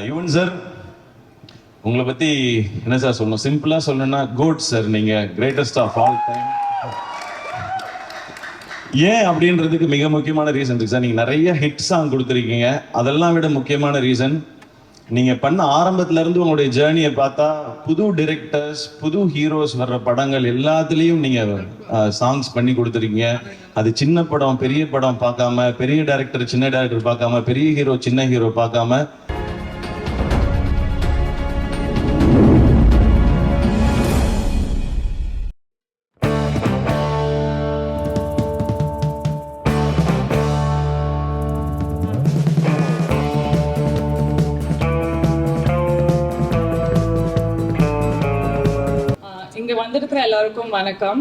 Yuvan sir, உங்களை பத்தி என்ன சார் சொல்லணும்? சிம்பிளா சொல்லணும்னா கோட் சார், நீங்க கிரேட்டஸ்ட் ஆஃப் ஆல் டைம். ஏன் அப்படின்றதுக்கு மிக முக்கியமான ரீசன் இருக்கு சார். நீங்க நிறைய ஹிட் சாங் கொடுத்துருக்கீங்க. அதெல்லாம் விட முக்கியமான ரீசன், நீங்க பண்ண ஆரம்பத்துல இருந்து உங்களுடைய ஜேர்னியை பார்த்தா புது டிரெக்டர்ஸ், புது ஹீரோஸ் வர்ற படங்கள் எல்லாத்துலேயும் நீங்க சாங்ஸ் பண்ணி கொடுத்துருக்கீங்க. அது சின்ன படம் பெரிய படம் பார்க்காம, பெரிய டைரக்டர் சின்ன டைரக்டர் பார்க்காம, பெரிய ஹீரோ சின்ன ஹீரோ பார்க்காம, இங்கே வந்திருக்கிற எல்லாருக்கும் வணக்கம்.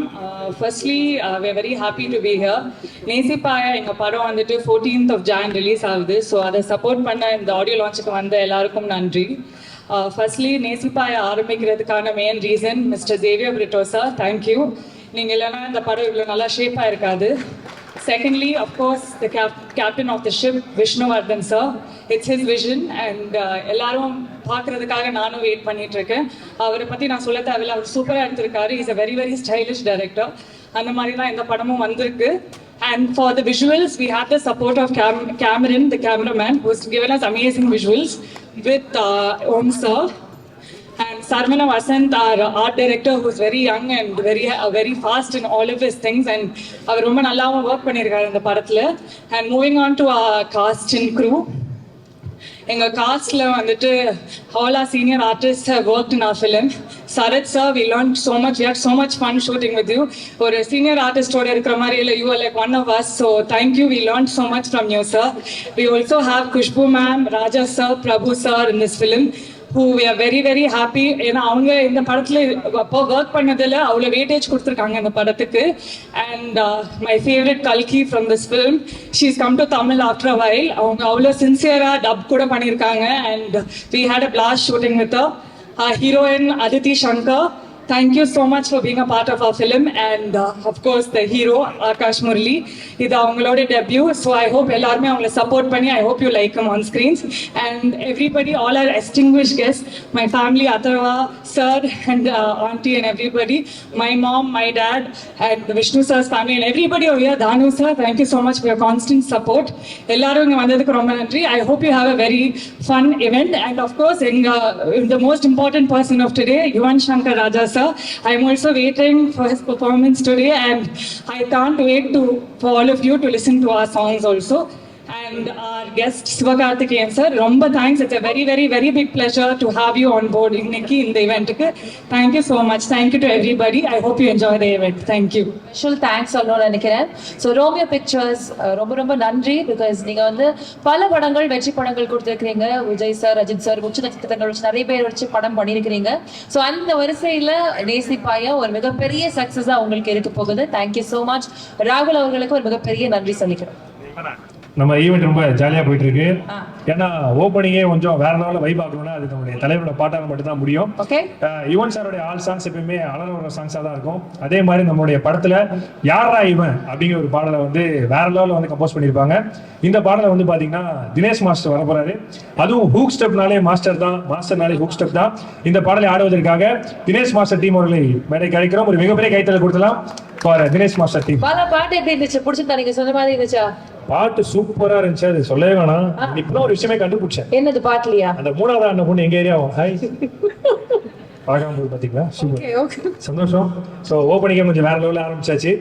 Firstly we are very happy to be here. Nesippaya எங்கள் படம் வந்துட்டு 14th of Jan ரிலீஸ் ஆகுது. ஸோ அதை சப்போர்ட் பண்ண இந்த ஆடியோ லான்ச்சுக்கு வந்த எல்லாருக்கும் நன்றி. ஃபர்ஸ்ட்லி நேசிப்பாயா ஆரம்பிக்கிறதுக்கான main reason mister Xavier Britto sir, thank you. நீங்கள் இல்லைன்னா இந்த படம் இவ்வளோ நல்லா ஷேப்பாக இருக்காது. Secondly, of course, the captain of the ship, Vishnuvardhan sir. It's his vision and எல்லாரும் பார்க்கறதுக்காக நானும் வெயிட் பண்ணிட்டு இருக்கேன். அவரை பற்றி நான் சொல்ல தேவையில்லை, அவர் சூப்பராக எடுத்திருக்காரு. Is a very very stylish director. அந்த மாதிரி தான் இந்த படமும் வந்திருக்கு. And for the visuals, we have the support of Cameron, the cameraman, who's given us amazing visuals with Om sir. And Sarvana Vasant, our art director, who's very young and very fast in all of his things, and அவர் ரொம்ப நல்லாவும் work பண்ணியிருக்காரு இந்த படத்தில். And moving on to our cast and crew, எங்கள் castle வந்துட்டு all our senior artists have worked in our film. Sarath sir, we learned so much, we had so much fun shooting with you. ஒரு senior artist ஓட இருக்கிற மாதிரி இல்லை, you are like one of us, so thank you, we learned so much from you sir. We also have Kushbu ma'am, Raja sir, Prabhu sir in this film, who we are very very happy. ஏன்னா அவங்க இந்த படத்தில் அப்போ work பண்ணதில் அவ்வளோ weightage கொடுத்துருக்காங்க இந்த படத்துக்கு. அண்ட் மை ஃபேவரட் கல்கி from this film, she's come to Tamil after a while. அவங்க அவ்வளோ சின்சியராக டப் கூட பண்ணியிருக்காங்க. And we had a blast shooting with heroine Aditi Shankar. Thank you so much for being a part of our film, and of course the hero Akash Murali. இது அவங்களோட debut, so I hope எல்லாருமே அவங்களை support பண்ணி, I hope you like him on screens. And everybody, all our distinguished guests, my family, Atharva sir and auntie and everybody, my mom, my dad and Vishnu sir's family and everybody over here, Danu sir, thank you so much for your constant support. எல்லாரும் இங்க வந்ததுக்கு ரொம்ப நன்றி. I hope you have a very fun event. And of course the most important person of today, Yuvan Shankar Raja sir. I'm also waiting for his performance today, and I can't wait for all of you to listen to our songs also. And our guest Sivakarthikeyan sir, romba thanks. It's a very very very big pleasure to have you on board in the event. Thank you so much. Thank you to everybody. I hope you enjoy the event. Thank you. Special thanks சொல்லணும்னு நினைக்கிறேன். So Romeo pictures ரொம்ப ரொம்ப நன்றி. Because நீங்கள் வந்து பல படங்கள் வெற்றி படங்கள் கொடுத்துருக்கிறீங்க. விஜய் சார், அஜித் சார், உச்ச நட்சத்திரங்கள் வச்சு நிறைய பேர் வச்சு படம் பண்ணியிருக்கிறீங்க. ஸோ அந்த வரிசையில் நேசிப்பாயா ஒரு மிகப்பெரிய சக்ஸஸாக உங்களுக்கு இருக்க போகுது. Thank you so much. ராகுல் அவர்களுக்கு ஒரு மிகப்பெரிய நன்றி சொல்லிக்கிறோம். நம்ம ஈவெண்ட் ரொம்ப ஜாலியாக போயிட்டு இருக்கு. ஏன்னா ஓப்பனிங்கே கொஞ்சம் வேற லெவலில் வைப் ஆகணும்னா அது நம்மளுடைய தலைவரோட பாட்டால் மட்டும் தான் முடியும். யுவன் சாரோடைய ஆல் சாங்ஸ் எப்பயுமே அலற சாங்ஸாக தான் இருக்கும். அதே மாதிரி நம்மளுடைய படத்தில் யாரா இவன் அப்படிங்கிற ஒரு பாடலை வந்து வேற லெவலில் வந்து கம்போஸ் பண்ணியிருப்பாங்க. இந்த பாடலை வந்து பார்த்தீங்கன்னா தினேஷ் மாஸ்டர் வரப்போறாரு. அதுவும் ஹூக் ஸ்டெப்னாலே மாஸ்டர்னாலே ஹூக் ஸ்டெப் தான். இந்த பாடலை ஆடுவதற்காக தினேஷ் மாஸ்டர் டீம் அவர்களை மேடைக்கு அழைக்கிறோம். ஒரு மிகப்பெரிய கைத்தறல் கொடுக்கலாம் தினேஷ் மாஸ்டர் டீம். பாட்டு எப்படி இருந்துச்சு? பிடிச்சிருந்தா? நீங்க சொன்ன மாதிரி இருந்துச்சா? பாட்டு சூப்பரா இருந்துச்சு. அது சொல்லவே வேணாம். இப்பதான் ஒரு விஷயமே கண்டுபிடிச்சேன். என்னது பாட்டுலையா? அந்த 3வது ஆண்டு பொண்ணு எங்க ஏரியாவும் ஹாய் பார்க்காம போய் பாத்தீங்களா? சூப்பர், சந்தோஷம். ஸோ ஓப்பனிங்கே கொஞ்சம் வேற லெவலில் ஆரம்பிச்சாச்சு.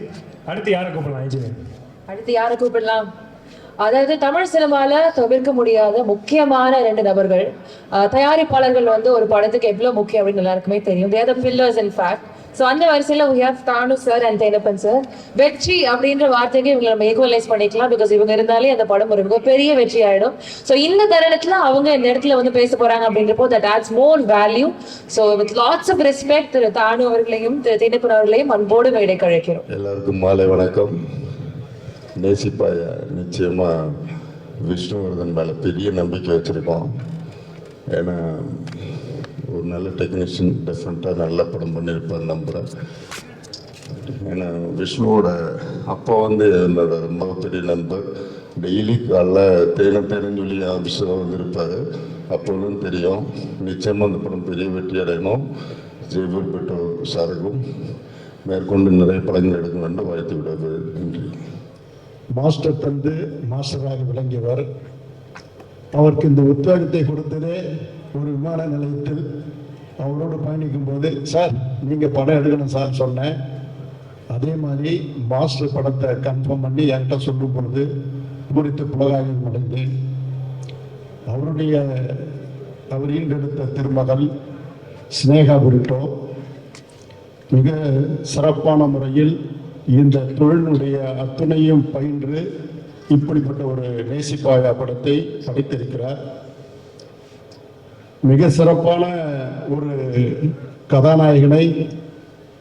அடுத்து யாரை கூப்பிடலாம்? அடுத்து யாரை கூப்பிடலாம்? அதாவது தமிழ் சினிமால தவிர்க்க முடியாத முக்கியமான 2 நபர்கள். தயாரிப்பாளர்கள் வந்து ஒரு படத்துக்கு எவ்வளவு முக்கியம் அப்படின்னு எல்லாருக்குமே தெரியும். They are the pillars in fact. So அந்த வரிசையில் we have Thanu sir and Thenappan sir. வெற்றி அப்படின்ற வார்த்தைக்கு இவங்களை நம்ம ஈக்குவலைஸ் பண்ணிக்கலாம். பிகாஸ் இவங்க இருந்தாலே அந்த படம் ஒரு மிகப்பெரிய வெற்றி ஆயிடும். ஸோ இந்த தருணத்தில் அவங்க இந்த இடத்துல வந்து பேச போறாங்க அப்படின்றப்போ that adds more value. So with lots of respect திரு தானு அவர்களையும் திரு தேனப்பன் அவர்களையும் அன்போடு மேடை கழைக்கிறோம். எல்லாருக்கும் மாலை வணக்கம். நேசிப்பாயா நிச்சயமா விஷ்ணுவர்தன் மேலே பெரிய நம்பிக்கை வச்சிருக்கோம். ஏன்னா ஒரு நல்ல டெக்னீஷியன் டிஃப்ரெண்ட்டாக நல்ல படம் பண்ணியிருப்பார் நம்புகிறேன். ஏன்னா விஷ்ணுவோட அப்பா வந்து என்னோட ரொம்ப பெரிய நண்பர். டெய்லி காலைல தேனன்னு சொல்லி ஆஃபீஸில் வந்துருப்பார். அப்பொழுதும் தெரியும். நிச்சயமாக அந்த படம் பெரிய வெற்றி அடையணும். ஜெய்பூர் பெட்டோ சாருக்கும் மேற்கொண்டு நிறைய படங்கள் எடுக்க வேண்டும். வாழ்த்து விடுவது. நன்றி. மாஸ்டர் தந்து மாஸ்டராக விளங்கியவர். அவருக்கு இந்த உத்வேகத்தை கொடுத்ததே ஒரு விமான நிலையத்தில் அவரோடு பயணிக்கும் போது, சார் நீங்கள் படம் எடுக்கணும் சார் சொன்னேன். அதே மாதிரி மாஸ்டர் படத்தை கன்ஃபார்ம் பண்ணி என்கிட்ட சொல்லும் பொழுது குறித்து புலகாயம் அடைந்தேன். அவர் ஈண்டெடுத்த திருமகள் ஸ்னேகா புரிட்டோ மிக சிறப்பான முறையில் இந்த தொழிலுடைய அத்துணையும் பயின்று இப்படிப்பட்ட ஒரு நேசிப்பாயா படத்தை படைத்திருக்கிறார். மிக சிறப்பான ஒரு கதாநாயகனை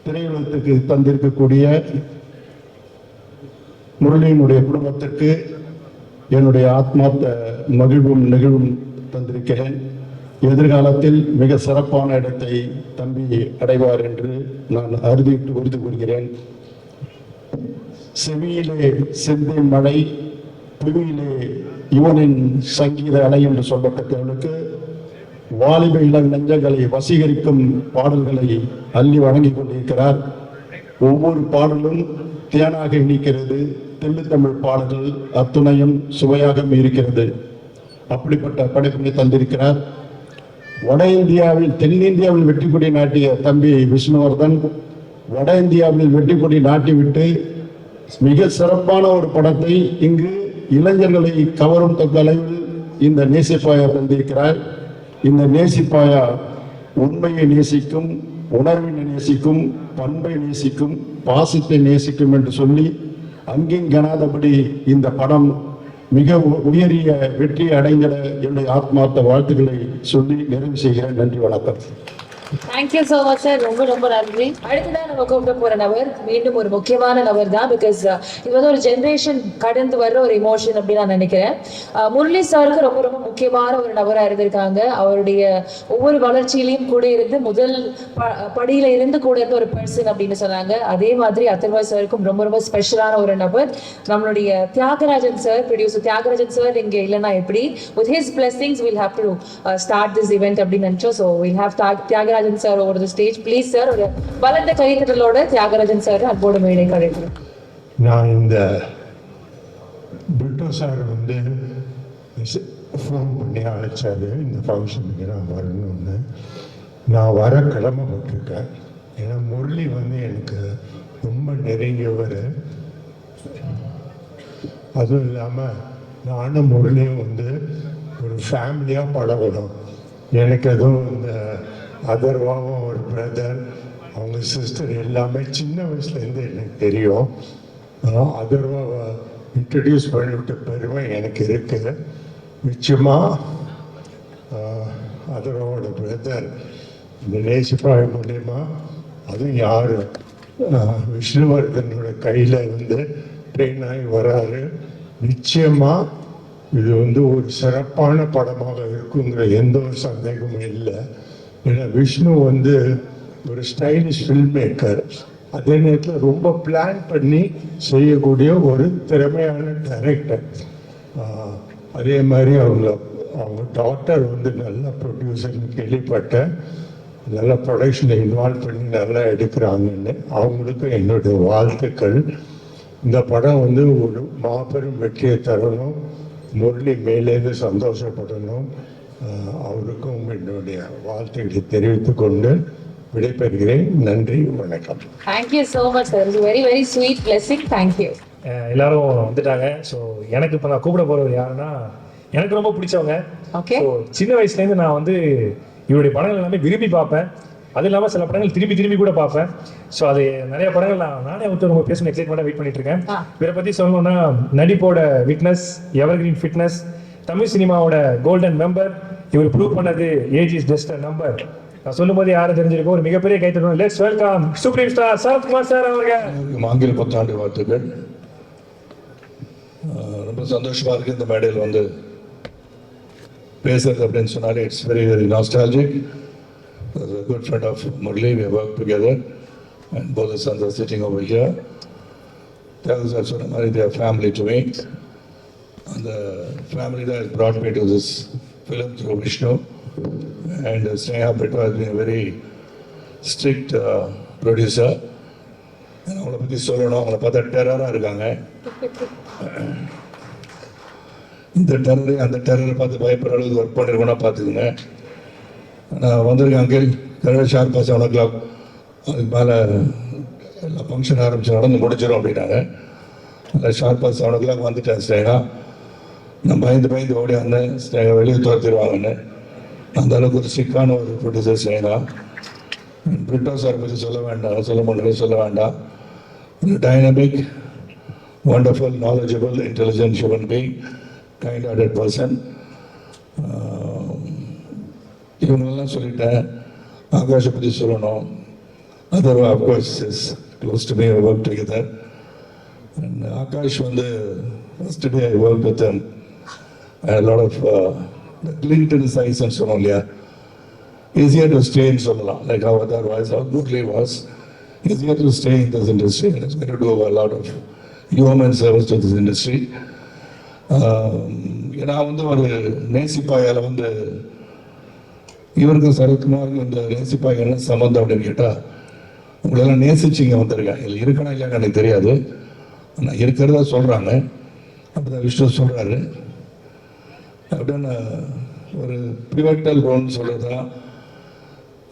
திரையுலகத்துக்கு தந்திருக்கக்கூடிய முரளியினுடைய குடும்பத்திற்கு என்னுடைய ஆத்மார்த்த மகிழ்வும் நெகிழ்வும் தந்திருக்கிறேன். எதிர்காலத்தில் மிக சிறப்பான இடத்தை தம்பி அடைவார் என்று நான் உறுதி கூறுகிறேன். செவியிலே செந்தின் மழை, புவியிலே யுவனின் சங்கீத அலை என்று சொல்லப்பட்டவர்களுக்கு வாலிப இளம் நெஞ்சங்களை வசீகரிக்கும் பாடல்களை அள்ளி வழங்கி கொண்டிருக்கிறார். ஒவ்வொரு பாடலும் தேனாக இனிக்கிறது. தெல்லுத்தமிழ் பாடல்கள் அத்துணையும் சுவையாக இருக்கிறது. அப்படிப்பட்ட படைப்பினை தந்திருக்கிறார். வட இந்தியாவில் தென்னிந்தியாவில் வெற்றி கொடி நாட்டிய தம்பி விஷ்ணுவர்தன் வட இந்தியாவில் வெற்றி கொடி நாட்டிவிட்டு மிக சிறப்பான ஒரு படத்தை இங்கு இளைஞர்களை கவரும் அளவில் இந்த நேசிப்பாயா தந்திருக்கிறார். இந்த நேசிப்பாயா உண்மையை நேசிக்கும், உணர்வினை நேசிக்கும், பண்பை நேசிக்கும், பாசத்தை நேசிக்கும் என்று சொல்லி அங்கிங்கனாதபடி இந்த படம் மிக உயரிய வெற்றியை அடைந்திட என்னுடைய ஆத்மார்த்த வாழ்த்துக்களை சொல்லி நிறைவு செய்கிறேன். நன்றி, வணக்கம். Thank you so much sir. ரொம்ப ரொம்ப நன்றி. அடுத்ததான் நம்ம கூப்பிட போற நபர் மீண்டும் ஒரு முக்கியமான நபர் தான். பிகாஸ் இது வந்து ஒரு ஜென்ரேஷன் கடந்து வர்ற ஒரு இமோஷன் அப்படின்னு நான் நினைக்கிறேன். முரளி சாருக்கு ரொம்ப ரொம்ப முக்கியமான ஒரு நபராக இருந்திருக்காங்க. அவருடைய ஒவ்வொரு வளர்ச்சியிலையும் கூட இருந்து முதல் படியில இருந்து கூட இருந்த ஒரு பர்சன் அப்படின்னு சொன்னாங்க. அதே மாதிரி அத்தர்வா சாருக்கும் ரொம்ப ரொம்ப ஸ்பெஷலான ஒரு நபர் நம்மளுடைய Thiyagarajan sir. Producer Thiyagarajan sir இங்கே இல்லைன்னா எப்படி, with his blessings we'll have to start this event அப்படின்னு நினைச்சோம். So we'll have Thiyagarajan sir over the stage. Please sir, ஒரு பலத்த கைத்தட்டலோட தியாகராஜன் சார் அன்போடு மேடை கழிக்கிறேன். நான் இந்த பிரிட்டோ சார் வந்து ஃபோன் பண்ணி அழைச்சாரு இந்த ஃபங்க்ஷனுக்கு நான் வரணும்னு. நான் வர கடமைப்பட்டிருக்கேன். ஏன்னா முரளி வந்து எனக்கு ரொம்ப நெருங்கியவர். அதுவும் இல்லாமல் நானும் முரளியும் வந்து ஒரு ஃபேமிலியாக பழகணும். எனக்கு எதுவும் இந்த அதர்வாவும் ஒரு பிரதர், அவங்க சிஸ்டர் எல்லாமே சின்ன வயசுலேருந்து எனக்கு தெரியும். அதர்வாவை இன்ட்ரடியூஸ் பண்ணிவிட்ட பெருமை எனக்கு இருக்குது. நிச்சயமாக அதர்வாவோட பிரதர் இந்த நேசிப்பாய் மூலயமா, அதுவும் யார் விஷ்ணுவர்தனோட கையில் வந்து ட்ரெயின் ஆகி வராரு. நிச்சயமாக இது வந்து ஒரு சிறப்பான படமாக இருக்குங்கிற எந்த ஒரு சந்தேகமும் இல்லை. ஏன்னா விஷ்ணு வந்து ஒரு ஸ்டைலிஷ் ஃபில்ம் மேக்கர், அதே நேரத்தில் ரொம்ப பிளான் பண்ணி செய்யக்கூடிய ஒரு திறமையான டைரக்டர். அதே மாதிரி அவங்க டாட்டர் வந்து நல்ல ப்ரொடியூசர்னு கேள்விப்பட்டேன். நல்ல ப்ரொடக்ஷனில் இன்வால்வ் பண்ணி நல்லா எடுக்கிறாங்கன்னு அவங்களுக்கு என்னுடைய வாழ்த்துக்கள். இந்த படம் வந்து ஒரு மாபெரும் வெற்றியை தரணும். முரளி மேலேருந்து சந்தோஷப்படணும். அவருக்கும் என்னுடைய வாழ்த்துக்களை தெரிவித்துக் கொண்டு விடைபெறுகிறேன். நன்றி, வணக்கம். Thank you so much sir. Very very sweet blessing. Thank you. எல்லாரும் வந்துட்டாங்க. ஸோ எனக்கு இப்போ நான் கூப்பிட போகிறவர் யாருன்னா, எனக்கு ரொம்ப பிடிச்சவங்க. ஓகே. ஸோ சின்ன வயசுலேருந்து நான் வந்து இவருடைய படங்கள் எல்லாமே விரும்பி பார்ப்பேன். அது இல்லாமல் சில படங்கள் திரும்பி திரும்பி கூட பார்ப்பேன். ஸோ அது நிறைய படங்கள் நானே வந்து ரொம்ப பேசணும் எக்ஸைட்மெண்ட்டாக வெயிட் பண்ணிட்டு இருக்கேன். இவரை பற்றி சொல்லணும்னா, நடிப்போட விட்னஸ், எவர்கிரீன் ஃபிட்னஸ், தமிழ் சினிமாவோட கோல்டன் மெம்பர். இவர் ப்ரூவ் பண்ணது age is just a number. நான் சொல்லும்போது யாரும் தெரிஞ்சிருக்கோம். ஒரு மிகப்பெரிய கைத்தட்டணும். Let's welcome supreme star Sarathkumar sir அவர்கள். ஆங்கில புத்தாண்டு வாழ்த்துக்கள். ரொம்ப சந்தோஷமா இருக்கு இந்த மேடையில் வந்து பேசுறது அப்படின்னு சொன்னாலே. It's very very nostalgic. As a good friend of Murli, we have worked together, and both the sons are sitting over here. Tells us they are family to me, and the family that has brought me to this film through Vishnu. And Sneha Bhettu has been a very strict producer. அவங்கள பற்றி சொல்லணும், அவங்கள பார்த்தா டெரராக இருக்காங்க. இந்த டெரரை அந்த டெரரை பார்த்து பயப்படுற அளவுக்கு ஒர்க் பண்ணிருக்கோன்னா பார்த்துக்குங்க. நான் வந்திருக்கேன் அங்கிள் கரெக்டாக ஷார்ப்பாக 7 o'clock அதுக்கு மேலே எல்லா ஃபங்க்ஷன் ஆரம்பிச்சு நடந்து முடிச்சிடும் அப்படின்னாங்க. அதில் ஷார்ப்பாக 7 o'clock வந்துட்டேன் ஸ்னேகா. நான் பயந்து ஓடி வந்தேன் ஸ்னேகா வெளியே துரத்திடுவாங்கன்னு. அந்த அளவுக்கு ஒரு சிக்கான ஒரு ப்ரொடியூசர் ஸ்னேகா. பிரிட்டோ சார் பற்றி சொல்ல வேண்டாம். Dynamic, wonderful, knowledgeable, intelligent human being, kind-hearted person. இவங்களெல்லாம் சொல்லிட்டேன். ஆகாஷை பற்றி சொல்லணும். Atharvaa of course is close to me, I work together. And Akash வந்து first day I work with him. Lot of glint in his eyes and சொல்லணும் இல்லையா, easier to stay in சொல்லலாம். Like how otherwise how Murli was, easier to stay in this industry and it's going to do a lot of human service to this industry. நான் வந்து ஒரு நேசிப்பாயால் வந்து இவருக்கும் சரத்குமாருக்கும் இந்த நேசிப்பாய் என்ன சம்மந்தம் அப்படின்னு கேட்டால், உங்களெல்லாம் நேசிச்சிங்க வந்திருக்கேன். இல்லை இருக்கணும் இல்லையான்னு எனக்கு தெரியாது, ஆனால் இருக்கிறதா சொல்கிறாங்க. அப்படிதான் விஷ்ணு சொல்கிறாரு. அப்படின்னு ஒரு பிவட்டல் ரோல்னு சொல்கிறதா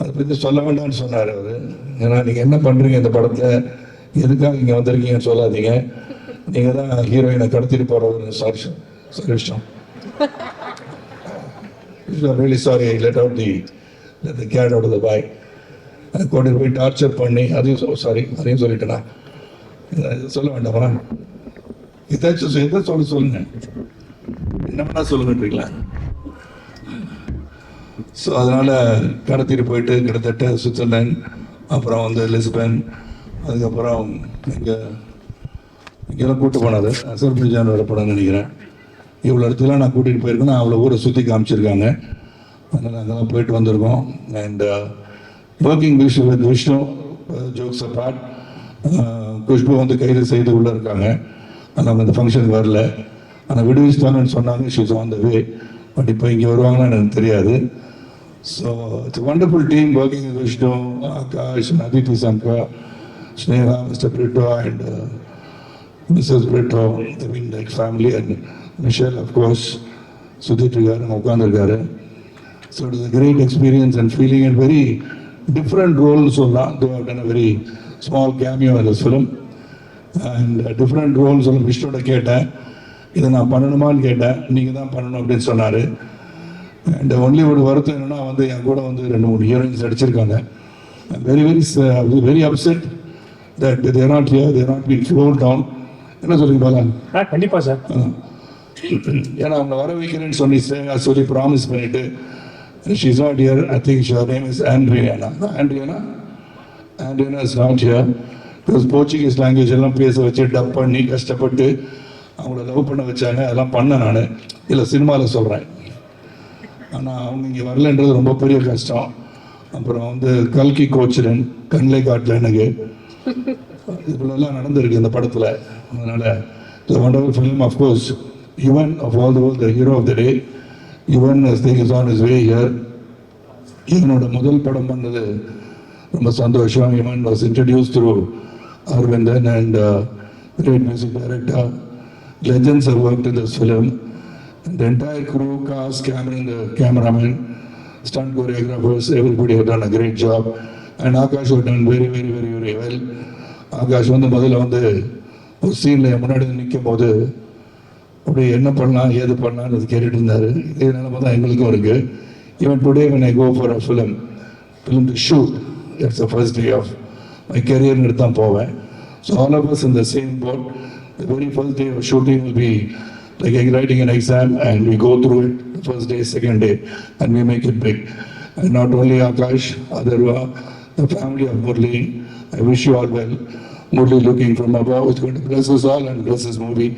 அதை பற்றி சொல்ல வேண்டாம்னு சொன்னார் அவர். ஏன்னா நீங்கள் என்ன பண்ணுறீங்க இந்த படத்தில், எதுக்காக இங்கே வந்திருக்கீங்கன்னு சொல்லாதீங்க, நீங்கள் தான் ஹீரோயினை கடத்திட்டு போகிறது. சாரி விஷயம், really sorry I let the cat out of the bag. கூட்டிட்டு போய் டார்ச்சர் பண்ணி அதையும் சொல்லிட்டேனா, சொல்ல வேண்டாமா? இதாச்சும் எதை சொல்லுங்க, என்ன பண்ணா சொல்லுங்கன்றீங்களா? ஸோ அதனால் கடத்திட்டு போயிட்டு கிட்டத்தட்ட சுவிட்சர்லாந்து, அப்புறம் வந்து லிஸ்பன், அதுக்கப்புறம் இங்கெல்லாம் கூப்பிட்டு போனது அசர்பைஜான் வர படம்னு நினைக்கிறேன். இவ்வளோ இடத்துலாம் நான் கூட்டிகிட்டு போயிருக்கேன். நான் அவ்வளோ ஊரை சுற்றி காமிச்சிருக்காங்க. அதனால் அங்கெல்லாம் போயிட்டு வந்திருக்கோம். And working with Vishnu, jokes apart, Khushbu வந்து கைது செய்து உள்ளே இருக்காங்க. ஆனால் அந்த ஃபங்க்ஷனுக்கு வரல. ஆனால் விடுவிச்சிட்டாங்கன்னு சொன்னாங்க. She's on the way. But இப்போ இங்கே வருவாங்கன்னு எனக்கு தெரியாது. So it's wonderful team working with Vishnu, Akash, Aditi Shankar, Sneha, mister Brito and Mrs. Brito, the Windex family, and Michelle, of course, Sudhit Rigar and Okandargare. So it was a great experience and feeling a very different role. So they have done a very small cameo in this film. And different roles on Vishnu கேட்டேன், இதை நான் பண்ணணுமான்னு கேட்டேன். நீங்கள் தான் பண்ணணும் அப்படின்னு சொன்னார். And only ஒரு வருத்தம் என்னென்னா வந்து என் கூட வந்து 2-3 ஹீரோயின்ஸ் அடிச்சிருக்காங்க. Very upset that they are not here, they are not being flown down. என்ன சொல்றீங்க பாலா? கண்டிப்பா சார். ஏன்னா அவங்க வர வைக்கிறேன்னு சொல்லி ப்ராமிஸ் பண்ணிட்டு she is not here. I think her name is Andriana is not here because Portuguese language எல்லாம் பேச வச்சு டப் பண்ணி கஷ்டப்பட்டு அவங்கள லவ் பண்ண வச்சாங்க. அதெல்லாம் பண்ண நான் இல்லை சினிமாவில் சொல்கிறேன். ஆனால் அவங்க இங்கே வரலன்றது ரொம்ப பெரிய கஷ்டம். அப்புறம் வந்து கல்கி கோச்சரன் கண்லை காட்டில் எனக்கு இவ்வளோலாம் நடந்திருக்கு இந்த படத்தில். அதனால் the wonderful film, of course, Yuvan of all the world, the hero of the day. Yuvan is on his way here. இவனோட முதல் படம் பண்ணது ரொம்ப சந்தோஷம். Yuvan was introduced through Arvindan and great music director. Legends have worked in this film. And the entire crew, cast, cameraman, stunt choreographers, everybody have done a great job. And Akash have done very, very, very, very well. Akash வந்து முதல்ல வந்து ஒரு சீனில் முன்னாடி நிற்கும் போது அப்படி என்ன பண்ணலாம் ஏது பண்ணலான்னு கேட்டுட்டு இருந்தார். இதே நிலைமை தான் எங்களுக்கும் இருக்குது. Even today when I go for a film to shoot, it's the first day of my career தான் போவேன். So all of us in the same boat. The very first day of shooting will be like writing an exam and we go through it the first day, second day and we make it big. And not only Akash, Adarva, the family of Murli, I wish you all well. Murli looking from above is going to bless us all and bless this movie.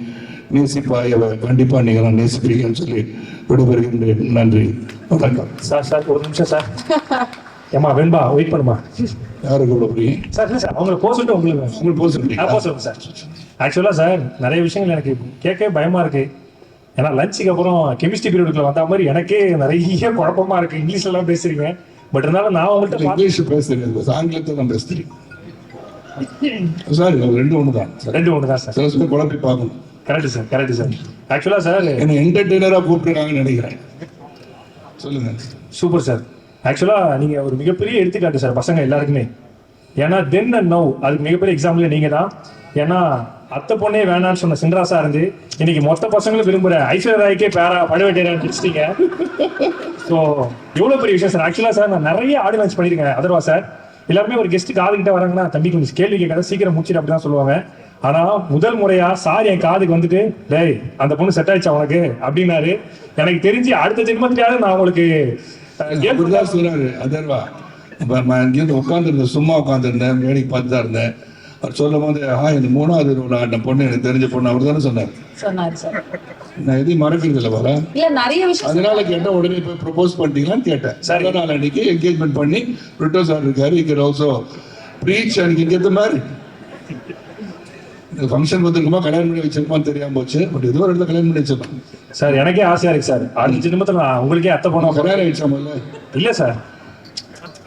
நேசிப்பாய் கண்டிப்பாக நீங்கள் நேசிப்பீங்கன்னு சொல்லி விடுபெறுகின்றேன். நன்றி, வணக்கம். Sir ஒரு நிமிஷம் sir. ஏமா வெண்பா wait பண்ணுமா. யாரை கூட போறீங்க சார்? இல்லை சார், அவங்களை போக சொல்லிட்டு உங்களுக்கு போக சொல்லுங்க சார். ஆக்சுவலாக சார் நிறைய விஷயங்கள் எனக்கு கேட்கவே பயமாக இருக்குது. ஏன்னா லஞ்சுக்கு அப்புறம் கெமிஸ்ட்ரி பீரியடுக்குள்ள வந்த மாதிரி எனக்கே நிறைய குழப்பமா இருக்கு. இங்கிலீஷ்ல எல்லாம் பேசுறீங்க, பட் இருந்தாலும் நான் உங்கள்கிட்ட இங்கிலீஷ் பேசுறேன், ஆங்கிலத்தை தான் பேசுறேன். சார் ரெண்டு ஒன்று தான், ரெண்டு ஒன்று தான் சார். சில பேர் குழப்பி பார்க்கணும். Correct sir, correct sir. ஆக்சுவலா சார் என்ன என்டர்டெய்னராக கூப்பிட்டுருக்காங்கன்னு நினைக்கிறேன். சொல்லுங்க. Super sir. ஆக்சுவலா நீங்க ஒரு மிகப்பெரிய எடுத்துக்காட்டு சார் பசங்க எல்லாருக்குமே. ஏன்னா தென் அண்ட் நவ் அதுக்கு மிகப்பெரிய எக்ஸாம்பிள் நீங்க தான். ஏன்னா அத்தை பொண்ணே வேணான்னு சொன்ன சின்ராசா இருந்து இன்னைக்கு மொத்த பசங்களும் விரும்புற ஐஸ்வர்யா ராய்க்கே பேரா பழுவேட்டையர் பிடிச்சிட்டீங்க. ஸோ எவ்வளோ பெரிய விஷயம் சார். ஆக்சுவலா சார் நான் நிறைய ஆடியோ லான்ச் பண்ணியிருக்கேன். அதர்வா சார் எல்லாருமே ஒரு கெஸ்ட் காதுகிட்ட வராங்கன்னா தம்பி கொஞ்சம் கேள்வி கேட்காத சீக்கிரம் முடிச்சிட்டு அப்படிதான் சொல்லுவாங்க. ஆனா முதல் முறையா சார் என் காதுக்கு வந்துட்டு டேய் அந்த பொண்ணு செட் ஆயிடுச்சா உனக்கு அப்படின்னாரு. எனக்கு தெரிஞ்சு அடுத்த ஜென்மத்திலேயாவது நான் உங்களுக்கு சொல்றாரு அதர்வா. இங்கேருந்து உட்காந்துருந்தேன், சும்மா உட்காந்துருந்தேன், வேலைக்கு பார்த்து தான் இருந்தேன். அவர் சொல்லும் போது இந்த 3வது ஆடின பொண்ணு எனக்கு தெரிஞ்ச பொண்ணு அவர் தானே சொன்னார். நான் எதையும் மறக்கிறது இல்லை வர. நிறைய விஷயம் அதனால கேட்டேன், உடனே போய் ப்ரொபோஸ் பண்ணிட்டீங்களான்னு கேட்டேன். சார் நாள் அன்னைக்கு என்கேஜ்மெண்ட் பண்ணி ரிட்டோ சார் இருக்காரு, இங்கே ஆல்சோ ப்ரீச் அன்னைக்கு இங்கே மாதிரி ஃபங்க்ஷன் வந்துருக்குமா கல்யாணம் பண்ணி வச்சிருக்குமான்னு தெரியாம போச்சு. பட் ஏதோ ஒரு இடத்துல கல்யாணம் பண்ணி வச்சிருக்கோம். சார் எனக்கே ஆசையா இருக்கு சார். அடுத்த ஜென்மத்தில் நான் உங்களுக்கே அத்தை பொண்ணா கல்யாணம் ஆயிடுச்சாமல்ல? இல்ல சார்,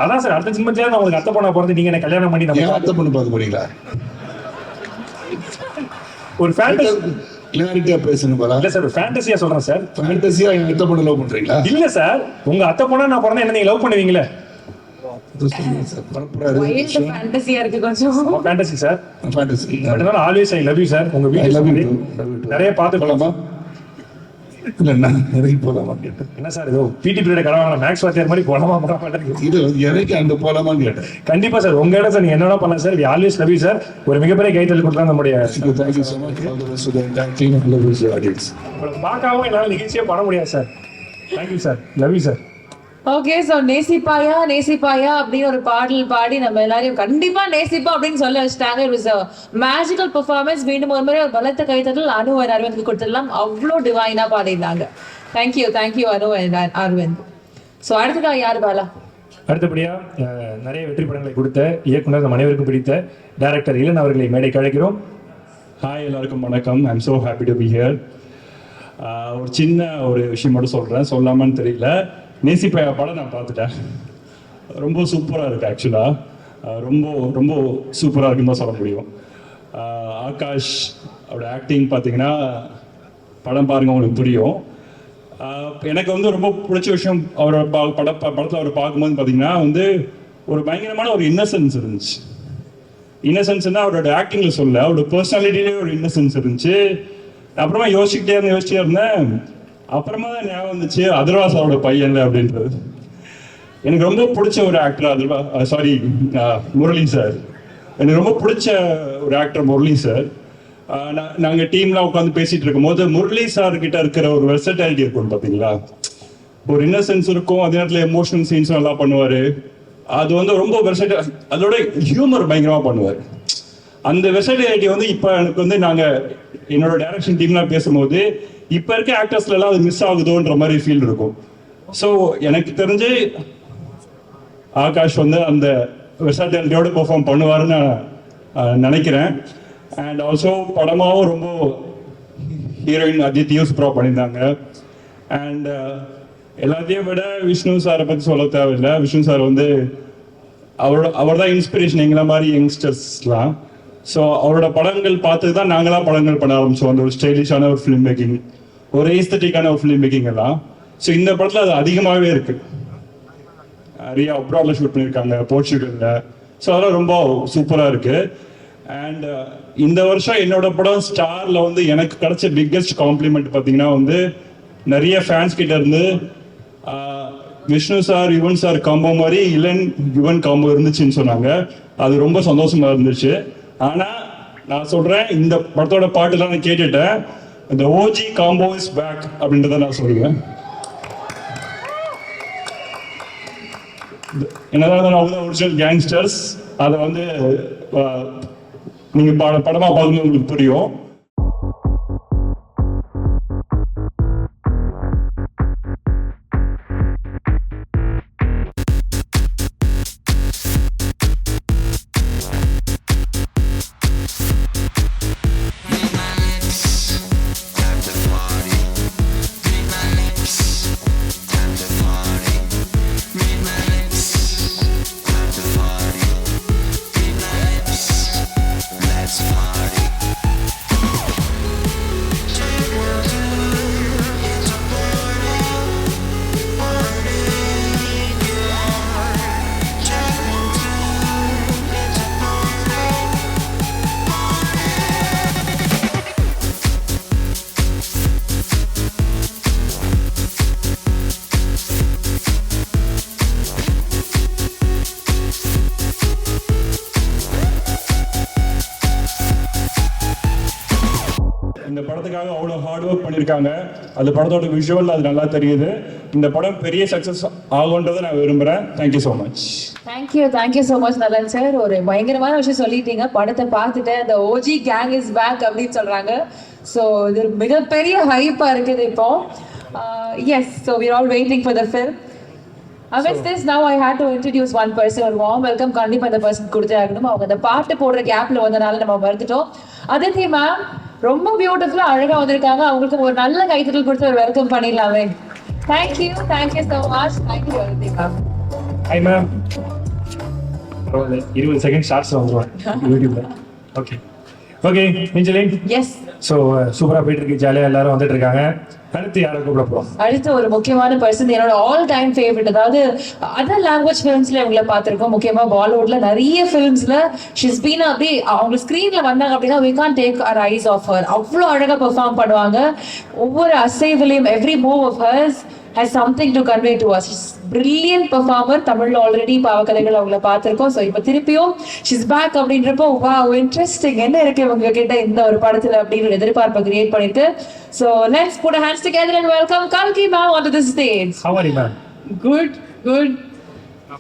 அதான் சார் அடுத்த ஜென்மத்திலே நான் உங்களுக்கு அத்தை பொண்ணா பிறந்து நீங்க என்ன கல்யாணம் பண்ணி நம்ம அத்தை பொண்ணு பார்க்க போறீங்களா? ஒரு ஃபேண்டசி கிளாரிட்டியா பேசணும் போல. இல்ல சார், ஒரு ஃபேண்டசியா சொல்றேன் சார். ஃபேண்டசியா என் அத்தை பொண்ணு லவ் பண்றீங்களா? இல்ல சார், உங்க அத்தை பொண்ணா நான் பிறந்தா என்ன நீங்க லவ் பண்ணுவீங்களே? ஃபேண்டசியா இருக்கு கொஞ்சம். Fantasy sir, fantasy. அதனால always I love you sir. உங்க வீடியோ நிறைய பார்த்து போலாமா? இல்ல நான் இறங்கி போலாமா கேட்டேன். என்ன சார் ஏதோ பிடி பீரியட் கலவாங்க மேக்ஸ் வாத்தியார் மாதிரி போலாமா இது இறங்கி அங்க போலாமான்னு கேட்டேன். கண்டிப்பா சார், உங்க இடம் சார். நீங்க என்னென்ன பண்ணலாம் sir. Always love you sir. ஒரு மிகப்பெரிய கைத்தல் கொடுத்தா நம்முடைய thank you so much all the best to the entire team and love you audience. பார்க்கவும் என்னால நிகழ்ச்சியே பண்ண முடியாது sir. Thank you sir, love you sir. Okay, so Nesippaya Nesippaya அப்படின்னு ஒரு பாடல் பாடி நம்ம எல்லாரையும் கண்டிப்பா நேசிப்பா அப்படின்னு சொல்ல வச்சுட்டாங்க. It was magical performance. மீண்டும் ஒரு முறை ஒரு பலத்த கைத்தட்டல் அனு அண்ட் அரவிந்த் கொடுத்துடலாம். அவ்வளோ டிவைனா பாடினாங்க. Thank you thank you Anu and Aravind. So அடுத்ததாக யார் பாலா? அடுத்தபடியா நிறைய வெற்றி படங்களை கொடுத்த இயக்குனர் நம் அனைவருக்கும் பிடித்த டைரக்டர் இளன் அவர்களை மேடைக்கு அழைக்கிறோம். ஹாய், எல்லாருக்கும் வணக்கம். I am so happy to be here. ஒரு சின்ன ஒரு விஷயம் மட்டும் சொல்கிறேன், சொல்லாமான்னு தெரியல. நேசிப்பாயா படம் நான் பார்த்துட்டேன். ரொம்ப சூப்பராக இருக்குது. ஆக்சுவலாக ரொம்ப ரொம்ப சூப்பராக இருக்குன்னு தான் சொல்ல முடியும். ஆகாஷ் அவரோட ஆக்டிங் பார்த்தீங்கன்னா படம் பாருங்கள் உங்களுக்கு புரியும். எனக்கு வந்து ரொம்ப பிடிச்ச விஷயம் அவரோட படத்தில் அவர் பார்க்கும்போது பார்த்தீங்கன்னா வந்து ஒரு பயங்கரமான ஒரு இன்னசென்ஸ் இருந்துச்சு. இன்னசென்ஸ்னா அவரோட ஆக்டிங்கில் சொல்ல, அவரோட பர்சனாலிட்டிலே ஒரு இன்னசென்ஸ் இருந்துச்சு. அப்புறமா யோசிச்சுட்டே இருந்தேன். அப்புறமா தான் ஞாபகம் வந்துச்சு அதர்வாசாவோட பையன்ல அப்படின்றது. எனக்கு ரொம்ப பிடிச்ச ஒரு ஆக்டர் முரளி சார். எனக்கு ரொம்ப பிடிச்ச ஒரு ஆக்டர் முரளி சார். நாங்கள் டீம்லாம் உட்காந்து பேசிட்டு இருக்கும் போது முரளி சார் கிட்ட இருக்கிற ஒரு வெர்சட்டாலிட்டி இருக்கும் பார்த்தீங்களா. ஒரு இன்னசென்ஸ் இருக்கும், அதே நேரத்தில் எமோஷனல் சீன்ஸ் நல்லா பண்ணுவார். அது வந்து ரொம்ப வெர்சட்டை, அதோட ஹியூமர் பயங்கரமாக பண்ணுவார். அந்த வெர்சட்டாலிட்டி வந்து இப்போ எனக்கு வந்து நாங்கள் என்னோட டைரக்ஷன் டீம்லாம் பேசும்போது இப்போ இருக்க ஆக்டர்ஸ்லாம் அது மிஸ் ஆகுதோன்ற மாதிரி ஃபீல் இருக்கும். ஸோ எனக்கு தெரிஞ்சு ஆகாஷ் வந்து அந்த வெர்சட்டாலிட்டியோட பெர்ஃபார்ம் பண்ணுவாருன்னு நான் நினைக்கிறேன். அண்ட் ஆல்சோ படமாகவும் ரொம்ப ஹீரோயின் அதித்தியும் சூப்பராக பண்ணியிருந்தாங்க. அண்ட் எல்லாத்தையும் விட விஷ்ணு சாரை பற்றி சொல்ல தேவையில்லை. விஷ்ணு சார் வந்து அவர் தான் இன்ஸ்பிரேஷன் எங்களை மாதிரி யங்ஸ்டர்ஸ்லாம். ஸோ அவரோட படங்கள் பார்த்து தான் நாங்களாம் படங்கள் பண்ண ஆரம்பித்தோம். அந்த ஒரு ஸ்டைலிஷான ஒரு ஃபிலிம் மேக்கிங், ஒரு ஏஸ்தட்டிக்கான ஒரு ஃபிலிம் மேக்கிங் எல்லாம். ஸோ இந்த படத்தில் அது அதிகமாகவே இருக்குது. நிறைய அப்ராடில் ஷூட் பண்ணியிருக்காங்க, போர்ச்சுகலில். ஸோ அதெல்லாம் ரொம்ப சூப்பராக இருக்குது. அண்ட் இந்த வருஷம் என்னோட படம் ஸ்டாரில் வந்து எனக்கு கிடைச்ச பிக்கெஸ்ட் காம்ப்ளிமெண்ட் பார்த்தீங்கன்னா வந்து நிறைய ஃபேன்ஸ் கிட்ட இருந்து Vishnu sir Yuvan sir combo மாதிரி இளன் யுவன் காம்போ இருந்துச்சுன்னு சொன்னாங்க. அது ரொம்ப சந்தோஷமா இருந்துச்சு. ஆனா நான் சொல்றேன், இந்த படத்தோட பாட்டுலாம் நான் கேட்டுட்டேன். இந்த ஓஜி காம்போ இஸ் பேக் அப்படின்றத நான் சொல்லுவேன். என்னதான் அவங்க ஒரிஜினல் கேங்ஸ்டர்ஸ், அதை வந்து நீங்க படமா பார்க்கும்போது உங்களுக்கு புரியும். படத்துக்காக அவ்வளோ ஹார்ட் ஒர்க் பண்ணியிருக்காங்க. அந்த படத்தோட விஷுவல் அது நல்லா தெரியுது. இந்த படம் பெரிய சக்ஸஸ் ஆகுன்றதை நான் விரும்புகிறேன். Thank you so much. Thank you so much நலன் சார். ஒரு பயங்கரமான விஷயம் சொல்லிட்டீங்க. படத்தை பார்த்துட்டு the OG gang is back அப்படின்னு சொல்றாங்க. ஸோ இது மிகப்பெரிய ஹைப்பா இருக்குது இப்போ. Yes, so we're all waiting for the film. With this, now I had to introduce one person. ஒரு warm welcome கண்டிப்பா அந்த பர்சன் கொடுத்தே ஆகணும். அவங்க அந்த பாட்டு போடுற கேப்ல வந்தனால நம்ம மறந்துட்டோம். அதித்தி மேம் ரொம்ப பியூட்டிஃபுல்லா அழகா வந்திருக்காங்க. அவங்களுக்கு ஒரு நல்ல கைத்தட்டல் கொடுத்து ஒரு வெல்கம் பண்ணிடலாமே. Thank you so much. Thank you Aditi ma'am. Hi ma'am. 20 second shorts வந்துருவேன் யூடியூப்ல. ஓகே மிஞ்சலின். எஸ். ஸோ சூப்பராக போயிட்டு இருக்கு, ஜாலியாக எல்லாரும் வந்துட்டு இருக்காங்க. அடுத்து யாரை கூப்பிட போறோம்? அடுத்து ஒரு முக்கியமான பர்சன், என்னோட ஆல் டைம் ஃபேவரட். அதாவது அதர் லாங்குவேஜ் ஃபிலிம்ஸ்ல இவங்களை பார்த்திருக்கோம். முக்கியமா பாலிவுட்ல நிறைய ஃபிலிம்ஸ்ல ஷீஸ் பீன் அப்படியே அவங்க ஸ்கிரீன்ல வந்தாங்க அப்படின்னா we can't take our eyes off her. அவ்வளோ அழகா பெர்ஃபார்ம் பண்ணுவாங்க. ஒவ்வொரு அசைவிலையும் every move of hers has something to convey to us. She's brilliant performer. தமிழ்ல ஆல்ரெடி பாவக்கதைகள் அவங்கள பார்த்திருக்கோம். ஸோ இப்போ திருப்பியும் she's back அப்படின்றப்போ wow interesting என்ன இருக்கு இவங்க கிட்ட இந்த ஒரு படத்துல அப்படின்னு ஒரு எதிர்பார்ப்பை கிரியேட் பண்ணிருக்கு. So let's put our hands together and welcome Kalki ma'am onto the stage. How are you ma'am? Good.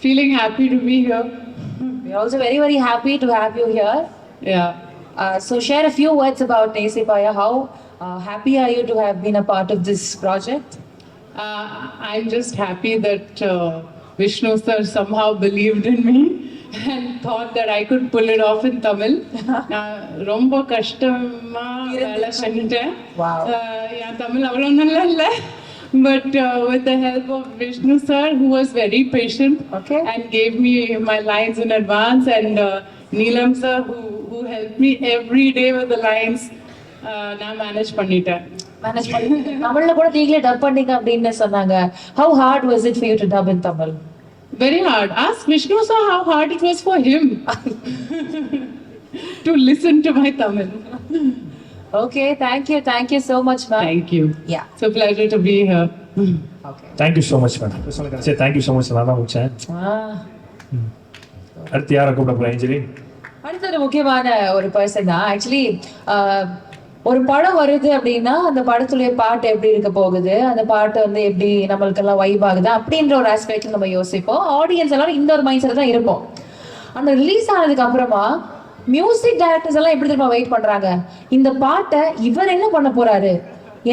Feeling happy to be here. We're also very happy to have you here. Yeah. So share a few words about Nesi Paya. How happy are you to have been a part of this project? I'm just happy that Vishnu sir somehow believed in me and thought that I could pull it off in Tamil. ரொம்ப கஷ்டமா வேலை செஞ்சிட்டேன். என் தமிழ் அவ்வளோ நல்லா இல்லை. But with the help of Vishnu sir, who was very patient and gave me my lines in advance, and Neelam sir, who helped me every day with the lines, நான் manage பண்ணிட்டேன். தமிழ்ல கூட நீங்களே டப் பண்ணீங்க அப்படின்னு சொன்னாங்க. How hard was it for you to dub in Tamil? Very hard. Ask Vishnu sir how hard it was for him to listen to my Tamil. Okay, thank you so much ma'am. Thank you. Yeah. It's a pleasure to be here. Okay. Thank you so much ma'am. சரி thank you so much. நான் தான் முடிச்சேன். அடுத்து யாரை கூப்பிட போறேன் ஏஞ்சலி? அடுத்த ஒரு முக்கியமான ஒரு பர்சன் தான். ஆக்சுவலி ஒரு படம் வருது அப்படின்னா அந்த படத்துடைய பாட்டு எப்படி இருக்க போகுது, அந்த பாட்டு வந்து எப்படி நம்மளுக்கெல்லாம் வைப் ஆகுது அப்படின்ற ஒரு ஆஸ்பெக்ட் நம்ம யோசிப்போம். ஆடியன்ஸ் எல்லாரும் இந்த ஒரு மைண்ட் செட் தான் இருப்போம். அந்த ரிலீஸ் ஆனதுக்கு அப்புறமா மியூசிக் டைரக்டர்ஸ் எல்லாம் எப்படி திரும்ப வெயிட் பண்றாங்க, இந்த பாட்டை இவர் என்ன பண்ண போறாரு,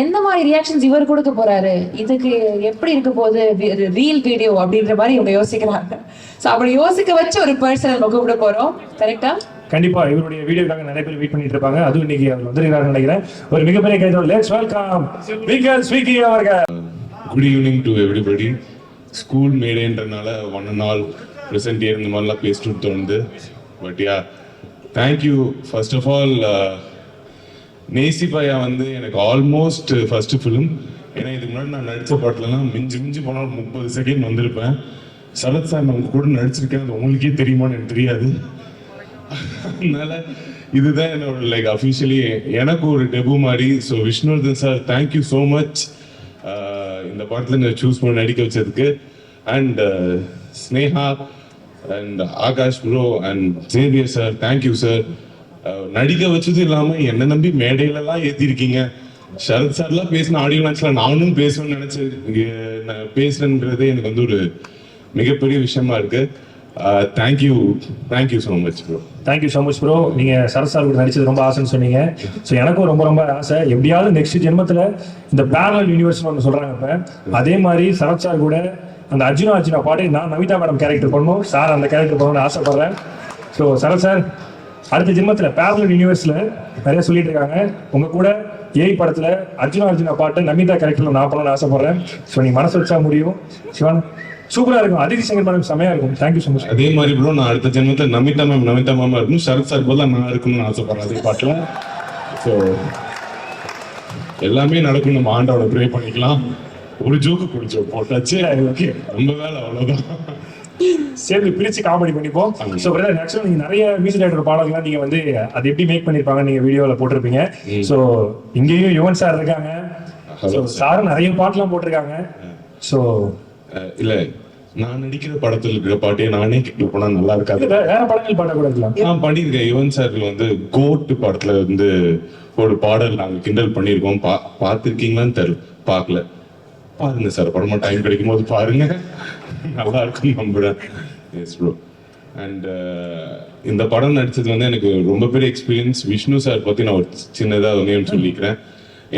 எந்த மாதிரி ரியாக்ஷன்ஸ் இவர் கொடுக்க போறாரு, இதுக்கு எப்படி இருக்க போகுது ரீல் வீடியோ அப்படின்ற மாதிரி இவங்க யோசிக்கிறாங்க. ஸோ அப்படி யோசிக்க வச்சு ஒரு பர்சன் நம்ம கூப்பிட போறோம். கரெக்டா? கண்டிப்பா இவருடைய வீடியோக்காக நிறைய பேர் வெயிட் பண்ணிட்டு இருப்பாங்க. அதுவும் இன்னைக்கு அவர் வந்திருக்காருன்னு நினைக்கிறேன். ஒரு மிகப்பெரிய கைதோட லெட்ஸ் வெல்கம் விகல் ஸ்வீக்கி அவர்கள். Good evening to everybody. School மேடேன்றனால one and all present here இந்த மாதிரிலாம் பேசிட்டு தோணுது. But ya thank you first of all. Nesippaya வந்து எனக்கு ஆல்மோஸ்ட் ஃபர்ஸ்ட் ஃபிலிம். ஏன்னா இதுக்கு முன்னாடி நான் நடித்த பாட்டிலலாம் மிஞ்சி போனால் 30 செகண்ட் வந்திருப்பேன். சரத் சார் நான் உங்க கூட நடிச்சிருக்கேன், அது உங்களுக்கே தெரியுமான்னு எனக்கு தெரியாது. அதனால இதுதான் என்னோட லைக் அஃபிஷியலி எனக்கு ஒரு டெபு மாதிரி. So Vishnuvardhan sir thank you so much இந்த படத்தில் என்னை சூஸ் பண்ணி நடிக்க வச்சதுக்கு. And Sneha and Akash bro and Xavier sir thank you sir. நடிக்க வச்சது இல்லாமல் என்னை நம்பி மேடையிலலாம் ஏற்றிருக்கீங்க. சரத் சார்லாம் பேசின ஆடியோ லான்ச்ல நானும் பேசணும்னு நினச்சி பேசுறேன்றது எனக்கு வந்து ஒரு மிகப்பெரிய விஷயமா இருக்கு. Thank you so much bro. Thank you so much bro. நீங்கள் சரத் சார் கூட நடிச்சது ரொம்ப ஆசைன்னு சொன்னீங்க. ஸோ எனக்கும் ரொம்ப ஆசை. எப்படியாவது நெக்ஸ்ட் ஜென்மத்தில் இந்த பேரலல் யூனிவர்ஸ்னு ஒன்று சொல்கிறாங்க. இப்போ அதே மாதிரி சரத் சார் கூட அந்த அர்ஜுனா பாட்டு நான் நமிதா மேடம் கேரக்டர் பண்ணணும், சார் அந்த கேரக்டர் பண்ணணும்னு ஆசைப்படுறேன். ஸோ சரத் சார் அடுத்த ஜென்மத்தில் பேரலல் யூனிவர்ஸில் நிறைய சொல்லிட்டு இருக்காங்க. உங்கள் கூட ஏய் படத்தில் அர்ஜுனா பாட்டு நமிதா கேரக்டரில் நான் பண்ணணும்னு ஆசைப்படுறேன். ஸோ நீ மனசு வச்சா முடியும். சிவான் சூப்பரா இருக்கும். அதிதி சங்கர் மேடம் செமையா இருக்கும். Thank you so much. அதே மாதிரி ப்ரோ நான் அடுத்த ஜென்மத்தில் நமிதா மேம் இருக்கணும், சரத் சார் போல நான் இருக்கணும்னு ஆசைப்படுறேன் அதே பாட்டில். ஸோ எல்லாமே நடக்கும். நம்ம ஆண்டோட ப்ரே பண்ணிக்கலாம். ஒரு ஜோக்கு போட்டாச்சு. ஓகே ரொம்ப வேலை அவ்வளோதான். சேர்ந்து பிரிச்சு காமெடி பண்ணிப்போம். ஸோ பிரதர் ஆக்சுவலாக நீங்கள் நிறைய மியூசிக் டைரக்டர் பாடல்கள்லாம் நீங்கள் வந்து அது எப்படி மேக் பண்ணியிருப்பாங்க நீங்கள் வீடியோவில் போட்டிருப்பீங்க. ஸோ இங்கேயும் யுவன் சார் இருக்காங்க. ஸோ சாரும் நிறைய பாட்டுலாம் போட்டிருக்காங்க. ஸோ இல்லை நான் நடிக்கிற படத்துல இருக்கிற பாட்டையே நானே கேட்க போனா நல்லா இருக்காது. வேற படங்கள் பாடக்கூடாதுலாம். நான் பண்ணியிருக்கேன். யுவன் சார் வந்து கோட் படத்துல வந்து ஒரு பாடல் நாங்க கிண்டல் பண்ணியிருக்கோம். பார்த்துருக்கீங்களான்னு தெரியல, பார்க்கல. பாருங்க சார், படமா டைம் கிடைக்கும் போது பாருங்க, நல்லா இருக்கும் நம்புறேன். S bro. அண்ட் இந்த படம் நடிச்சது வந்து எனக்கு ரொம்ப பெரிய எக்ஸ்பீரியன்ஸ். விஷ்ணு சார் பத்தி நான் ஒரு சின்னதாக ஒன்றையும் சொல்லிக்கிறேன்.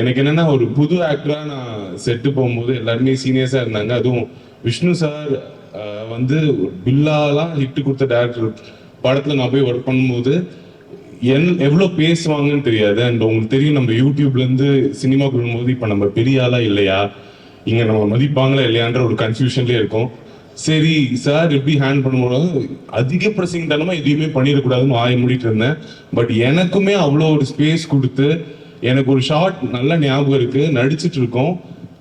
எனக்கு என்னன்னா, ஒரு புது ஆக்டரா நான் செட்டு போகும்போது எல்லாருமே சீனியர்ஸா இருந்தாங்க. அதுவும் விஷ்ணு சார் வந்து பில்லாலாம் ஹிட் கொடுத்த டேரக்டர் படத்துல நான் போய் ஒர்க் பண்ணும்போது எவ்வளோ பேசுவாங்கன்னு தெரியாது. அண்ட் உங்களுக்கு தெரியும், நம்ம யூடியூப்ல இருந்து சினிமா பண்ணும்போது இப்போ நம்ம பெரிய ஆளா இல்லையா, இங்க நம்ம மதிப்பாங்களா இல்லையான்ற ஒரு கன்ஃபியூஷன்லேயே இருக்கும். சரி சார் எப்படி ஹேண்ட் பண்ணும்போது அதிக பிரசிங் தனமா எதுவுமே பண்ணிடக்கூடாதுன்னு ஆய மூடிட்டு இருந்தேன். பட் எனக்குமே அவ்வளோ ஒரு ஸ்பேஸ் கொடுத்து, எனக்கு ஒரு ஷார்ட் நல்ல ஞாபகம் இருக்கு, நடிச்சிட்டு இருக்கோம்,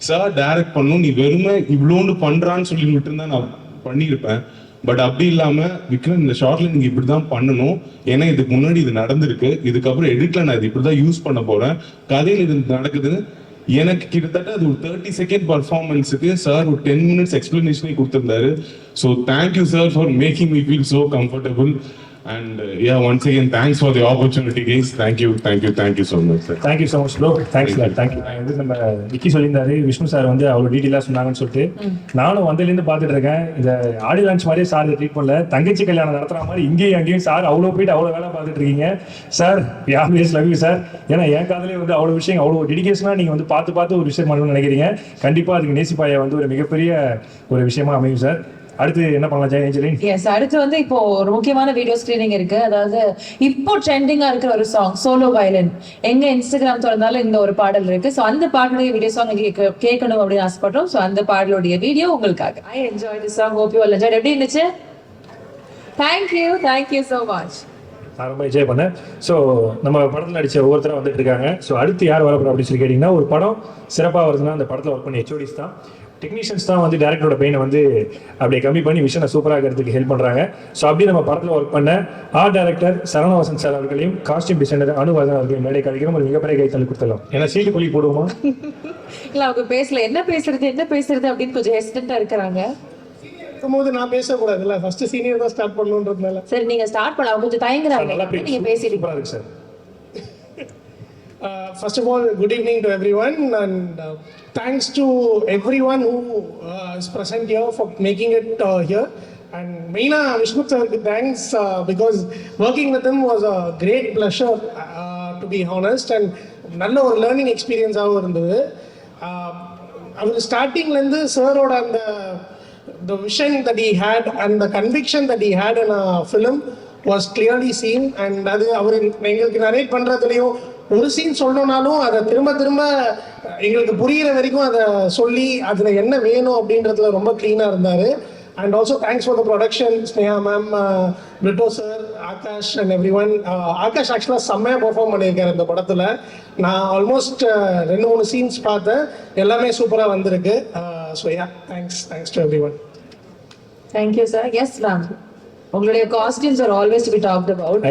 சார் டைரக்ட் பண்ணும், நீ வெறுமை இவ்வளோன்னு பண்றான்னு சொல்லி விட்டுருந்தா நான் பண்ணியிருப்பேன். பட் அப்படி இல்லாம, விக்ரம் இந்த ஷார்ட்ல நீங்க இப்படிதான் பண்ணணும், ஏன்னா இதுக்கு முன்னாடி இது நடந்திருக்கு, இதுக்கப்புறம் எடிட்ல நான் இது இப்படிதான் யூஸ் பண்ண போறேன், கதையில் இது நடக்குதுன்னு எனக்கு கிட்டத்தட்ட அது ஒரு 30 செகண்ட் பர்ஃபார்மன்ஸுக்கு சார் ஒரு 10 minutes எக்ஸ்பிளனேஷனே கொடுத்துருந்தாரு. So thank you sir for making me feel so comfortable. And yeah, once again, thanks for the opportunity, guys. Thank you so much, sir. Thank you so much, bro. Thanks, sir. Thank you. வந்து நம்ம விக்கி சொல்லியிருந்தாரு, Vishnu sir வந்து அவ்வளோ டீட்டெயிலாக சொன்னாங்கன்னு சொல்லிட்டு. நானும் வந்ததுலேருந்து பார்த்துட்டு இருக்கேன். இந்த ஆடியோ லான்ச் மாதிரியே சார் ட்ரீட் பண்ணல, தங்கச்சி கல்யாணம் நடத்துற மாதிரி இங்கேயும் அங்கேயும் சார் அவ்வளோ போயிட்டு அவ்வளோ வேலை பார்த்துட்டு இருக்கீங்க. Sir always love you sir. ஏன்னா என் காதலே வந்து அவ்வளோ விஷயம், அவ்வளோ டெடிகேஷனாக நீங்கள் வந்து பார்த்து ஒரு விஷயம் பண்ணணும்னு நினைக்கிறீங்க. கண்டிப்பாக அதுக்கு நேசிப்பாயை வந்து ஒரு மிகப்பெரிய ஒரு விஷயமா அமையும் சார். அடுத்து என்ன பண்ணலாம் ஜெய் ஏஞ்சலின்? எஸ், அடுத்து வந்து இப்போ ஒரு முக்கியமான வீடியோ ஸ்கிரீனிங் இருக்கு. அதாவது இப்போ ட்ரெண்டிங்கா இருக்கிற ஒரு சாங் சோலோ வயலின். எங்க இன்ஸ்டாகிராம் திறந்தாலும் இந்த ஒரு பாடல் இருக்கு. ஸோ அந்த பாடலுடைய வீடியோ சாங் கேட்கணும் அப்படின்னு ஆசைப்பட்டோம். ஸோ அந்த பாடலுடைய வீடியோ உங்களுக்காக. I enjoy the song, hope you all enjoy. எப்படி இருந்துச்சு? Thank you so much. நான் ரொம்ப என்ஜாய் பண்ணேன். ஸோ நம்ம படத்தில் நடித்த ஒவ்வொருத்தரும் வந்துட்டு இருக்காங்க. ஸோ அடுத்து யார் வரப்போறோம் அப்படின்னு சொல்லி கேட்டிங்கன்னா, ஒரு படம் சிறப்பாக வருதுன்னா அந்த படத்தில் ஒர்க் பண்ணி HODs தான், டெக்னீஷியன்ஸ் தான் வந்து டேரக்டரோட பெயினை வந்து அப்படியே கம்மி பண்ணி விஷனை சூப்பராக இருக்கிறதுக்கு ஹெல்ப் பண்ணுறாங்க. ஸோ அப்படி நம்ம படத்தில் ஒர்க் பண்ண art director Saravana Vasanth sir அவர்களையும் காஸ்டியூம் டிசைனர் அனுவாதன் அவர்களையும் மேடை கழிக்கிறோம். ஒரு மிகப்பெரிய கைத்தள்ளி கொடுத்துடலாம். ஏன்னா சீட்டு கொல்லி போடுவோமா இல்லை, அவங்க பேசல, என்ன பேசுறது அப்படின்னு கொஞ்சம் ஹெசிடென்ட்டாக இருக்கிறாங்க. போது நான் பேசக்கூடாதுல்ல, ஃபர்ஸ்ட் சீனியர் தான் ஸ்டார்ட் பண்ணணுன்றதுனால. சரி, நீங்க ஸ்டார்ட் பண்ணலாம், கொஞ்சம் தயங்குறாங்க, நீங்க பேசிட்டு sir. First of all, good evening to everyone, and thanks to everyone who is present here for making it here. And maina Vishnu sir, thanks because working with him was a great pleasure, to be honest, and nalla or learning experience ah irundhudu. Avu starting la irundhu sir oda and the vision that he had and the conviction that he had in a film was clearly seen. And adu avaru engalukku narrate பண்றதுலயும் ஒரு scene சொல்லணும்னாலும் அதை திரும்ப எங்களுக்கு புரிகிற வரைக்கும் அதை சொல்லி அதில் என்ன வேணும் அப்படின்றதுல ரொம்ப க்ளீனாக இருந்தார். And also thanks for the production, Sneha ma'am, Brito sir, Akash and everyone. Akash ஆக்சுவலாக செம்மையாக பெர்ஃபார்ம் பண்ணியிருக்காரு இந்த படத்தில். நான் ஆல்மோஸ்ட் 2-3 சீன்ஸ் பார்த்தேன், எல்லாமே சூப்பராக வந்திருக்கு. So ya, thanks to everyone. Thank you sir. Yes ma'am, உங்களுடைய costumes are always to be talked about.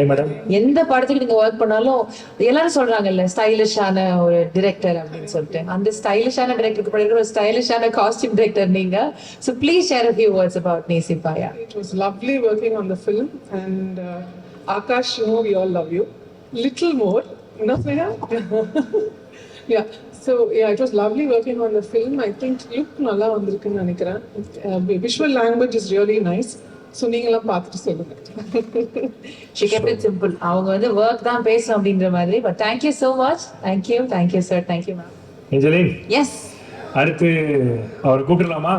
எந்த படத்துக்கு நீங்க ஒர்க் பண்ணாலும் எல்லாரும் சொல்றாங்கல்ல, ஸ்டைலிஷான ஒரு டைரக்டர் அப்படின்னு சொல்லிட்டு. அந்த ஸ்டைலிஷான டைரக்டருக்கு படிக்கிற ஒரு ஸ்டைலிஷான காஸ்டியூம் டைரக்டர் நீங்க. So please share a few words about Nesipaya. It was lovely working on the film, and Akash, you know we all love you. Little more, no Sneha? Yeah. So yeah, it was lovely working on the film. I think look nalla vandirukku nenikiren. Visual language is really nice. So நீங்களாம் பார்த்துட்டு சொல்லுங்க. She kept it simple. அவங்க வந்து work தான் பேசணும் அப்படின்ற மாதிரி. But thank you so much. Thank you sir. Thank you ma'am. Angeline, yes, அடுத்து அவர் கூப்பிடலாமா?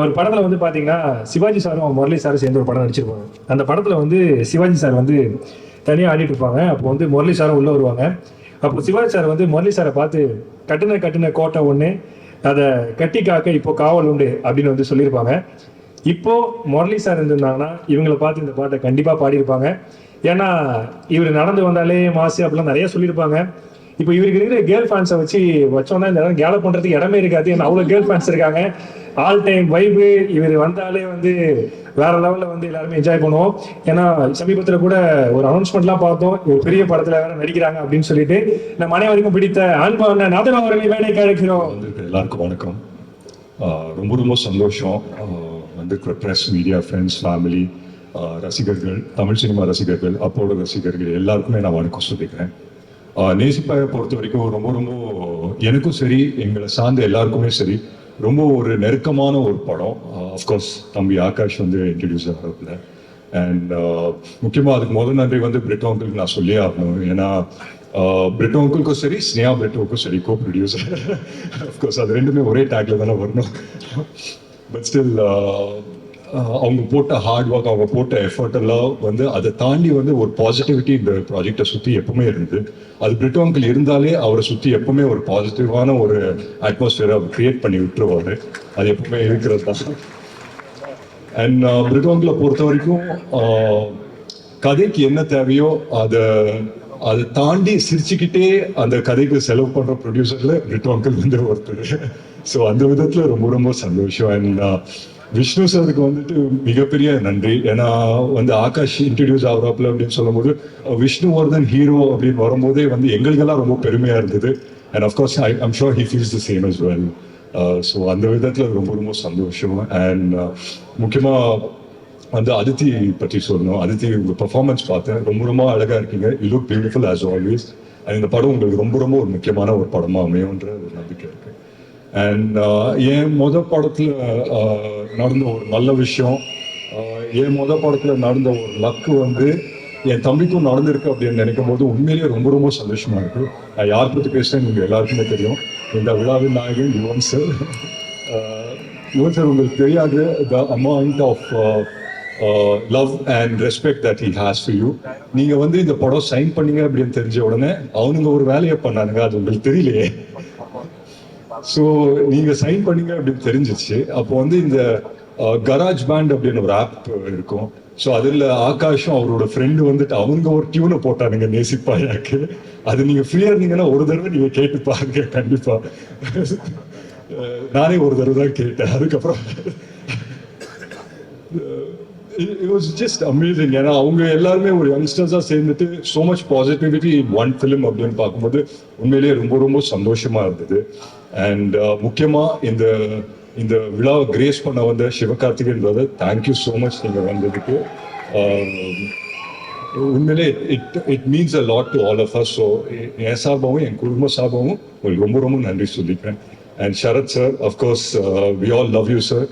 ஒரு படத்துல வந்து பாத்தீங்கன்னா சிவாஜி சாரும் முரளி சாரும் சேர்ந்து ஒரு படம் நடிச்சிருப்பாங்க. அந்த படத்துல வந்து சிவாஜி சார் வந்து தனியாக ஆடிட்டு இருப்பாங்க. அப்போ வந்து முரளி சாரும் உள்ள வருவாங்க. அப்போ சிவாஜி சார் வந்து முரளி சாரை பார்த்து கட்டுன கோட்டை ஒன்று, அதை கட்டி காக்க இப்போ காவல் உண்டு அப்படின்னு வந்து சொல்லியிருப்பாங்க. இப்போ முரளி சார் இருந்திருந்தாங்கன்னா இவங்களை பார்த்து இந்த பாட்டை கண்டிப்பாக பாடியிருப்பாங்க. ஏன்னா இவர் நடந்து வந்தாலே மாசு அப்படிலாம் நிறைய சொல்லியிருப்பாங்க. இப்போ இவருக்கு இருக்கிற கேர்ள் ஃபேன்ஸை வச்சோன்னா இந்த இடம் கேலப் பண்ணுறதுக்கு இடமே இருக்காது. ஏன்னா அவ்வளோ கேர்ள் ஃபேன்ஸ் இருக்காங்க. All time vibe. இவர் வந்தாலே வந்து வேற லெவலில் வந்து எல்லாருமே என்ஜாய் பண்ணுவோம். ஏன்னா சமீபத்தில் கூட ஒரு அனௌன்ஸ்மெண்ட்லாம் பார்த்தோம், ஒரு பெரிய படத்தில் வேற நடிக்கிறாங்க அப்படின்னு சொல்லிட்டு. நம்ம அனைவருக்கும் பிடித்த அன்பான நாதன் அவர்களை வேலைக்கு அழைக்கிறோம். எல்லாருக்கும் வணக்கம். ரொம்ப ரொம்ப சந்தோஷம். வந்திருக்கிற ப்ரெஸ், மீடியா, ஃப்ரெண்ட்ஸ், ஃபேமிலி, ரசிகர்கள், தமிழ் சினிமா ரசிகர்கள், அப்போட ரசிகர்கள் எல்லாருக்குமே நான் வணக்கம் சொல்லிக்கிறேன். நேசிப்பாயை பொறுத்த வரைக்கும் ரொம்ப ரொம்ப எனக்கும் சரி, எங்களை சார்ந்த எல்லாருக்குமே சரி, ரொம்ப ஒரு நெருக்கமான ஒரு படம். அஃப்கோர்ஸ் தம்பி ஆகாஷ் வந்து இன்ட்ரடியூஸ் ஆகிறதுல. அண்ட் முக்கியமாக அதுக்கு முதல் நன்றி வந்து பிரிட்டோ அங்கிளுக்கு நான் சொல்லியே ஆகணும். ஏன்னா பிரிட்டோ அங்கிளுக்கும் சரி, ஸ்னேஹா பிரிட்டோவுக்கும் சரி, கோ ப்ரொடியூசர். அஃப்கோர்ஸ் அது ரெண்டுமே ஒரே டேக்ல தானே வரணும். பட் ஸ்டில் அவங்க போட்ட ஹார்ட் ஒர்க், அவங்க போட்ட எஃபர்ட் எல்லாம் வந்து அதை தாண்டி வந்து ஒரு பாசிட்டிவிட்டி இந்த ப்ராஜெக்டை சுற்றி எப்பவுமே இருந்தது. அது பிரிட்டோ அங்கிள் இருந்தாலே அவரை சுற்றி எப்பவுமே ஒரு பாசிட்டிவான ஒரு அட்மாஸ்பியரை அவர் கிரியேட் பண்ணி விட்டுருவாரு. அது எப்பவுமே இருக்கிறது தான். அண்ட் பிரிட்டோ அங்கிளை பொறுத்த வரைக்கும் கதைக்கு என்ன தேவையோ அதை தாண்டி சிரிச்சுக்கிட்டே அந்த கதைக்கு செலவு பண்ற ப்ரொடியூசர்ல பிரிட்டோ அங்கிள் வந்து ஒருத்தர். ஸோ அந்த விதத்துல ரொம்ப ரொம்ப சந்தோஷம். அண்ட் விஷ்ணு சாருக்கு வந்துட்டு மிகப்பெரிய நன்றி. ஏன்னா வந்து ஆகாஷ் இன்ட்ரடியூஸ் ஆகுறாப்புல அப்படின்னு சொல்லும்போது விஷ்ணுவர்தன் ஹீரோ அப்படின்னு வரும்போதே வந்து எங்களுக்கெல்லாம் ரொம்ப பெருமையா இருந்தது. And of course I'm sure he feels the same as well. So அந்த விதத்தில் ரொம்ப ரொம்ப சந்தோஷம். அண்ட் முக்கியமாக வந்து அதித்தி பற்றி சொல்லணும். அதித்தி உங்கள் பர்ஃபார்மன்ஸ் பார்த்தேன், ரொம்ப ரொம்ப அழகாக இருக்கீங்க. You look beautiful as always. And இந்த படம் உங்களுக்கு ரொம்ப ரொம்ப ஒரு முக்கியமான ஒரு படமாக அமையும்ன்ற ஒரு நம்பிக்கை இருக்கு. அண்ட் என் படத்தில் நடந்த ஒரு நல்ல விஷயம், என் படத்தில் நடந்த ஒரு லக்கு வந்து என் தம்பிக்கும் நடந்திருக்கு அப்படின்னு நினைக்கும் போது உண்மையிலேயே ரொம்ப ரொம்ப சந்தோஷமா இருக்கு. நான் யார் பற்றி பேசுறேன்னு உங்களுக்கு எல்லாருக்குமே தெரியும். இந்த விழாவின் நாயகன் யுவன் சார். யுவன் சார் உங்களுக்கு தெரியாது the amount of love and respect that he has for you. நீங்க வந்து இந்த படம் சைன் பண்ணீங்க அப்படின்னு தெரிஞ்ச உடனே அவனுங்க ஒரு வேலையை பண்ணானுங்க, அது உங்களுக்கு தெரியலையே. ஸோ நீங்க சைன் பண்ணீங்க அப்படின்னு தெரிஞ்சிச்சு. அப்போ வந்து இந்த கராஜ் பேண்ட் அப்படின்னு ஒரு ஆப் இருக்கும். ஸோ அதில் ஆகாஷும் அவரோட ஃப்ரெண்டு வந்துட்டு அவங்க ஒரு டியூனை போட்டானுங்க நேசிப்பாயாக்கு. அது நீங்கள் ஃப்ரீயாக இருந்தீங்கன்னா ஒரு தடவை நீங்கள் கேட்டு பாருங்க கண்டிப்பாக. நானே ஒரு தடவை தான் கேட்டேன். அதுக்கப்புறம் இட் வாஸ் ஜஸ்ட் அமேசிங். ஏன்னா அவங்க எல்லாருமே ஒரு யங்ஸ்டர்ஸாக சேர்ந்துட்டு so much positivity in one film அப்படின்னு பார்க்கும்போது உண்மையிலேயே ரொம்ப ரொம்ப சந்தோஷமா இருந்தது. அண்ட் முக்கியமாக இந்த விழாவை கிரேஸ் பண்ண வந்த Sivakarthikeyan brother, thank you so much நீங்கள் வந்ததுக்கு. உண்மையிலே it means a lot to all of us. So என் சார்பாகவும் என் குடும்ப சார்பாகவும் உங்களுக்கு ரொம்ப ரொம்ப நன்றி சொல்லிக்கிறேன். And Sarath sir, of course we all love you sir.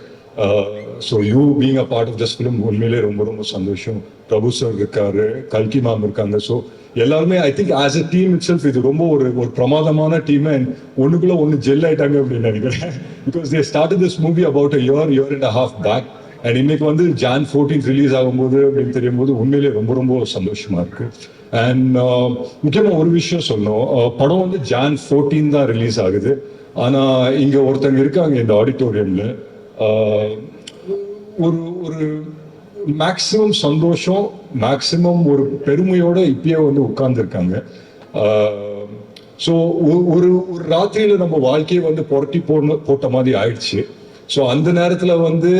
So you being a part of this film உண்மையிலே ரொம்ப ரொம்ப சந்தோஷம். பிரபு சார் இருக்காரு, கல்கி மேம் இருக்காங்க. ஸோ எல்லாருமே I think as a team it self இது ரொம்ப ஒரு பிரமாதமான டீம். அண்ட் ஒன்றுக்குள்ள ஒன்று ஜெல் ஆயிட்டாங்க அப்படின்னு நினைக்கிறேன். Because they started this movie about a year and a half back. அண்ட் இன்னைக்கு வந்து Jan 14 ரிலீஸ் ஆகும்போது அப்படின்னு தெரியும் போது உண்மையிலே ரொம்ப ரொம்ப சந்தோஷமா இருக்கு. அண்ட் முக்கியமாக ஒரு விஷயம் சொல்லணும், படம் வந்து Jan 14 தான் ரிலீஸ் ஆகுது. ஆனால் இங்கே ஒருத்தங்க இருக்காங்க இந்த ஆடிட்டோரியம்ல, ஒரு மேக்சிமம் சந்தோஷம், மேக்சிமம் ஒரு பெருமையோட இப்பயே வந்து உட்கார்ந்துருக்காங்க. ஸோ ஒரு ராத்திரியில நம்ம வாழ்க்கையை வந்து புரட்டி போட்ட மாதிரி ஆயிடுச்சு. ஸோ அந்த நேரத்தில் வந்து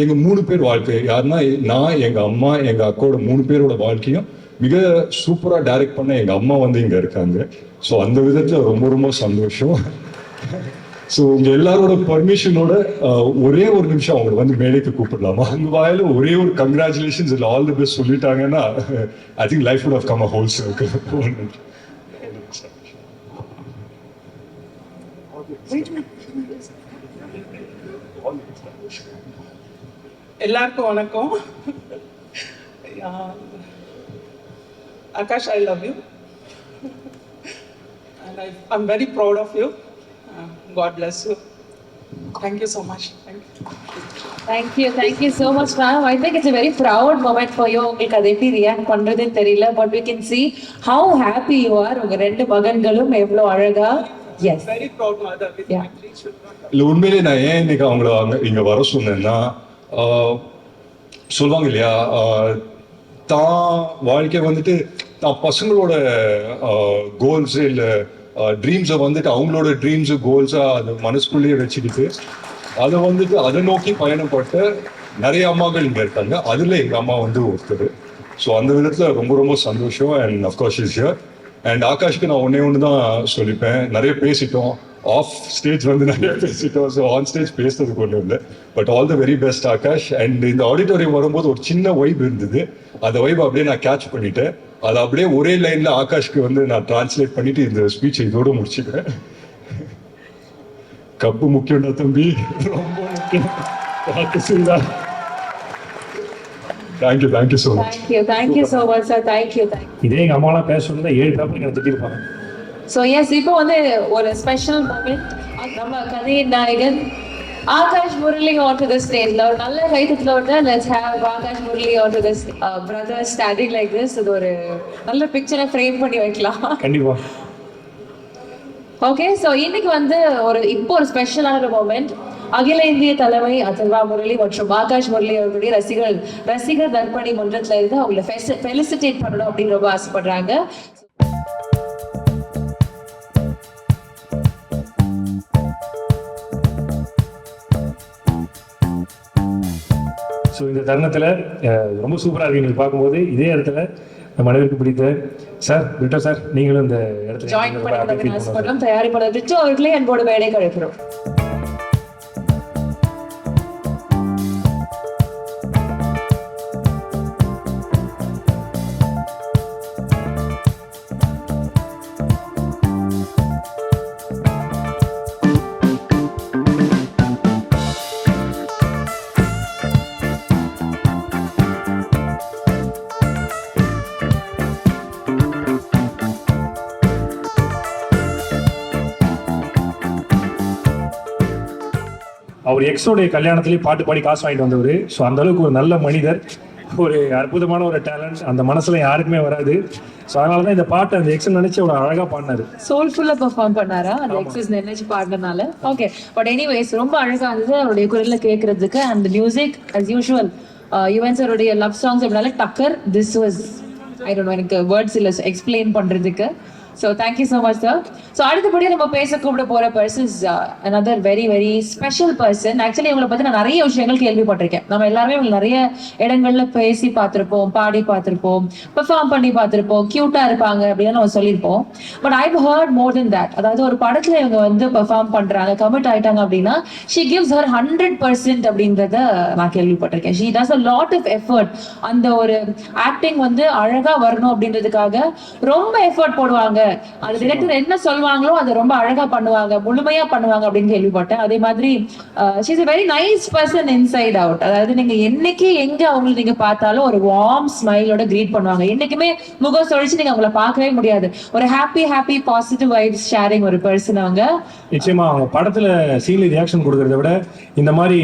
எங்க 3 பேர் வாழ்க்கை, யாருன்னா நான், எங்க அம்மா, எங்க அக்காவோட 3 பேரோட வாழ்க்கையும் மிக சூப்பரா டைரக்ட் பண்ண எங்க அம்மா வந்து இங்க இருக்காங்க. ஸோ அந்த விதத்துல ரொம்ப ரொம்ப சந்தோஷம். ஸோ உங்க எல்லாரோட பர்மிஷனோட ஒரே ஒரு நிமிஷம் அவங்களை வந்து மேடைக்கு கூப்பிடலாமா? உங்க வாயில ஒரே ஒரு கங்க்ராச்சுலேஷன்ஸ் இல்லை ஆல் தி பெஸ்ட் சொல்லிட்டாங்கன்னா I think life would have come a whole circle. எல்லாருக்கும் வணக்கம். Akash, I love you and I'm very proud of you. God bless you. Thank you so much. Thank you so much, ma'am. I think it's a very proud moment for you. உங்களுக்கு அதை எப்படி react பண்றதுன்னு தெரியல, but we can see how happy you are. உங்க 2 மகன்களும் எவ்வளவு அழகா. Yes, Very proud mother with my 3 children. இல்லை உண்மையிலே நான் ஏன் இன்னைக்கு அவங்கள இங்க வர சொன்னேன்னா, சொல்லுவாங்க இல்லையா, தான் வாழ்க்கை வந்துட்டு தான் பசங்களோட கோல்ஸ் இல்லை ட்ரீம்ஸை வந்துட்டு அவங்களோட ட்ரீம்ஸு கோல்ஸா அது மனசுக்குள்ளேயே வச்சுக்கிட்டு அதை வந்துட்டு அதை நோக்கி பயணப்பட்ட நிறைய அம்மாக்கள் இங்கே இருக்காங்க. அதில் எங்கள் அம்மா வந்து ஒருத்தர். ஸோ அந்த விதத்தில் ரொம்ப ரொம்ப சந்தோஷம். And of course is here. And ஆகாஷ்க்கு நான் ஒன்று தான் சொல்லிப்பேன், நிறைய பேசிட்டோம். ஆஃப் ஸ்டேஜ் வந்து நிறைய பேசிட்டோம். ஸோ ஆன் ஸ்டேஜ் பேசுறதுக்கு ஒன்றும் இல்லை. But all the very best Akash. And இந்த ஆடிட்டோரியம் வரும்போது ஒரு சின்ன வைப் இருந்தது. அந்த வைப் அப்படியே நான் கேட்ச் பண்ணிட்டேன். அதை அப்படியே ஒரே லைன்ல ஆகாஷ்க்கு வந்து நான் டிரான்ஸ்லேட் பண்ணிட்டு இந்த ஸ்பீச் இதோட முடிச்சுக்கிறேன். கப்பு முக்கியம்டா தம்பி, ரொம்ப முக்கியம். Thank you so much. Thank you so much sir. Thank you. இதே எங்கள் அம்மாலாம் பேச சொல்லியிருந்தா 7 பேப்பர் எனக்கு திட்டிருப்பாங்க. ஸோ எஸ், இப்போ வந்து ஒரு ஸ்பெஷல் மூமெண்ட். நம்ம கதையின் நாயகன் Akash Murali onto the stage. ஒரு நல்ல கைத்தட்டல விட்டு let's have Akash Murali onto the brother standing like this. இது ஒரு நல்ல பிக்சரை ஃப்ரேம் பண்ணி வைக்கலாம். கண்டிப்பா. ஓகே, ஸோ இன்னைக்கு வந்து இப்போ ஒரு ஸ்பெஷலான ஒரு மூமெண்ட். அகில இந்திய தலைமை அதர்வா முரளி மற்றும் ஆகாஷ் முரளி அவர்களுடைய ரசிகர் தர்ப்பணி மன்றத்துல இருந்து அவங்களை ஃபெலிசிட்டேட் பண்ணணும் அப்படின்னு ரொம்ப ஆசைப்படுறாங்க. ஸோ இந்த தருணத்தில் ரொம்ப சூப்பராக இருக்கு எங்களுக்கு பார்க்கும்போது. இதே இடத்துல நம்ம அனைவருக்கு பிடித்த சார் விட்டோ சார், நீங்களும் இந்த இடத்துல ஜாயின் பண்ணி ஆசைப்படுறோம். தயாரிப்பாளர் விட்டோ அவர்களே அன்போடு மேடை கழிக்கிறோம். அவர் எக்ஸோடைய கல்யாணத்திலேயே பாட்டு பாடி காசு வாங்கிட்டு வந்தவர். ஸோ அந்த அளவுக்கு ஒரு நல்ல மனிதர், ஒரு அற்புதமான ஒரு டேலண்ட் அந்த மனசுல யாருக்குமே வராது. ஸோ அதனால தான் இந்த பாட்டு அந்த எக்ஸ் நினைச்சு அவ்வளோ அழகாக பாடினாரு. சோல்ஃபுல்லாக பெர்ஃபார்ம் பண்ணாரா அந்த எக்ஸஸ் நினைச்சு பாடினனால. ஓகே, பட் எனிவேஸ் ரொம்ப அழகாக இருந்தது அவருடைய குரலில் கேட்கறதுக்கு. And music as usual Yuvan சாருடைய லவ் சாங்ஸ் அப்படினால டக்கர். This was I don't know, எனக்கு வேர்ட்ஸ் இல்லை எக்ஸ்பிளைன் பண்ணுறதுக்கு. So thank you so much sir. So அடுத்தபடியாக நம்ம பேச கூப்பிட போகிற persons another very very special person. Actually இவங்களை பற்றி நான் நிறைய விஷயங்கள் கேள்விப்பட்டிருக்கேன். நம்ம எல்லாருமே இவங்க நிறைய இடங்கள்ல பேசி பார்த்துருப்போம், பாடி பார்த்துருப்போம், பெர்ஃபார்ம் பண்ணி பார்த்துருப்போம், க்யூட்டாக இருப்பாங்க அப்படின்னு நம்ம சொல்லியிருப்போம். But I heard more then that. அதாவது ஒரு படத்தில் இவங்க வந்து பெர்ஃபார்ம் பண்ணுறாங்க, கமிட் ஆகிட்டாங்க அப்படின்னா ஷி கிவ்ஸ் ஹர் 100% அப்படின்றத நான் கேள்விப்பட்டிருக்கேன். She does a lot of effort. அந்த ஒரு ஆக்டிங் வந்து அழகாக வரணும் அப்படின்றதுக்காக ரொம்ப எஃபர்ட் போடுவாங்க. அது டிரெக்டர் என்ன சொல்வாங்களோ அதை ரொம்ப அழகா பண்ணுவாங்க, முழுமையா பண்ணுவாங்க அப்படின்னு கேள்விப்பட்டேன். அதே மாதிரி she is a very nice person inside out. அதாவது நீங்க என்னைக்கு எங்க அவங்களை நீங்க பார்த்தாலும் ஒரு வார்ம் ஸ்மைலோட கிரீட் பண்ணுவாங்க. என்னைக்குமே முகம் சொழிச்சு நீங்க அவங்களை பார்க்கவே முடியாது. ஒரு ஹாப்பி பாசிட்டிவ் வைப்ஸ் ஷேரிங் ஒரு பர்சன் அவங்க. நிச்சயமா அவங்க படத்துல சீன்ல ரியாக்ஷன் கொடுக்கறத விட இந்த மாதிரி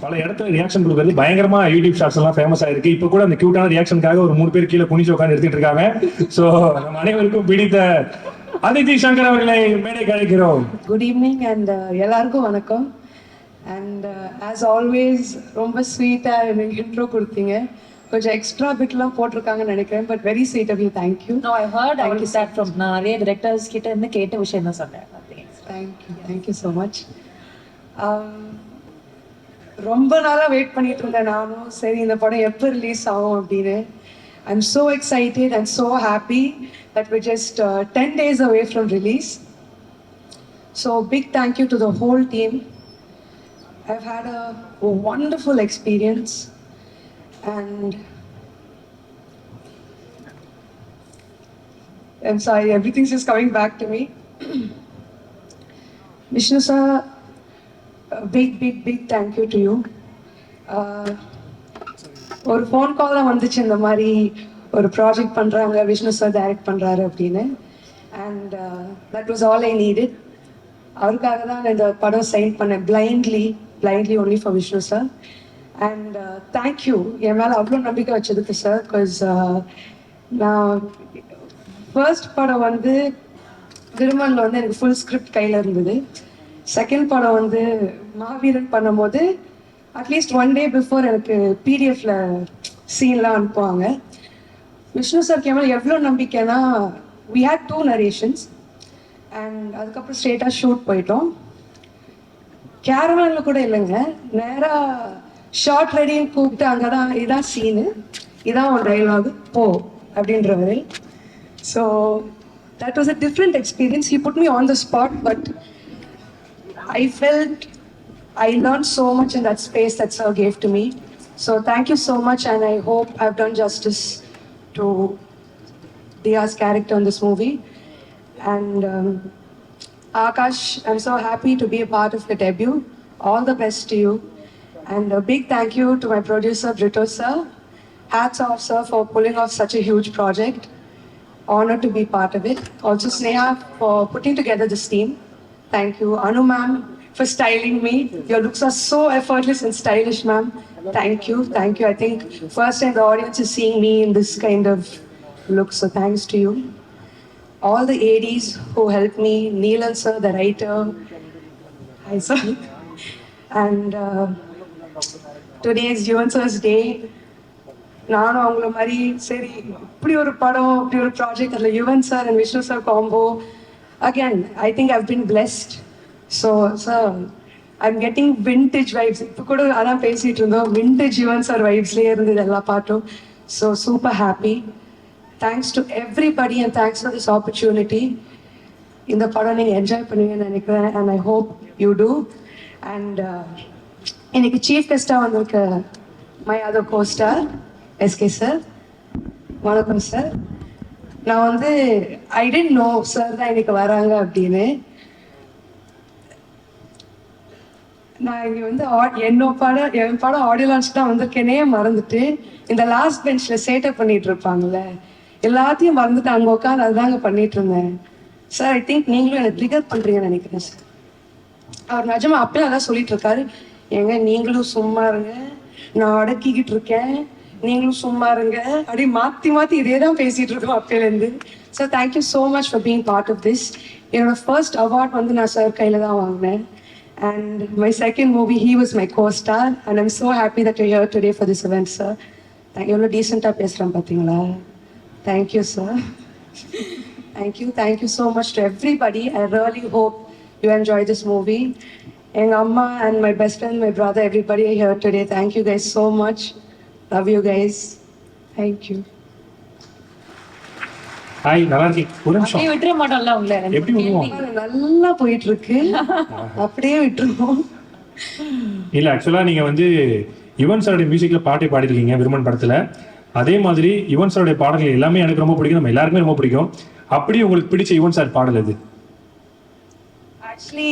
பல இடத்துல ரியாக்ஷன் கொடுக்கறது பயங்கரமா யூடியூப் ஷார்ட்ஸ் எல்லாம் ஃபேமஸ் ஆயிருக்கு. இப்போ கூட அந்த கியூட்டான ரியாக்ஷனுக்காக ஒரு 3 பேர் கீழே குனிச்சு உட்காந்து எடுத்துட்டு இருக்காங்க. ஸோ நம்ம அனைவருக்கும் பிடித்த அதித்தி சங்கர் அவர்களை மேடை கழிக்கிறோம். குட் ஈவினிங் அண்ட் எல்லாருக்கும் வணக்கம். அண்ட் ஆஸ் ஆல்வேஸ் ரொம்ப ஸ்வீட்டாக எனக்கு இன்ட்ரோ கொடுத்தீங்க. கொஞ்சம் எக்ஸ்ட்ரா பிட்லாம் போட்டிருக்காங்கன்னு நினைக்கிறேன். But very sweet of you. Thank you. No I heard I start from நான் நிறைய டைரக்டர்ஸ் கிட்ட இருந்து கேட்ட விஷயம் தான் சொன்னேன். Thank you so much. ரொம்ப நாளாக வெயிட் பண்ணிட்டு இருந்தேன் நானும். சரி இந்த படம் எப்போ ரிலீஸ் ஆகும் அப்படின்னு. I'm so excited and so happy that we're just 10 days away from release. So big thank you to the whole team. I've had a wonderful experience and I'm sorry, everything's just coming back to me. Vishnu sir, a big thank you to you. ஒரு phone call தான் வந்துச்சு, இந்த மாதிரி ஒரு project பண்ணுறாங்க, Vishnu sir direct பண்ணுறாரு அப்படின்னு. And that was all I needed. அவருக்காக தான் நான் இந்த படம் சைன் பண்ணேன் blindly only for Vishnu sir. And thank you என் மேலே அவ்வளோ நம்பிக்கை வச்சதுக்கு சார். பிகாஸ் நான் ஃபர்ஸ்ட் படம் வந்து திருமணில் வந்து எனக்கு ஃபுல் ஸ்கிரிப்ட் கையில் இருந்தது. செகண்ட் படம் வந்து மாவீரன் பண்ணும்போது அட்லீஸ்ட் 1 day பிஃபோர் எனக்கு பிடிஎஃப்ல சீன்லாம் அனுப்புவாங்க. விஷ்ணு சார் கேமரா எவ்வளோ நம்பிக்கைன்னா we had 2 narrations அண்ட் அதுக்கப்புறம் ஸ்ட்ரெயிட்டாக ஷூட் போயிட்டோம். கேரவானில் கூட இல்லைங்க, நேராக ஷார்ட் ரெடியும் கூப்பிட்டு அங்கே தான் இதான் சீனு, இதான் ஒரு டைலாக் போ அப்படின்றவர். So that was a different experience. He put me on the spot. But I felt I learned so much in that space that sir gave to me. So thank you so much, and I hope I've done justice to Diya's character in this movie. And Akash, I'm so happy to be a part of your debut. All the best to you. And a big thank you to my producer, Brito sir. Hats off, sir, for pulling off such a huge project. Honored to be part of it. Also, Sneha, for putting together this team. Thank you. Anu ma'am, for styling me. Your looks are so effortless and stylish, ma'am. Thank you. Thank you. I think first time the audience is seeing me in this kind of look, so thanks to you. All the ADs who helped me, Neelan sir, the writer. Hi, sir. And today is Yuvan sir's day. நானும் அவங்கள மாதிரி சரி இப்படி ஒரு படம் இப்படி ஒரு project அதில் Yuvan sir and Vishnu sir combo again I think I've been blessed so sir I'm getting vintage vibes இப்போ கூட அதான் பேசிகிட்டு இருந்தோம் விண்டேஜ் யுவன் சார் வைப்ஸ்லேயே இருந்தது எல்லா பாட்டும் so super happy thanks to everybody and thanks for this opportunity இந்த படம் நீங்கள் என்ஜாய் பண்ணுவீங்கன்னு நினைக்கிறேன் and I hope you too and இன்னைக்கு சீஃப் கெஸ்டாக வந்திருக்க my other costar SK sir வணக்கம் சார் நான் வந்து ஐ டென்ட் நோ சார் தான் இன்னைக்கு வராங்க அப்படின்னு நான் இங்கே வந்து என் படம் ஆடியோ லான்ச் தான் வந்திருக்கேனே மறந்துட்டு இந்த லாஸ்ட் பெஞ்சில் சேட்டப் பண்ணிட்டு இருப்பாங்கல்ல எல்லாத்தையும் மறந்துட்டு அங்கே உட்காந்து அதுதாங்க பண்ணிட்டு இருந்தேன் சார் ஐ திங்க் நீங்களும் எனக்கு ட்ரிகர் பண்ணுறீங்கன்னு நினைக்கிறேன் சார் அவர் நிஜமா அப்பயும் அதான் சொல்லிட்டு இருக்காரு ஏங்க நீங்களும் சும்மா இருங்க நான் அடக்கிக்கிட்டு இருக்கேன் நீங்களும் சும்மா இருங்க அப்படி மாற்றி மாற்றி இதே தான் பேசிகிட்டு இருக்கோம் அப்போலேருந்து sir thank you so much for being part of this என்னோட ஃபர்ஸ்ட் அவார்ட் வந்து நான் சார் கையில் தான் வாங்கினேன் and my second movie he was my costar and I'm so happy that you here today for this event sir எவ்வளோ டீசெண்டாக பேசுகிறேன் பார்த்தீங்களா thank you sir thank you so much to everybody I really hope you enjoy this movie எங்கள் அம்மா and my best friend my brother everybody here today thank you guys so much love you guys thank you hi நல்லா இருக்கீங்க ஒரு நிமிஷம் விட்டுற மாட்டோம்ல உங்களை எப்படி விடுவோம் நல்லா போயிட்டு இருக்கு அப்படியே விட்டுருவோம் இல்ல ஆக்சுவலா நீங்க வந்து யுவன் சாருடைய மியூசிக்ல பாட்டை பாடிருக்கீங்க விருமன் படத்துல அதே மாதிரி யுவன் சாருடைய பாடல்கள் எல்லாமே எனக்கு ரொம்ப பிடிக்கும் நம்ம எல்லாருக்குமே ரொம்ப பிடிக்கும் அப்படி உங்களுக்கு பிடிச்ச யுவன் சார் பாடல் எது ஆக்சுவலி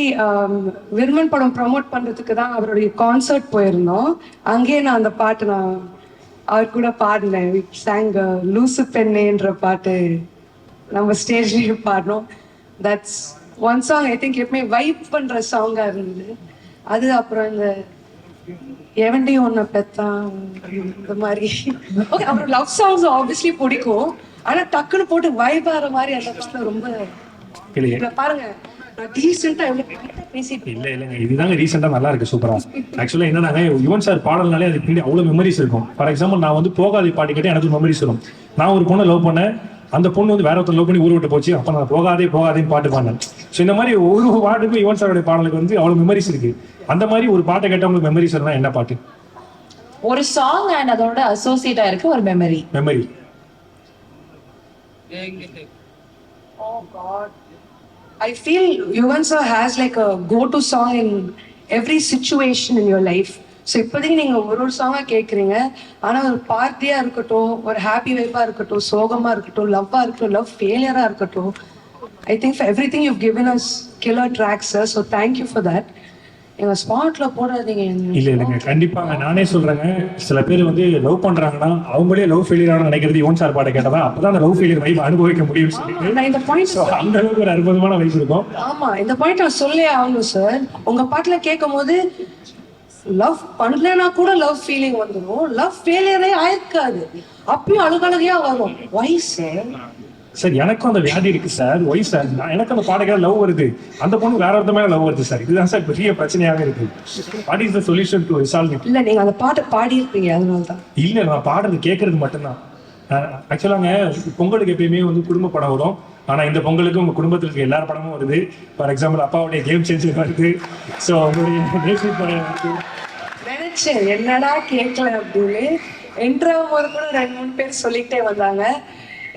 விருமன் படம் ப்ரமோட் பண்றதுக்கு தான் அவருடைய கான்சர்ட் போயிருந்தோம் அங்கேயே நான் அந்த பாட்டு நான் அவர் கூட பாடினேன் சாங் லூசு பெண்ணேன்ற பாட்டு நம்ம ஸ்டேஜ்லேயே பாடினோம் that's one song I think எப்பவுமே வைப் பண்ற சாங்கா இருந்தது அது அப்புறம் இந்த எவன்டி ஒன்ன பெத்தான் இந்த மாதிரி ஓகே அப்புறம் லவ் சாங்ஸ் ஆப்வியஸ்லி பிடிக்கும் ஆனா டக்குன்னு போட்டு வைப் ஆகிற மாதிரி அந்த படத்துல ரொம்ப பாருங்க இல்லைங்க இதுதாங்க ரீசெண்டா நல்லா இருக்கு சூப்பரா ஆக்சுவலா என்னன்னா யுவன் சார் பாடல்னாலே அதுக்கு பின்னாடி அவ்வளவு மெமரிஸ் இருக்கும் ஃபார் எக்ஸாம்பிள் நான் வந்து போகாதே பாட்டு கேட்டே எனக்கு மெமரிஸ் வரும் நான் ஒரு பொண்ணை லவ் பண்ணேன் அந்த பொண்ணு வந்து வேற ஒருத்தர் லவ் பண்ணி ஊர் விட்டு போச்சு அப்ப நான் போகாதேன்னு பாட்டு பாடினேன் ஸோ இந்த மாதிரி ஒரு பாட்டுக்கும் யுவன் சாருடைய பாடலுக்கு வந்து அவ்வளவு மெமரிஸ் இருக்கு அந்த மாதிரி ஒரு பாட்டை கேட்ட உங்களுக்கு மெமரிஸ் இருந்தா என்ன பாட்டு ஒரு சாங் அண்ட் அதோட அசோசியேட்டா இருக்கு ஒரு memory Oh God. I feel Yuvan sir has like a go-to song in every situation in your life. So இப்போதைக்கு நீங்கள் ஒரு சாங்காக கேட்குறீங்க ஆனால் ஒரு பார்ட்டியாக இருக்கட்டும் ஒரு ஹாப்பி வைப்பாக இருக்கட்டும் சோகமாக இருக்கட்டும் லவ்வாக இருக்கட்டும் லவ் ஃபெயிலியராக இருக்கட்டும் I think for everything you given us killer tracks sir so thank you for that எங்கள் ஸ்பாட்டில் போடாதீங்க இல்லைங்க கண்டிப்பாங்க நானே சொல்கிறேங்க சில பேர் வந்து லவ் பண்ணுறாங்கன்னா அவங்களே லவ் ஃபெயிலியரான நினைக்கிறது யுவன் சார் பாட்டை கேட்டதா அப்போ தான் அந்த லவ் ஃபெயிலியர் வைப் அனுபவிக்க முடியும் நான் இந்த பாயிண்ட் அந்த அளவுக்கு ஒரு அற்புதமான வைப் இருக்கும் ஆமாம் இந்த பாயிண்ட் நான் சொல்லே ஆகணும் சார் உங்கள் பாட்டில் கேட்கும் போது லவ் பண்ணலன்னா கூட லவ் ஃபீலிங் வந்துடும் லவ் ஃபெயிலியரே ஆயிருக்காது அப்பயும் அழுகழகையா வரும் ஒய் சார் எனக்கும் அந்த வியாதி இருக்கு சார் ஒய் சார் எனக்கு அந்த பாடகை லவ் வருது அந்த பொண்ணு வேற ஒருத்த மேல லவ் வருது சார் இதுதான் சார் பெரிய பிரச்சனையாவே இருக்கு what is the solution to resolve it இல்ல நீங்க அந்த பாட்டை பாடி இருப்பீங்க அதனால தான் இல்ல நான் பாடுறது கேட்கறது மட்டும்தான் ஆக்சுவலாங்க பொங்கலுக்கு எப்பயுமே வந்து குடும்ப படம் வரும் ஆனா இந்த பொங்கலுக்கு உங்க குடும்பத்தில் இருக்க எல்லா படமும் வருது ஃபார் எக்ஸாம்பிள் அப்பாவுடைய கேம் சேஞ்சர் வருது ஸோ உங்களுடைய நினைச்சேன் என்னடா கேட்கல அப்படின்னு என்ட்ராகும் போது கூட 2-3 பேர் சொல்லிக்கிட்டே வந்தாங்க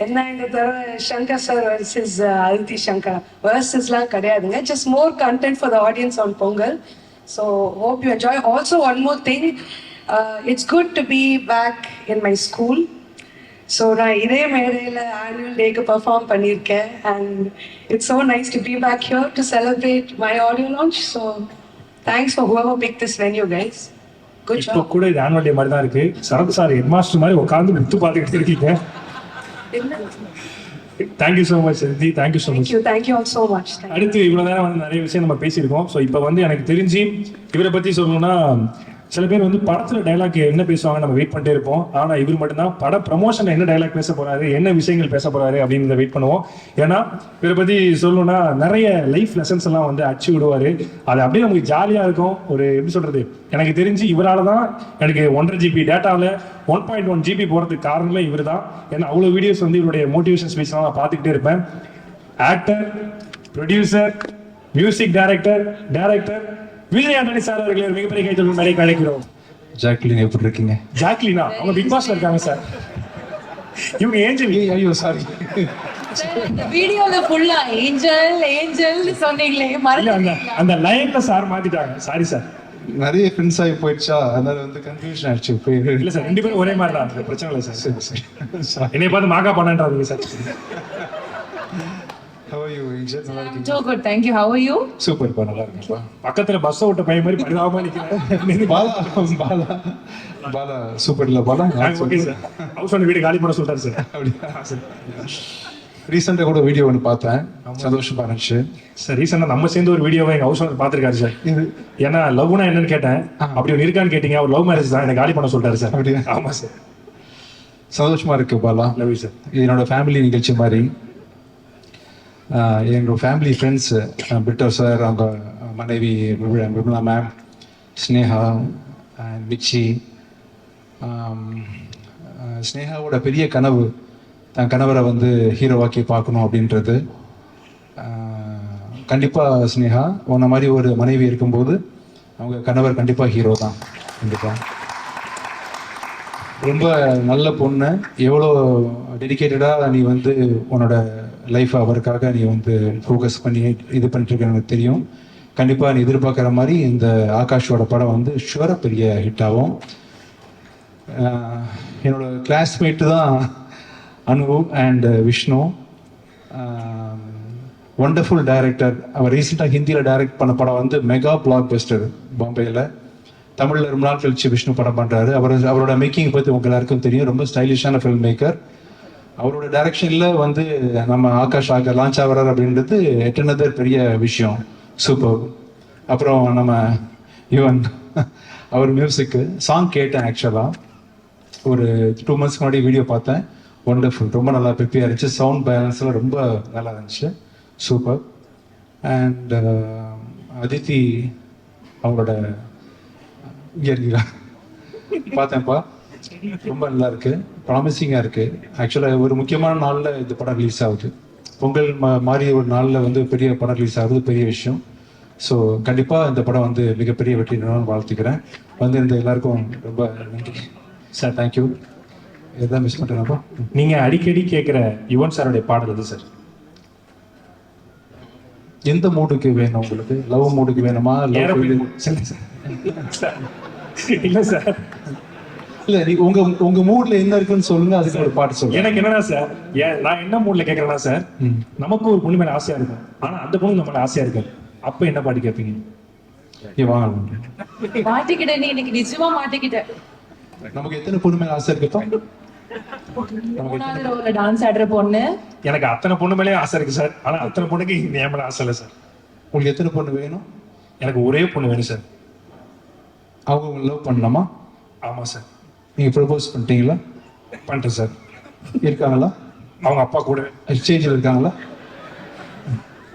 என்ன இந்த தடவை சங்கர் சார் வர்சஸ் அதித்தி சங்கர் வர்சஸ்லாம் கிடையாதுங்க, just more content for the audience on Pongal. So hope you enjoy. Also one more thing, it's good to be back in my school. So நான் இதே மேடையில் ஆனுவல் டேக்கு பர்ஃபார்ம் பண்ணியிருக்கேன். And it's so nice to be back here to celebrate my audio launch. So thanks for whoever picked this venue, guys. Good job. இப்போ கூட இது annual day மாதிரி தான் இருக்கு. சரத் சார் ஹெட் மாஸ்டர் மாதிரி உட்காந்து வித்து பார்த்துக்கிட்டு இருக்கீங்க. தேங்க்யூ ஸோ மச் சித்தி, thank you so much. Thank you all so much. அடுத்து இவ்வளோ நேரம் வந்து நிறைய விஷயம் நம்ம பேசியிருக்கோம். ஸோ இப்போ வந்து எனக்கு தெரிஞ்சு இவரை பற்றி சொல்லணும்னா, சில பேர் வந்து படத்தில் டைலாக் என்ன பேசுவாங்க நம்ம வெயிட் பண்ணிட்டே இருப்போம். ஆனால் இவர் மட்டும்தான் பட ப்ரமோஷனில் என்ன டைலாக் பேச போறாரு, என்ன விஷயங்கள் பேச போறாரு அப்படின்னு வெயிட் பண்ணுவோம். ஏன்னா இவரை பற்றி சொல்லணும்னா நிறைய லைஃப் லெசன்ஸ் எல்லாம் வந்து அச்சு விடுவார். அது அப்படியே நமக்கு ஜாலியாக இருக்கும். ஒரு எப்படி சொல்றது, எனக்கு தெரிஞ்சு இவரால் தான் எனக்கு 1.5 GB டேட்டாவில் 1.1 GB போகிறதுக்கு காரணமே இவர் தான். ஏன்னா அவ்வளோ வீடியோஸ் வந்து இவருடைய மோட்டிவேஷன் ஸ்பீச்லாம் நான் பார்த்துக்கிட்டே இருப்பேன். Actor, producer, music director Vijay Antony sir அவர்களை ஒரு மிகப்பெரிய கைத்தொழில் மேலே அழைக்கிறோம். ஜாக்லின் எப்படி இருக்கீங்க? ஜாக்லினா அவங்க பிக் பாஸ்ல இருக்காங்க சார். இவங்க ஏஞ்சல். ஐயோ சாரி, இந்த வீடியோல ஃபுல்லா ஏஞ்சல் சொன்னீங்களே, மறந்து அந்த லைன்ல சார் மாத்திட்டாங்க. சாரி சார், நிறைய ஃப்ரெண்ட்ஸ் ஆகி போயிடுச்சா, அதனால வந்து கன்ஃபியூஷன் ஆயிடுச்சு. இல்ல சார், 2 பேரும் ஒரே மாதிரி தான், பிரச்சனை இல்லை சார். சரி, என்னை பார்த்து மாக்கா பண்ணான்றாங்க sir. How are you, Angel? நல்லா இருக்கீங்க? So good, thank you. How are you? Super பா, நல்லா இருக்கேன்ப்பா. பக்கத்துல பஸ் விட்ட பையன் மாதிரி பரிதாபமா நிக்கிறேன். பாலா சூப்பர் இல்ல Bala? Okay sir. House owner வீடு காலி பண்ண சொல்றாரு சார். அப்படியா சார்? ரீசெண்டா கூட வீடியோ ஒன்று பார்த்தேன், சந்தோஷமா இருந்துச்சு சார். ரீசெண்டா நம்ம சேர்ந்து ஒரு வீடியோவை எங்க ஹவுஸ் ஓனர் பார்த்திருக்காரு சார். ஏன்னா லவ்னா என்னன்னு கேட்டேன், அப்படி ஒன்று இருக்கான்னு கேட்டீங்க. அவர் லவ் மேரேஜ் தான், எனக்கு காலி பண்ண சொல்றாரு சார். அப்படியா? ஆமா சார். சந்தோஷமா இருக்கு பாலா. Love sir. என்னோட ஃபேமிலி நிகழ்ச்சி மாதிரி எங்களோட ஃபேமிலி ஃப்ரெண்ட்ஸு பிட்டர் சார், அவங்க மனைவி விமலா மேம், ஸ்னேகா அண்ட் மிச்சி. ஸ்னேகாவோட பெரிய கனவு தன் கணவரை வந்து ஹீரோவாக்கி பார்க்கணும் அப்படின்றது. கண்டிப்பாக ஸ்னேகா உன்ன மாதிரி ஒரு மனைவி இருக்கும்போது அவங்க கணவர் கண்டிப்பாக ஹீரோ தான். கண்டிப்பாக ரொம்ப நல்ல பொண்ணு. எவ்வளோ டெடிக்கேட்டடாக நீ வந்து உன்னோட லைஃப் அவருக்காக நீ வந்து ஃபோக்கஸ் பண்ணி இது பண்ணிட்டு இருக்க எனக்கு தெரியும். கண்டிப்பாக நீ எதிர்பார்க்குற மாதிரி இந்த ஆகாஷோட படம் வந்து ஷுவராக பெரிய ஹிட் ஆகும். என்னோட கிளாஸ்மேட்டு தான் Anu and Vishnu. Wonderful director. அவர் ரீசெண்டாக ஹிந்தியில் டைரக்ட் பண்ண படம் வந்து மெகா பிளாக் பஸ்டர் பாம்பேயில். தமிழில் ரொம்ப நாள் கழிச்சு விஷ்ணு படம் பண்ணுறாரு. அவரோட மேக்கிங் பற்றி உங்களுக்கு எல்லாருக்கும் தெரியும். ரொம்ப ஸ்டைலிஷான ஃபில்ம் மேக்கர். அவரோட டைரக்ஷனில் வந்து நம்ம ஆகாஷ் லான்ச் ஆகிறார் அப்படின்றது எட்டனதர் பெரிய விஷயம். சூப்பர். அப்புறம் நம்ம யுவன் அவர் மியூசிக்கு சாங் கேட்டேன். ஆக்சுவலாக ஒரு 2 months முன்னாடி வீடியோ பார்த்தேன். ஒண்டர்ஃபுல், ரொம்ப நல்லா பெப்பியாக இருந்துச்சு. சவுண்ட் பேலன்ஸ்லாம் ரொம்ப நல்லா இருந்துச்சு. சூப்பர். அண்ட் அதித்தி அவங்களோட இங்கே பார்த்தேன்ப்பா, ரொம்ப நல்லா இருக்கு, ப்ராமிசிங்காக இருக்கு. ஆக்சுவலாக ஒரு முக்கியமான நாளில் இந்த படம் ரிலீஸ் ஆகுது. பொங்கல் மாதிரி ஒரு நாளில் வந்து பெரிய படம் ரிலீஸ் ஆகுது, பெரிய விஷயம். ஸோ கண்டிப்பாக இந்த படம் வந்து மிகப்பெரிய வெற்றி நான் வாழ்த்துக்கிறேன். வந்து இந்த எல்லாருக்கும் ரொம்ப நன்றி சார். தேங்க்யூ. எதாவது மிஸ் பண்ணுறேன்ப்பா. நீங்கள் அடிக்கடி கேட்குற யுவன் சாரோடைய பாடல் எது சார்? எந்த மூடுக்கு வேணும் உங்களுக்கு? லவ் மூடுக்கு வேணுமா? இல்லை சார், இல்ல நீ உங்க மூட்ல என்ன இருக்குன்னு சொல்லுங்க, அதுக்கு ஒரு பாட்டு சொல்லுங்க. எனக்கு என்னன்னா சார், நான் என்ன மூட்ல கேட்கறேன்னா சார், நமக்கு ஒரு பொண்ணு மேல ஆசையா இருக்கும், ஆனா அந்த பொண்ணு நம்ம மேல ஆசையா இருக்காது. அப்ப என்ன பாட்டு கேட்பீங்க? மாட்டிக்கிட்டேன், நீ இன்னைக்கு நிஜமா மாட்டிக்கிட்டேன். நமக்கு எத்தனை பொண்ணு மேல ஆசை இருக்குப்பா? மூணாவது ரோல டான்ஸ் ஆடுற பொண்ணு. எனக்கு அத்தனை பொண்ணு மேலே ஆசை இருக்கு சார், ஆனா அத்தனை பொண்ணுக்கு என் மேல ஆசை இல்லை சார். உங்களுக்கு எத்தனை பொண்ணு வேணும்? எனக்கு ஒரே பொண்ணு வேணும் சார். அவங்க லவ் பண்ணலாமா? ஆமா சார். நீங்க ப்ரப்போஸ் பண்ணிட்டீங்களா? பண்ணிட்டேன் சார். இருக்காங்களா? அவங்க அப்பா கூட. ஸ்டேஜில் இருக்காங்களா?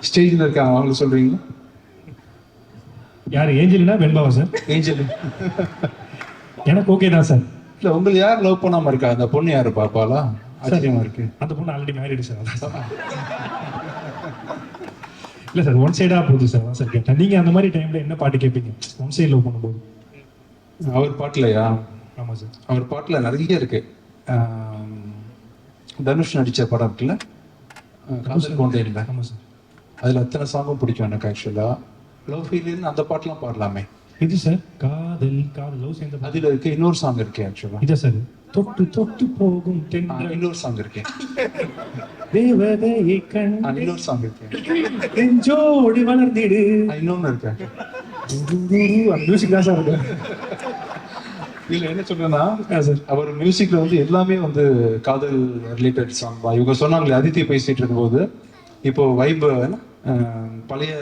ஸ்டேஜில் இருக்காங்க. அவங்களுக்கு சொல்றீங்களா? யாரு? ஏஞ்சலினா வெண்பாவா சார்? ஏஞ்சல் எனக்கு ஓகே தான் சார். இல்ல உங்களுக்கு யார் லவ் பண்ணாம இருக்கா? அந்த பொண்ணு யாரு பாப்பாலா? ஆச்சரியமா இருக்கு. அந்த பொண்ணு ஆல்ரெடி மேரிடு சார். இல்ல சார், ஒன் சைடா போகுது சார். சார் கேட்டேன், நீங்க அந்த மாதிரி டைம்ல என்ன பாட்டு கேட்பீங்க ஒன் சைடு லவ் பண்ணும்போது? அவர் பாட்டுலையா? ஆமா சார். அவர் பாட்டுல நிறைய இருக்கு. தனுஷ் நடித்த படம் இருக்குல்ல, காதல் கொண்டே இல்லை, அதில் அத்தனை சாங்கும் பிடிக்கும் எனக்கு ஆக்சுவலாக. லவ் ஃபீலின்னு அந்த பாட்டெலாம் பாடலாமே. இது சார் காதல் காதல் லவ் சேர்ந்த அதில் இருக்க இன்னொரு சாங் இருக்கே ஆக்சுவலாக. இதா சார் தொட்டு தொட்டு போகும் இன்னொரு சாங் இருக்கேன், தேவதையை கண் இன்னொரு சாங் இருக்கேன், நெஞ்சோடு வளர்ந்திடு இன்னொன்று இருக்கேன். அந்த மியூசிக் தான் சார் இருக்கு. இல்லை என்ன சொல்றேன்னா, அவர் மியூசிக்ல வந்து எல்லாமே வந்து காதல் ரிலேட்டட் சாங் தான். இவங்க சொன்னாங்களே அதித்தி பேசிட்டு இருக்கும்போது, இப்போ வைப் பழைய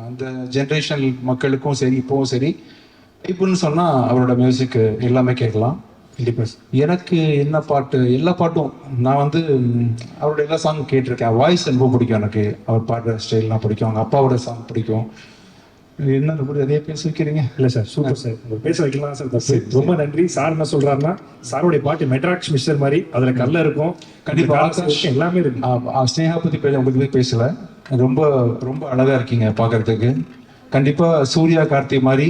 அந்த ஜென்ரேஷன் மக்களுக்கும் சரி இப்போவும் சரி வைப்புன்னு சொன்னா அவரோட மியூசிக் எல்லாமே கேட்கலாம். எனக்கு என்ன பாட்டு, எல்லா பாட்டும் நான் வந்து அவரோட எல்லா சாங்கும் கேட்டிருக்கேன். வாய்ஸ் ரொம்ப பிடிக்கும் எனக்கு, அவர் பாடுற ஸ்டைல்லாம் பிடிக்கும், அவங்க அப்பாவோட சாங் பிடிக்கும். என்ன ரொம்ப அதே பேச வைக்கிறீங்க? இல்லை சார், சூப்பர் சார், பேச வைக்கலாம் சார். தப்பு, ரொம்ப நன்றி. சார் என்ன சொல்றாருன்னா, சாருடைய பாட்டு மெட்ராக்ஸ் மிக்சர் மாதிரி, அதுல கல்ல இருக்கும், கண்டிப்பா எல்லாமே இருக்கு. ஸ்னேகா பத்தி உங்களுக்கு பேசல, ரொம்ப ரொம்ப அழகா இருக்கீங்க பார்க்கறதுக்கு. கண்டிப்பா சூர்யா கார்த்தி மாதிரி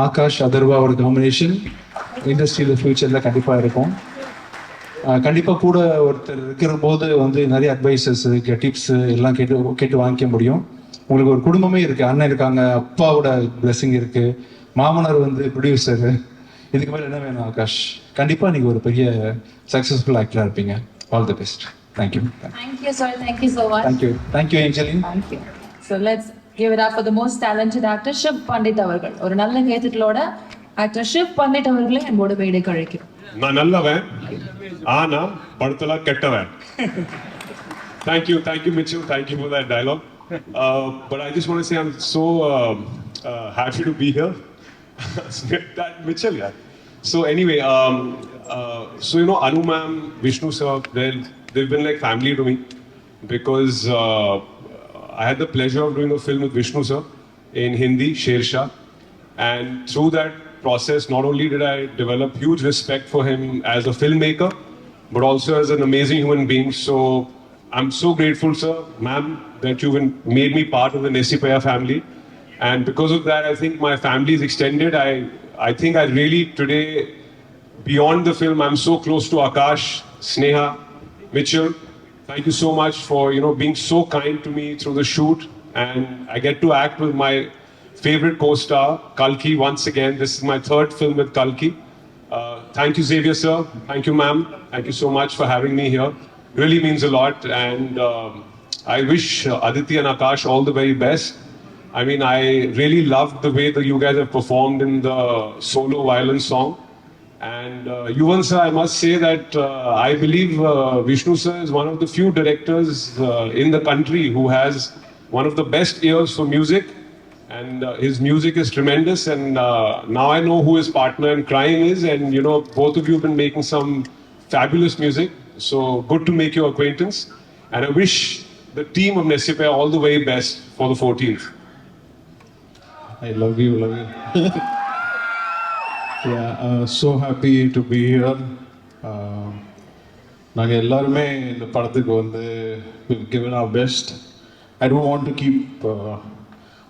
ஆகாஷ் அதர்வாவோட காம்பினேஷன் இண்டஸ்ட்ரியில் ஃபியூச்சர்ல கண்டிப்பா இருக்கும். கண்டிப்பா கூட ஒருத்தர் இருக்கிற போது வந்து நிறைய அட்வைசஸ் டிப்ஸ் எல்லாம் கேட்டு வாங்கிக்க முடியும். உங்களுக்கு ஒரு குடும்பமே இருக்கு, அண்ணன் இருக்காங்க, அப்பாவோட பிளெஸிங் இருக்கு, மாமனார் வந்து ப்ரொடியூசர். இதுக்கு மேல என்ன வேணும் ஆகாஷ்? கண்டிப்பா நீங்க ஒரு பெரிய சக்சஸ்ஃபுல் ஆக்டரா இருப்பீங்க. All the best. Thank you. Thank you, sir. Thank you so much. Thank you Angeline. Thank you. So let's give it up for the most talented actor, Shiv Pandit அவர்கள். ஒரு நல்ல கைத்தட்டலோட ஆக்டர் ஷிவ் பண்டிட் அவர்களை நம்மோட மேடை கழிக்கிறோம். நான் நல்லவன் ஆனா படத்துல கெட்டவன். Thank you Mitchell, thank you for that dialogue. But I just want to say I'm so happy to be here. That Mitchell, yeah. So anyway, so you know Anu ma'am, Vishnu sir, they've been like family to me because I had the pleasure of doing a film with Vishnu sir in Hindi, Shersha, and through that process, not only did I develop huge respect for him as a filmmaker, but also as an amazing human being. So I'm so grateful, sir, ma'am, that you've made me part of the Nesipaya family. And because of that, I think my family is extended. I think I really today, beyond the film, I'm so close to Akash, Sneha, Mitchell. Thank you so much for, you know, being so kind to me through the shoot. And I get to act with my favorite co-star, Kalki, once again. This is my third film with Kalki. Thank you, Xavier, sir. Thank you, ma'am. Thank you so much for having me here. Really means a lot. And I wish Aditi and Akash all the very best. I mean, I really loved the way that you guys have performed in the solo violin song. And Yuvan sir, I must say that I believe Vishnu sir is one of the few directors in the country who has one of the best ears for music. And his music is tremendous. And now I know who his partner in crime is. And you know, both of you have been making some fabulous music. So good to make your acquaintance. And I wish the team of Nesipaya all the very best for the 14th. I love you. Yeah, so happy to be here. நாங்கள் எல்லாருமே இந்த படத்துக்கு வந்து we've given our best. I don't want to keep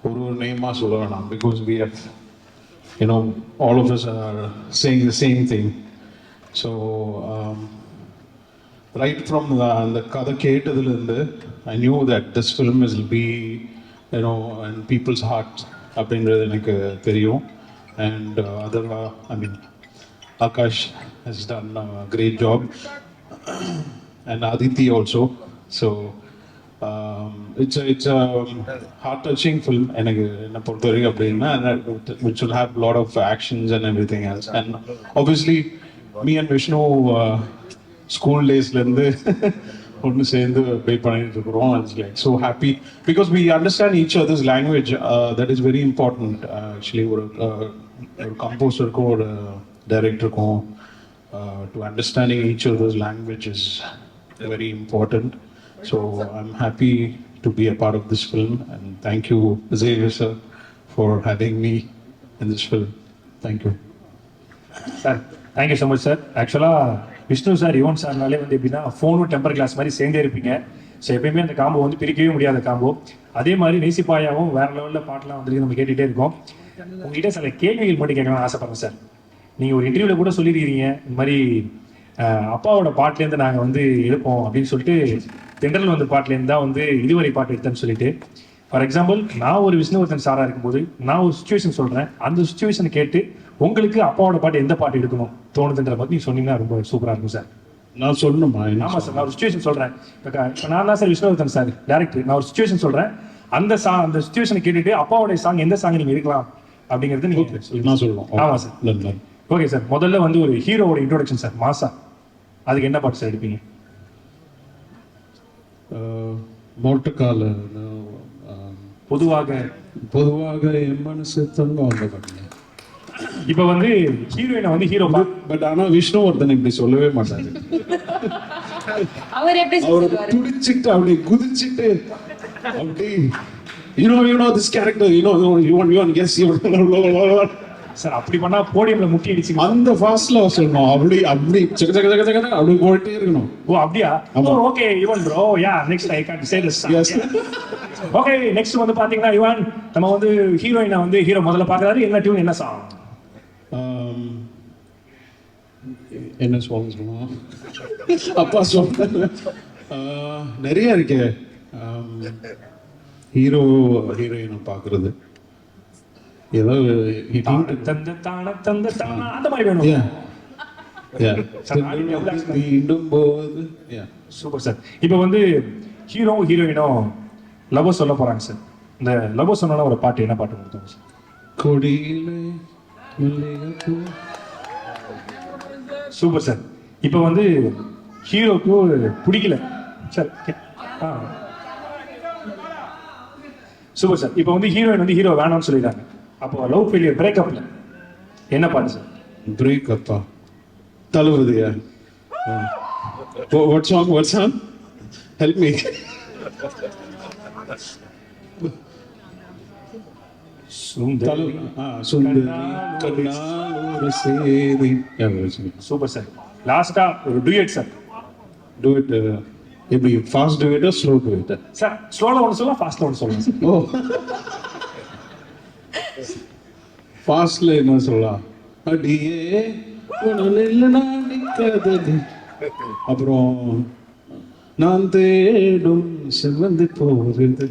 ஒரு நேமாக சொல்ல வேணாம் because we have, you know, all of us are saying the same thing. So right from the கதை கேட்டதுலேருந்து I knew that this film will be, you know, in people's hearts அப்படின்றது எனக்கு தெரியும். And I mean, Akash has done a great job and Aditi also. So it's a heart-touching film எனக்கு என்ன பொறுத்தவரைக்கும் அப்படின்னா, which will have a lot of actions and everything else. And obviously me and Vishnu school daysலேருந்து ஒன்று சேர்ந்து பே பண்ணிட்டு இருக்கிறோம். It's like so happy because we understand each other's language. That is very important actually. ஒரு கம்போசருக்கும் ஒரு டைரக்டருக்கும் to understanding each other's language is very important. So I'm happy to be a part of this film, and thank you Xavier sir for having me in this film. Thank you. Sir, thank you so much sir. Actually Vishnu sir Yuvan சார்னாலே வந்து எப்படின்னா ஃபோனும் temper glass மாதிரி சேர்ந்தே இருப்பீங்க. So எப்பயுமே அந்த combo வந்து பிரிக்கவே முடியாத காம்போ. அதே மாதிரி நேசிப்பாயாவும் வேற லெவலில் பாட்டெலாம் வந்துருக்கு, நம்ம கேட்டுகிட்டே இருக்கோம். உங்ககிட்ட சில கேள்விகள் மட்டும் கேட்கணும்னு ஆசைப்படுறேன் சார். நீங்கள் ஒரு இன்டர்வியூவில் கூட சொல்லியிருக்கிறீங்க, இந்த மாதிரி அப்பாவோட பாட்டுலேருந்து நாங்கள் வந்து எடுப்போம் அப்படின்னு சொல்லிட்டு தென்றல் வந்து பாட்டுலேருந்து தான் வந்து இதுவரை பாட்டு எடுத்தேன்னு சொல்லிட்டு. ஃபார் எக்ஸாம்பிள், நான் ஒரு விஷ்ணுவர்தன் சாராக இருக்கும்போது நான் ஒரு சுச்சுவேஷன் சொல்கிறேன், அந்த சுச்சுவேஷனை கேட்டு உங்களுக்கு அப்பாவோட பாட்டு எந்த பாட்டு எடுக்கணும் தோணுதுன்ற மாதிரி நீங்க சொன்னீங்கன்னா ரொம்ப சூப்பராக இருக்கும் சார். நான் சொல்லணுமா? ஆமாம் சார், நான் ஒரு சுச்சுவேஷன் சொல்கிறேன். இப்போ நான் தான் சார் விஷ்ணுவர்தன் சார் டேரக்டர். நான் ஒரு சுச்சுவேஷன் சொல்கிறேன், அந்த சுச்சுவேஷனை கேட்டுட்டு அப்பாவோட சாங் எந்த சாங் நீங்கள் எடுக்கலாம் அப்படிங்கிறது நீங்கள் நான் சொல்லுவோம். ஆமாம் சார். ஓகே சார், முதல்ல வந்து ஒரு ஹீரோவோட இன்ட்ரோடக்ஷன் சார், மாசா. அதுக்கு என்ன பாட்டு சார் எடுப்பீங்க? மோட்டுக்கால பொதுவாக என் மனசு தங்கம் அந்த பாட்டுங்க. இப்போ வந்து ஹீரோயினை வந்து ஹீரோ பட் ஆனா விஷ்ணுவர்தன் இப்படி சொல்லவே மாட்டாரு. அவர் எப்படி அவர் துடிச்சிட்டு அப்படி குதிச்சிட்டு அப்படி you know this character you want yes sir அப்படி பண்ணா போடியம்ல முட்டி அடிச்சு அந்த ஃபாஸ்ட்ல சொல்லணும். அப்படி சக சக சக சக அப்படி போயிட்டே இருக்கணும். ஓ அப்படியா? Okay Yuvan bro, yeah next I can't say this. S okay, next வந்து பாத்தீங்கன்னா யுவன் நம்ம வந்து ஹீரோயினை வந்து ஹீரோ முதல்ல பாக்குறாரு, என்ன டியூன் என்ன சாங்? என்ன சொல்லுவோம் அப்பா சொல்ல நிறைய இருக்கே. ஹீரோயினை பாக்குறது ஏதோ அந்த மாதிரி வேணும். Super sir. இப்போ வந்து ஹீரோவும் ஹீரோயினும் லவ் சொல்ல போறாங்க சார். இந்த லவ் சொன்னா ஒரு பாட்டு என்ன பாட்டு கொடுத்தோம் சார்? கொடியிலே சூப்பர் சார். இப்போ வந்து ஹீரோக்கு பிடிக்கல சார். Super sir. இப்போ வந்து ஹீரோயின் வந்து ஹீரோ வேணாம்னு சொல்லிடுறாங்க. அப்போ லவ் ஃபெயிலியர் பிரேக்கப்ல என்ன பாட்டு சார்? பிரேக்கப்பா தழுவுறதுயா? What song help me. Super sir. லாஸ்டா ஒரு டூயட் சார். டூயட் எப்படி? ஃபாஸ்ட் டூயட்டா ஸ்லோ டூயட்டா? சார் ஸ்லோல ஒன்று சொல்லலாம், ஃபாஸ்ட்ல ஒன்று சொல்லலாம் சார். ஓ ஃபாஸ்ட்ல என்ன சொல்லலாம்? அடியே அப்புறம் நான் தேடும் செவ்வந்தி போகிறது.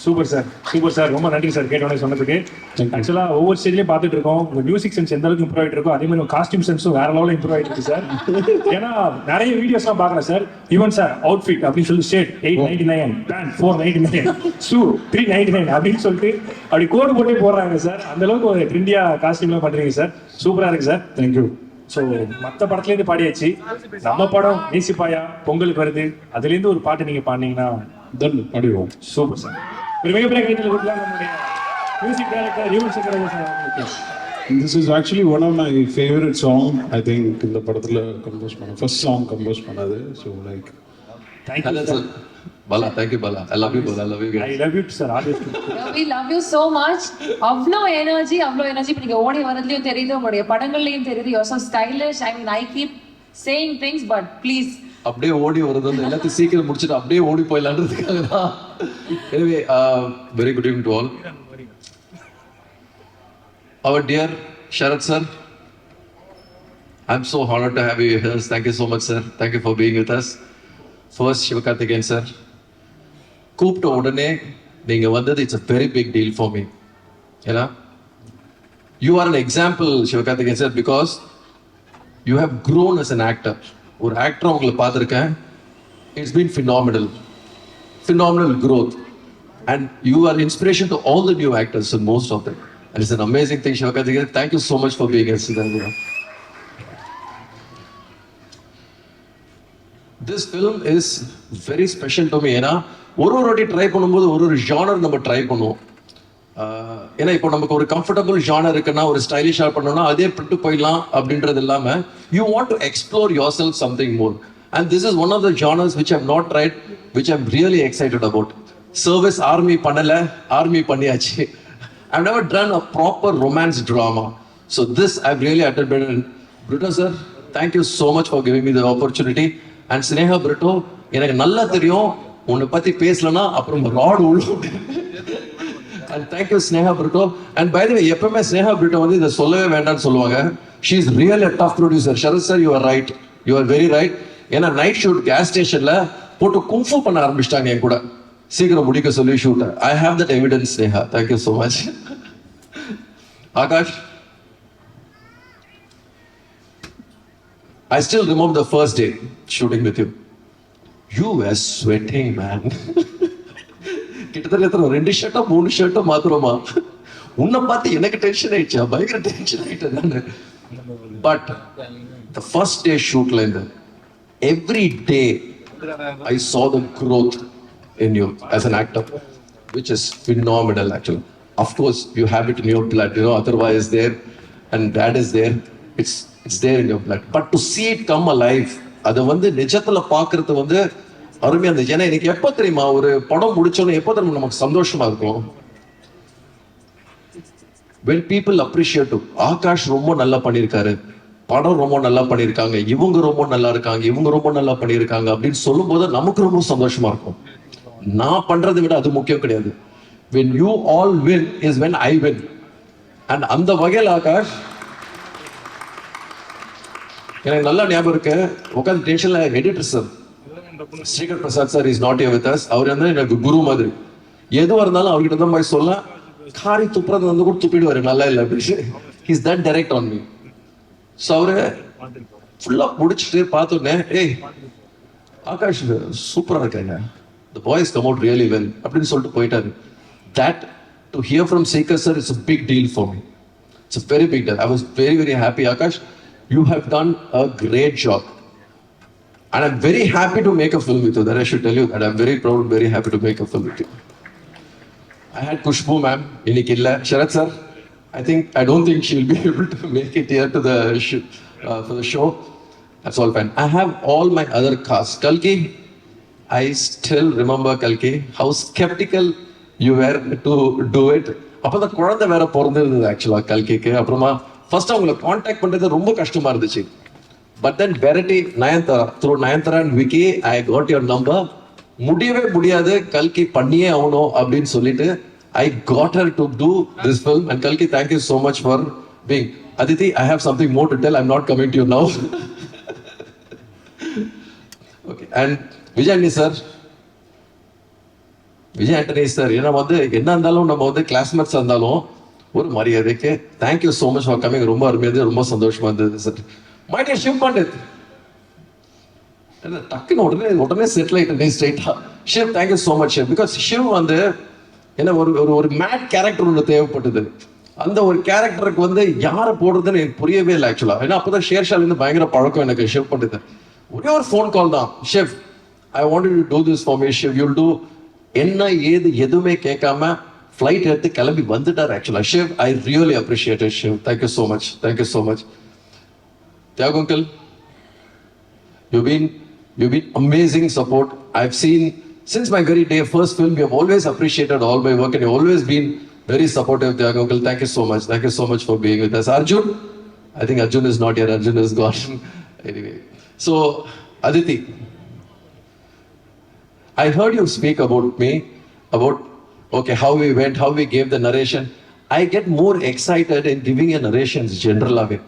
Super sir, super sir. ரொம்ப நன்றி சார் கேட்டோன்னே சொன்னதுக்கு. ஆக்சுவலாக ஒவ்வொரு ஸ்டேஜ்லையும் பார்த்துட்டு இருக்கோம் உங்கள் மியூசிக் சென்ஸ் எந்த அளவுக்கு இம்ப்ரூவ் ஆகிட்டு இருக்கோ அதே மாதிரி காஸ்டியூம் சென்ஸும் வேற லெவலில் இம்ப்ரூவ் ஆகிட்டு இருக்கு சார். ஏன்னா நிறைய வீடியோஸ்லாம் பார்க்குறேன் சார். ஈவன் சார் அவுட்ஃபிட் அப்படின்னு சொல்லி ஷர்ட் 899, பேண்ட் 499, ஷூ 399 அப்படின்னு சொல்லிட்டு அப்படி கோடு போட்டே போடுறாங்க சார். அந்த அளவுக்கு ஒரு ட்ரெண்டியாக காஸ்டியூம்லாம் பண்ணுறீங்க சார். சூப்பராக இருக்கு சார். தேங்க்யூ. ஸோ மற்ற படத்துலேருந்து பாடியாச்சு, நம்ம படம் நேசிப்பாயா பொங்கலுக்கு வருது, அதுலேருந்து ஒரு பாட்டு நீங்கள் பாடினீங்கன்னா தென் பாடிடுவோம். Super sir. ஒரு மிகப்பெரிய கைத்தில் கொடுக்கலாம் நம்முடைய music director Yuvan Shankar Raja sir. This is actually one of my favorite song. I think இந்த படத்துல கம்போஸ் பண்ண first song கம்போஸ் பண்ணது. So like thank you sir. Bala, thank you Bala. I love you Bala. I love you guys. I love you sir. Obviously. We love you so much. அவ்வளோ energy இப்போ நீங்க ஓடி வரதுலயும் தெரியுது, உங்களுடைய படங்கள்லயும் தெரியுது. You are so stylish. I mean, I keep saying things, but please அப்படியே ஓடி வருது வந்து எல்லாத்தையும் சீக்கிரம் முடிச்சுட்டு அப்படியே ஓடி போயிடலான்றதுக்காக தான். Anyway, very good evening to all. Our dear Sharad sir, I'm so honored to have you here. Thank you so much sir. Thank you for being with us. First Sivakarthikeyan sir, கூப்பிட்ட உடனே நீங்க வந்தது it's a very big deal for me. ஏன்னா you are an example Sivakarthikeyan sir because you have grown as an actor. ஒரு actor உங்களை பார்த்துருக்கேன். It's been phenomenal growth and you are inspiration to all the new actors and most of them, and it's an amazing thing. Sivakarthikeyan, thank you so much for being here. This film is very special to me. ஏன்னா ஒரு வாட்டி try பண்ணும்போது ஒரு genre நம்ம try பண்ணுவோம். ஏன்னா இப்போ நமக்கு ஒரு கம்ஃபர்டபுள் ஜானர் இருக்குன்னா ஒரு ஸ்டைலிஷாக பண்ணோம்னா அதே பிட்டு போயிடலாம் அப்படின்றது இல்லாமல் you want to explore yourself something more. And this is one of the genres which I'm not right, which I'm really excited about. Service army பண்ணலை, ஆர்மி பண்ணியாச்சு. I've never done a proper romance drama. So this I've really attended. And Brito sir, thank you so much for giving me the opportunity. And Sneha Brito, எனக்கு நல்லா தெரியும் உன்னை பற்றி பேசலன்னா அப்புறம் rod உள்ள. And thank you Sneha Brito. And by the way, எப்பவுமே Sneha Brito வந்து இதை சொல்லவே வேண்டாம்னு சொல்லுவாங்க. She is really a tough producer. Sharad sir, you are right. You are very right. ஏன்னா நைட் ஷூட் கேஸ் ஸ்டேஷன்ல போட்டு கும்ஃபு பண்ண ஆரம்பிச்சிட்டாங்க என் கூட, சீக்கிரம் முடிக்க சொல்லி shoot. I have that evidence Neha. Thank you so much. Akash, I still remember the first day shooting with you. You were sweating, man. கிட்டத்தட்ட 2 ஷர்ட்டோ 3 ஷர்ட்டோ மாத்திரமா. உன்னை பார்த்து எனக்கு டென்ஷன் ஆயிடுச்சா, பயங்கர டென்ஷன் ஆயிட்டேன் நான். பட் the first day shootல இருந்து every day I saw the growth in you as an actor, which is phenomenal actually. Of course, you have it in your blood, you know, otherwise there, and that is there. It's there in your blood. But to see it come alive, அதை வந்து நிஜத்துல பார்க்கறது வந்து அருமையா இருந்துச்சு. ஏன்னா எனக்கு எப்போ தெரியுமா ஒரு படம் முடிச்சோன்னு எப்போ தெரியுமா நமக்கு சந்தோஷமா இருக்கும், when people appreciate you. Akash ரொம்ப நல்லா பண்ணியிருக்காரு, படம் ரொம்ப நல்லா பண்ணியிருக்காங்க, இவங்க ரொம்ப நல்லா இருக்காங்க, இவங்க ரொம்ப நல்லா பண்ணியிருக்காங்க அப்படின்னு சொல்லும்போது நமக்கு ரொம்ப சந்தோஷமா இருக்கும். நான் பண்றதை விட அது முக்கியம் கிடையாது. When you all win is when I win. And அந்த வகையில் ஆகாஷ் எனக்கு நல்லா ஞாபகம் இருக்கு, உட்காந்து டென்ஷன்ல editor sir Sreekar Prasad sir is not here with us. அவர் வந்து எனக்கு குரு மாதிரி, எதுவாக இருந்தாலும் அவர்கிட்ட தான் போய் சொல்ல, காரி துப்புறது வந்து கூட துப்பிடுவாரு, நல்லா இல்லை அப்படின்னு. He's that direct on me. So அவரு ஃபுல்லாக முடிச்சுட்டு பார்த்தோன்னே, ஏய் ஆகாஷ் சூப்பராக இருக்காங்க, the boys come out really well அப்படின்னு சொல்லிட்டு போயிட்டாரு. That to hear from Seekar sir is a big deal for me. It's a very big deal. I was very, very happy. Akash, you have done a great job. And I'm very happy to make a film with you. That I should tell you that I'm very proud, very happy to make a film with you. I had Kushbu ma'am, Inikilla, Sharat sir. I don't think she'll be able to make it here to the for the show. That's all fine. I have all my other cast. Kalki, I still remember Kalki, how skeptical you were to do it. அப்போ தான் குழந்தை வேற பிறந்திருந்தது ஆக்சுவலாக கல்கிக்கு. அப்புறமா first அவங்களை contact பண்ணுறது ரொம்ப கஷ்டமா இருந்துச்சு. But then variety Nayanthara, through Nayanthara and Vicky I got your number. முடியவே முடியாது, கல்கி பண்ணியே ஆகணும் அப்படின்னு சொல்லிட்டு I got her to do this film. And கல்கி, thank you so much for being. Aditi, I have something more to tell. I'm not coming to you now. Okay. And Vijay sir, Vijay Antony sir, ஏன்னா வந்து என்ன இருந்தாலும் நம்ம வந்து கிளாஸ்மேட்ஸ் இருந்தாலும் ஒரு மரியாதைக்கு thank you so much for coming. ரொம்ப அருமையாக ரொம்ப சந்தோஷமா இருந்தது sir. My dear Shiv Pandit, டக்குன்னு உடனே செட்டில் ஆகிட்டு ஸ்ட்ரைட்டா. Shiv, thank you so much Shiv. Because Shiv வந்து என்ன ஒரு மேட் கேரக்டர் ஒன்று தேவைப்பட்டது. அந்த ஒரு கேரக்டருக்கு வந்து யாரை போடுறதுன்னு எனக்கு புரியவே இல்லை ஆக்சுவலா. ஏன்னா அப்போதான் ஷேர்ஷாலேருந்து பயங்கர பழக்கம் எனக்கு ஷிவ் பண்டித். ஒரே ஒரு ஃபோன் கால் தான், Shiv I wanted to do this for me Shiv, you'll two. என்ன ஏது எதுவுமே கேட்காம ஃப்ளைட் எடுத்து கிளம்பி வந்துட்டார் ஆக்சுவலா. Shiv, I really appreciate it Shiv. Thank you so much, thank you so much. Thiyagu uncle, you've been amazing support. I've seen since my very day first film, you have always appreciated all my work and you've always been very supportive. Thiagu uncle, thank you so much. Thank you so much for being with us. Arjun, I think Arjun is not here. Arjun is gone. Anyway, so Aditi, I heard you speak about me, about okay, how we went, how we gave the narration. I get more excited in giving a narration general away.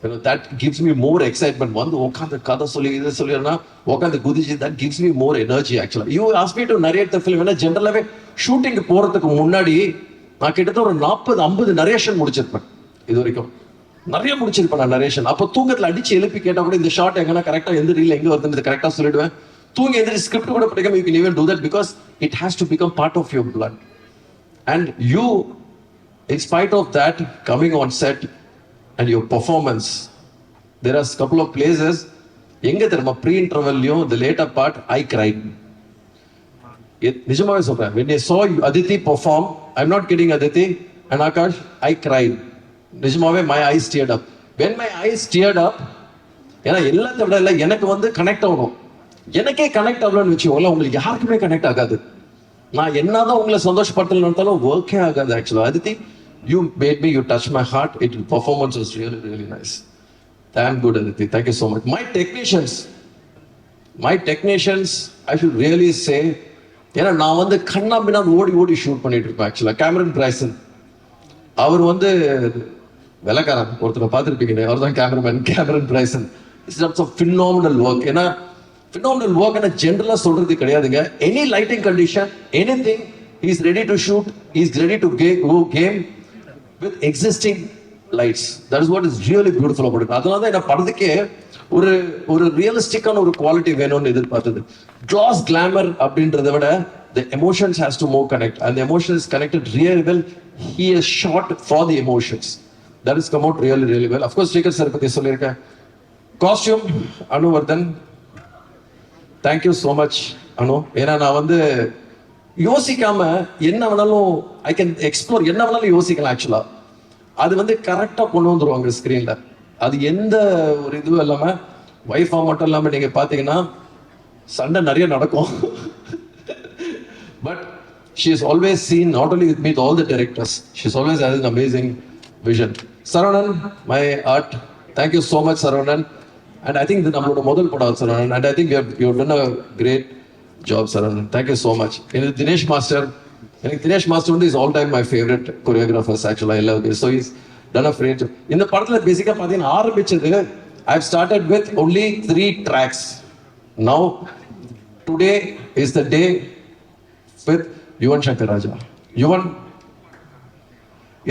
You know, that gives me more excitement. One, the kada solli, this solli na, the gudiji, that gives me more energy actually. You asked me to narrate the film in a general away. Shooting போறதுக்கு முன்னாடி நான் கிட்டத்தட்ட ஒரு 40-50 narration முடிச்சிருப்பேன் இது வரைக்கும். நிறைய முடிச்சிருப்பேன் நான் narration. அப்போ தூக்கத்தில் அடிச்சு எழுப்பி கேட்டால் கூட இந்த ஷார்ட் எங்கன்னா கரெக்டாக எந்த ரீல் எங்கே வருதுன்னு கரெக்டாக சொல்லிடுவேன். தூங்கி எந்திரி ஸ்கிரிப்ட் கூட படிக்காம you can even do that because it has to become part of your blood. And you, in spite of that, coming on set and your performance, there are a couple of places எங்க தெரியுமா pre-intervalலையும் the later part I cried. நிஜமாவே சொல்றேன், when I saw Aditi perform, I'm not kidding Aditi and Akash, I cried. நிஜமாவே my eyes teared up. When my eyes teared up, ஏன்னா எல்லாத்தை விட இல்லை எனக்கு வந்து கனெக்ட் ஆகணும். எனக்கே கனெக்ட் ஆகலன்னு வச்சுக்கோங்களேன், உங்களுக்கு யாருக்குமே கனெக்ட் ஆகாது. நான் என்னதான் உங்களை சந்தோஷப்படுத்தலன்னு ஒர்க்கே ஆகாது ஆக்சுவலா. Aditi, you made me, you touched my heart. It performance was really, really nice. Damn good, Aditi. Thank you so much. My technicians, I should really say, ஏன்னா நான் வந்து கண்ணா பின்னா ஓடி ஷூட் பண்ணிட்டு இருப்பேன் ஆக்சுவலா. கேமரன் பிரைசன், அவர் வந்து வெள்ளக்காரன் ஒருத்தரை பார்த்துருப்பீங்க, அவர் தான் cameraman Cameron Bryson. It's of phenomenal work. ஏன்னா ஃபினாமினல் ஒர்க் என்ன ஜென்ரலாக சொல்றது கிடையாதுங்க. Any lighting condition, anything is ready to shoot, is ready to go came with existing lights. That is what is really beautiful about it. அதனால தான் என்ன படத்துக்கே ஒரு ரியலிஸ்டிக்கான ஒரு குவாலிட்டி வேணும்னு எதிர்பார்த்தது. கிளாஸ் கிளாமர் அப்படின்றத விட the emotions has to more connect, and the emotion is connected really well. He is shot for the emotions. That has come out really, really well. Of course, Srikhar sir பத்தி சொல்லியிருக்கேன். Costume, Anu Vardhan. Thank you so much, Anu. ஏன்னா நான் வந்து யோசிக்காம என்ன வேணாலும் I can explore, என்ன வேணாலும் யோசிக்கலாம். ஆக்சுவலா அது வந்து கரெக்டாக கொண்டு வந்துருவாங்க ஸ்க்ரீனில். அது எந்த ஒரு இதுவும் இல்லாமல், ஒய்ஃபா மட்டும் இல்லாமல் நீங்கள் பார்த்தீங்கன்னா சண்டை நிறைய நடக்கும். But she is always seen, not only with me, with all the directors. She's always had an amazing vision. Saravanan, my art, thank you so much, Saravanan. And I think the number of model put out, Saravanan. And I think you have done a great job, Saravanan. Thank you so much. And Dinesh Master, I think Dinesh Master is all time my favorite choreographers. Actually, I love this. So he's done a great job. In the part of basically, I've started with only 3 tracks. Now, today is the day with Yuvan Shankar Raja. Yuvan,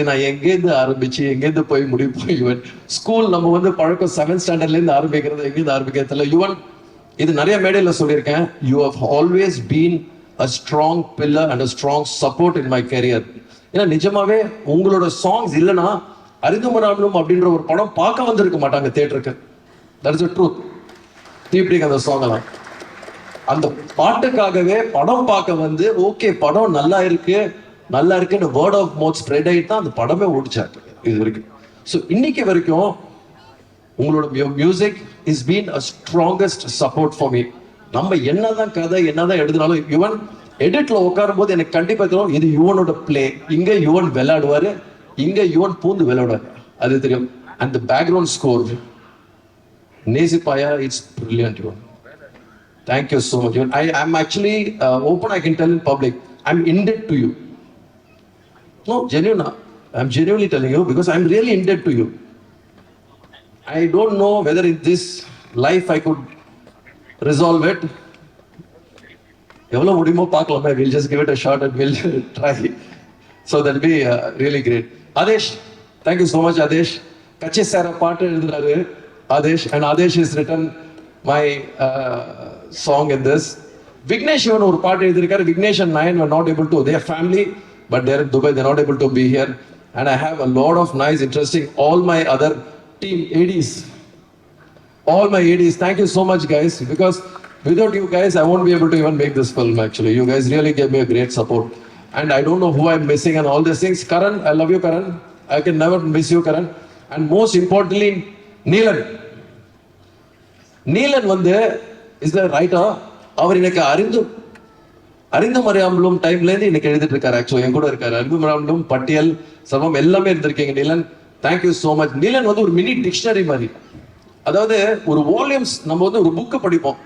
நான் எங்கேருந்து ஆரம்பிச்சு எங்கேருந்து போய் முடிப்போம். Yuvan school நம்ம வந்து பழக்கம் 7th ஸ்டாண்டர்ட்லேருந்து ஆரம்பிக்கிறது, எங்கேருந்து ஆரம்பிக்கிறதுல யுவன் இது நிறைய மேடையில் சொல்லியிருக்கேன். You have always been a strong pillar and a strong support in my career. ஏன்னா நிஜமாவே உங்களோட சாங்ஸ் இல்லைன்னா அறிந்துமராமலும் அப்படின்ற ஒரு படம் பார்க்க வந்திருக்க மாட்டாங்க தியேட்டருக்கு. That is a truth. தீப்டிக்கு அந்த சாங் எல்லாம் அந்த பாட்டுக்காகவே படம் பார்க்க வந்து ஓகே படம் நல்லா இருக்குன்னு வேர்ட் ஆஃப் மவுத் ஸ்ப்ரெட் ஆகிட்டு தான் அந்த படமே ஓடிச்சாங்க இது வரைக்கும். ஸோ இன்னைக்கு வரைக்கும் உங்களோட music is been a strongest support for me. நம்ம என்னதான் கதை என்னதான் எழுதினாலும் யுவன் எடிட்ல உட்காரும் போது எனக்கு கண்டிப்பா தெரியும் இது யுவனோட பிளே. இங்க யுவன் விளையாடுவாரு, இங்க யுவன் பூந்து விளையாடுவாரு, அது தெரியும். And the background score நேசிப்பாயா, it's brilliant Yuvan. Thank you so much. I'm actually open, I can tell in public, I'm in debt to you. No, genuine. I'm genuinely telling you because I'm really in debt to you. I don't know whether in this life I could resolve it. எவ்வளோ முடியுமோ பார்க்கலாமே. We'll just give it a shot and we'll try. So that'll be really great. Adesh, thank you so much, Adesh. Kachi Sara பாட்டு எழுதுறாரு Adesh, and Adesh has written my song in this. Vignesh even ஒரு பாட்டு எழுதிருக்காரு. Vignesh and Nayan were not able to, they are family but they're in Dubai, they're not able to be here. And I have a lot of nice interesting, all my other team ADs, all my ADs, thank you so much guys, because without you guys I won't be able to even make this film. Actually you guys really gave me a great support and I don't know who I'm missing and all these things. Karan, I love you Karan, I can never miss you Karan. And most importantly Neelan வந்து is the writer. அவர் எனக்கு அறிந்து மறையாமலும் டைம்லேருந்து இன்னைக்கு எழுதிட்டு இருக்காரு. Actually என் கூட இருக்காரு. அறிந்து மறையாமலும் பட்டியல் சர்வம் எல்லாமே இருந்திருக்கீங்க Neelan. Thank you so much. Neelan வந்து ஒரு மினி டிக்ஷனரி மாதிரி. அதாவது ஒரு வால்யூம்ஸ் நம்ம வந்து ஒரு புக்கு படிப்போம்.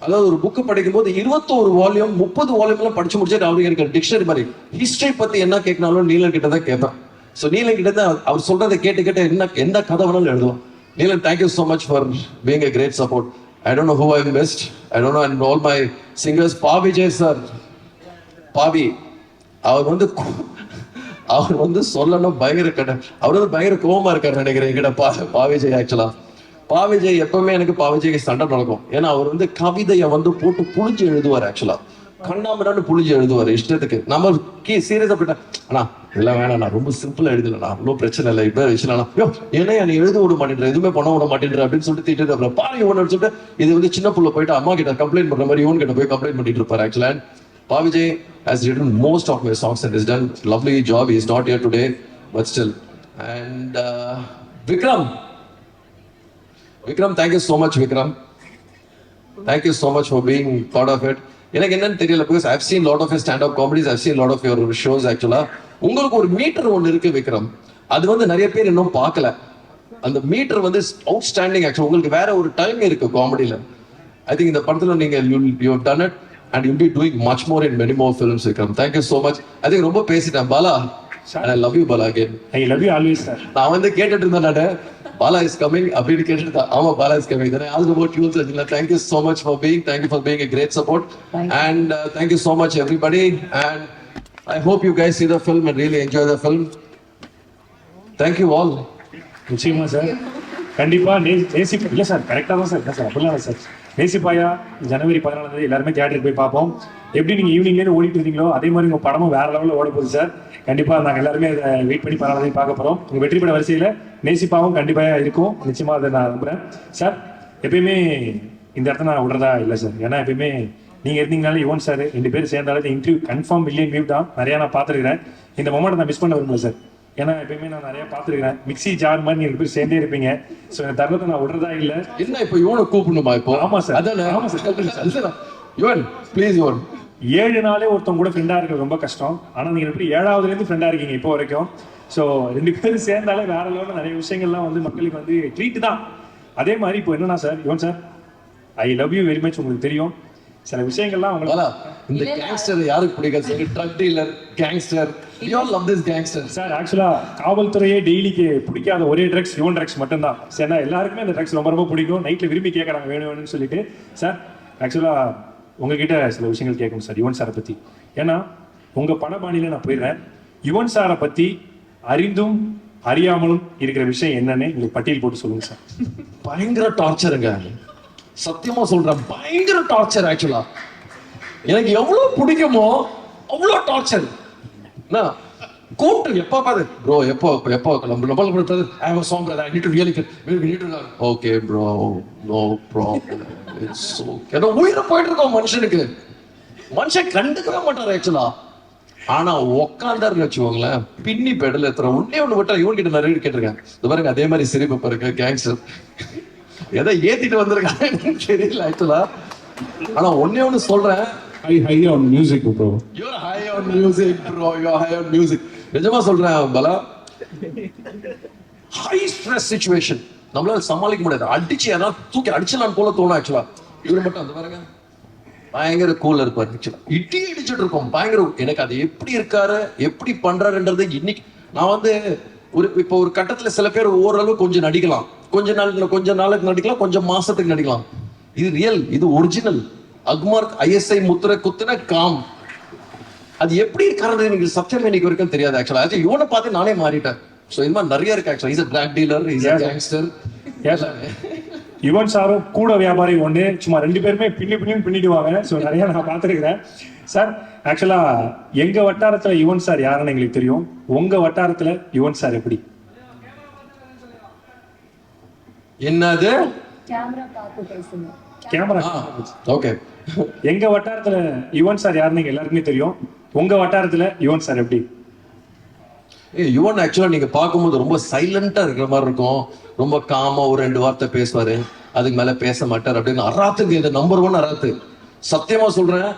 அதாவது ஒரு புக்கு படிக்கும் போது 21 வால்யூம் 30 வால்யூம்லாம் படிச்சு முடிச்சுட்டு அவருக்கு எனக்கு டிக்ஷனரி மாதிரி. ஹிஸ்டரி பத்தி என்ன கேட்கனாலும் நீலன் கிட்ட தான் கேட்பேன். ஸோ நீலன் கிட்ட தான் அவர் சொல்றதை கேட்டு என்ன கதை வேணாலும் எழுதுவோம். Neelan, thank you so much for being a great support. I don't know who I missed. I don't know, and all my singers. Vijay sir, Pavi, அவர் வந்து சொல்லணும் பயங்கர கட்ட, அவர் வந்து பயங்கர கோவமா இருக்காரு நினைக்கிறேன் என்கிட்ட Vijay. ஆக்சுவலா Vijay எப்பவுமே எனக்கு Vijayக்கு சண்டை நடக்கும். ஏன்னா அவர் வந்து கவிதையை வந்து போட்டு புளிஞ்சு எழுதுவார். ஆக்சுவலா கண்ணாமடான்னு புளிஞ்சு எழுதுவார் இஷ்டத்துக்கு. நம்ம சீரியஸா போயிட்டா அண்ணா இதெல்லாம் வேணாம், நான் ரொம்ப சிம்பிளா எழுதலண்ணா, ஒன்றும் பிரச்சனை இல்லை, இப்போ வச்சுலாம் ஏன்னா நீ எழுத விட மாட்டேன்ற, எதுவுமே பண்ண விட மாட்டேன்ற அப்படின்னு சொல்லிட்டு திட்டு. அப்புறம் பாரு இவன் சொல்லிட்டு இது வந்து சின்ன புள்ள போயிட்டு அம்மா கிட்ட கம்ப்ளைண்ட் பண்ற மாதிரி இவன் கிட்ட போய் கம்ப்ளைண்ட் பண்ணிட்டு இருப்பாரு. ஆக்சுவலா Vijay has written most of my songs and has done lovely job. He is not here today but still. And Vikram, thank you so much Vikram. Thank you so much for being part of it. எனக்கு என்னன்னு தெரியல, because I've seen lot of your stand up comedies, I've seen lot of your shows. ஆக்சுவலா உங்களுக்கு ஒரு metre ஒன்று இருக்கு விக்ரம், அது வந்து நிறைய பேர் இன்னும் பார்க்கல. அந்த மீட்டர் வந்து அவுட்ஸ்டாண்டிங். ஆக்சுவலா உங்களுக்கு வேற ஒரு டைம் இருக்கு காமெடியில. ஐ திங்க் இந்த படத்துல நீங்க you have done it and you be doing much more in many more films Vikram. Thank you so much. I think ரொம்ப பேசிட்டேன் Bala. And I love you Bala again. I love you always sir. நான் வந்து கேட்டுட்டு இருந்தேன் நானு Bala is coming அப்படின்னு கேட்டுட்டு ஆமா Bala is coming. Then I asked about you also. Thank you so much for being a great support. And thank you so much everybody. And I hope you guys see the film and really enjoy the film. Thank you all. நிச்சயமா sir. கண்டிப்பா நேசிப்பா இல்லை sir கரெக்டாக தான் sir இல்லை sir அப்படிலாம் இல்லை sir. நேசிப்பாயா ஜனவரி 14 எல்லாருமே தியேட்டருக்கு போய் பார்ப்போம். எப்படி நீங்கள் ஈவினிங்லேருந்து ஓடிட்டு இருந்தீங்களோ அதே மாதிரி உங்கள் படமும் வேற லெவலில் ஓட போகுது சார். கண்டிப்பாக நாங்கள் எல்லாருமே அதை வெயிட் பண்ணி 14 பார்க்க போகிறோம். உங்கள் வெற்றி பட வரிசையில் நேசிப்பாவும் கண்டிப்பாக இருக்கும். நிச்சயமாக அதை நான் நம்புகிறேன் சார். எப்பயுமே இந்த இடத்த நான் விடுறதா இல்லை சார். ஏன்னா எப்பயுமே நீங்கள் இருந்தீங்கனாலே யுவன் சார் 2 பேர் சேர்ந்தாலும் இந்த இன்டர்வியூ கன்ஃபார்ம் மில்லியன் வியூ தான். நிறையா நான் பார்த்துருக்கிறேன். இந்த மொமெண்ட் நான் மிஸ் பண்ண விரும்பல சார். ஏன்னா எப்பயுமே நான் நிறைய பார்த்துருக்கிறேன். மிக்ஸி ஜார் மாதிரி 2 பேர் சேர்ந்தே இருப்பீங்க. ஸோ இந்த தருணத்தை நான் விடுறதா இல்லை. என்ன இப்போ யுவனை கூப்பிடணுமா இப்போ? ஆமாம் சார். அதான் ஆமாம் சார். யுவன் ப்ளீஸ் யுவன் 7 நாளே ஒருத்தவங்க கூட ஃப்ரெண்டாக இருக்கிறது ரொம்ப கஷ்டம். ஆனால் நீங்கள் எப்படி 7வதுலேருந்து ஃப்ரெண்டாக இருக்கீங்க இப்போ வரைக்கும். ஸோ 2 பேரும் சேர்ந்தாலே வேற லெவலில் நிறைய விஷயங்கள்லாம் வந்து மக்களுக்கு வந்து ட்ரீட் தான். அதே மாதிரி இப்போ என்னன்னா sir Yuvan sir I love you very much. உங்களுக்கு தெரியும் சில விஷயங்கள்லாம் உங்களுக்கு இந்த கேங்ஸ்டர் யாருக்கு பிடிக்காது? Drug dealer gangster we all love this gangster sir. ஆக்சுவலாக காவல்துறையே டெய்லிக்கு பிடிக்காத ஒரே ட்ரக்ஸ் யுவன் ட்ரக்ஸ் மட்டும்தான். சரிண்ணா எல்லாருக்குமே அந்த ட்ரக்ஸ் ரொம்ப ரொம்ப பிடிக்கும். நைட்டில் விரும்பி கேட்குறாங்க வேணும் வேணும்னு சொல்லிட்டு. சார் ஆக்சுவலாக உங்ககிட்ட சில விஷயங்கள் கேட்கணும் சார் யுவன் சாரை பற்றி. ஏன்னா உங்கள் படபாணியில் நான் போயிடுறேன். யுவன் சாரை பற்றி அறிந்தும் அறியாமலும் இருக்கிற விஷயம் என்னன்னு உங்களுக்கு பட்டியல் போட்டு சொல்லுங்க சார். பயங்கர டார்ச்சருங்க. சத்தியமா சொல்றேன் பயங்கர டார்ச்சர். ஆக்சுவலா எனக்கு எவ்வளவு பிடிக்குமோ அவ்வளோ டார்ச்சர். கூட்டு எப்போ பாரு ப்ரோ எப்போ okay bro no problem it's okay. ஏதோ உயிரை போயிட்டு இருக்கோம் மனுஷனுக்கு. மனுஷன் கண்டுக்கவே மாட்டார் ஆக்சுவலா. ஆனா உக்காந்தாருன்னு வச்சுக்கோங்களேன் பின்னி பெடல் எத்துறோம். ஒண்ணு விட்டா இவன் கிட்ட நிறைய கேட்டிருக்கேன். இது பாருங்க அதே மாதிரி சிரிப்பு பாருங்க கேங்ஸ்டர் எதை ஏத்திட்டு வந்திருக்காங்க தெரியல ஆக்சுவலா. ஆனா ஒண்ணு சொல்றேன் high on music bro. You're high on music bro. You're high on music. நிஜமா சொல்றேன் பலா. ஹை ஸ்ட்ரெஸ் சிச்சுவேஷன் நம்மளால சமாளிக்க முடியாது. அடிச்சு ஏதாவது தூக்கி அடிச்சலான்னு போல தோணும் ஆக்சுவலா. இவரு மட்டும் அந்த பாருங்க பயங்கர கூலா இருப்பாரு. இடி அடிச்சுட்டு இருக்கோம் பயங்கர. எனக்கு அது எப்படி இருக்காரு எப்படி பண்றாருன்றது இன்னைக்கு நான் வந்து இப்போ ஒரு கட்டத்துல சில பேர் ஓரளவு கொஞ்சம் நடிக்கலாம். கொஞ்ச நாளுக்கு நடிக்கலாம். கொஞ்சம் மாசத்துக்கு நடிக்கலாம். இது ரியல். இது ஒரிஜினல். அக்மார்க் ISI முத்திரை குத்துன காம். அது எப்படி இருக்காரு எனக்கு சத்தியம் இன்னைக்கு வரைக்கும் தெரியாது ஆக்சுவலா. இவனை பார்த்து நானே மாறிட்டேன். ஸோ இது மாதிரி நிறைய இருக்கு ஆக்சுவலா. Is drug dealer is gangster. Yuvan சாரும் கூட வியாபாரி ஒன்று சும்மா 2 பேருமே பின்னிடுவாங்க. ஸோ நிறைய நான் பார்த்துருக்கிறேன் சார். ஆக்சுவலா எங்க வட்டாரத்துல யுவன் சார் யாருன்னு எங்களுக்கு தெரியும். உங்க வட்டாரத்துல யுவன் சார் எப்படி? என்னது கேமரா ஓகே. எங்க வட்டாரத்துல யுவன் சார் யாருன்னு எல்லாருக்குமே தெரியும். உங்க வட்டாரத்துல யுவன் சார் எப்படி? யுவன் ஆக்சுவலா நீங்க பார்க்கும்போது ரொம்ப சைலண்டா இருக்கிற மாதிரி இருக்கும். ரொம்ப காமா ஒரு 2 வார்த்தை பேசுவாரு. அதுக்கு மேல பேச மாட்டார் அப்படின்னு. அராத்துக்கு இது நம்பர் 1 அராத்து. சத்தியமா சொல்றேன்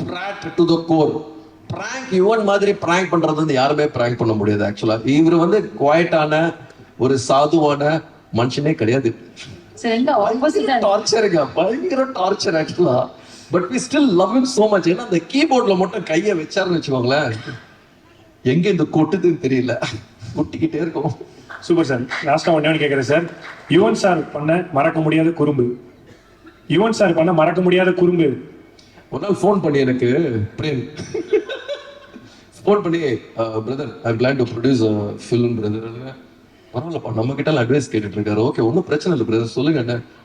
broad to the core. Prank Yuvan மாதிரி பிராங்க் பண்றது வந்து யாருமே பிராங்க் பண்ண முடியாது ஆக்சுவலா. இவர் வந்து குவாய்ட்டான ஒரு சாதுவான மனுஷனே கிடையாது. டார்ச்சருங்க பயங்கர டார்ச்சர் ஆக்சுவலா. But we still love him so much. ஏன்னா அந்த கீபோர்ட்ல மட்டும் கையை வச்சாருன்னு வச்சுக்கோங்களேன் எங்க இந்த கொட்டுதுன்னு தெரியல கொட்டிக்கிட்டே இருக்கும். Super sir. லாஸ்டா ஒண்ணு கேட்கறேன் சார். யுவன் சார் பண்ண மறக்க முடியாத குறும்பு. யுவன் சார் பண்ண மறக்க முடியாத குறும்பு. ஒரு நாள் ஃபோன் பண்ணி எனக்கு பிரேம் ஃபோன் பண்ணி brother I plan to produce film brother. பரவாயில்லப்பா நம்ம கிட்ட அட்வைஸ் கேட்டுட்டு இருக்காரு. ஓகே ஒன்றும் பிரச்சனை இல்லை பிரதர் சொல்லுங்க.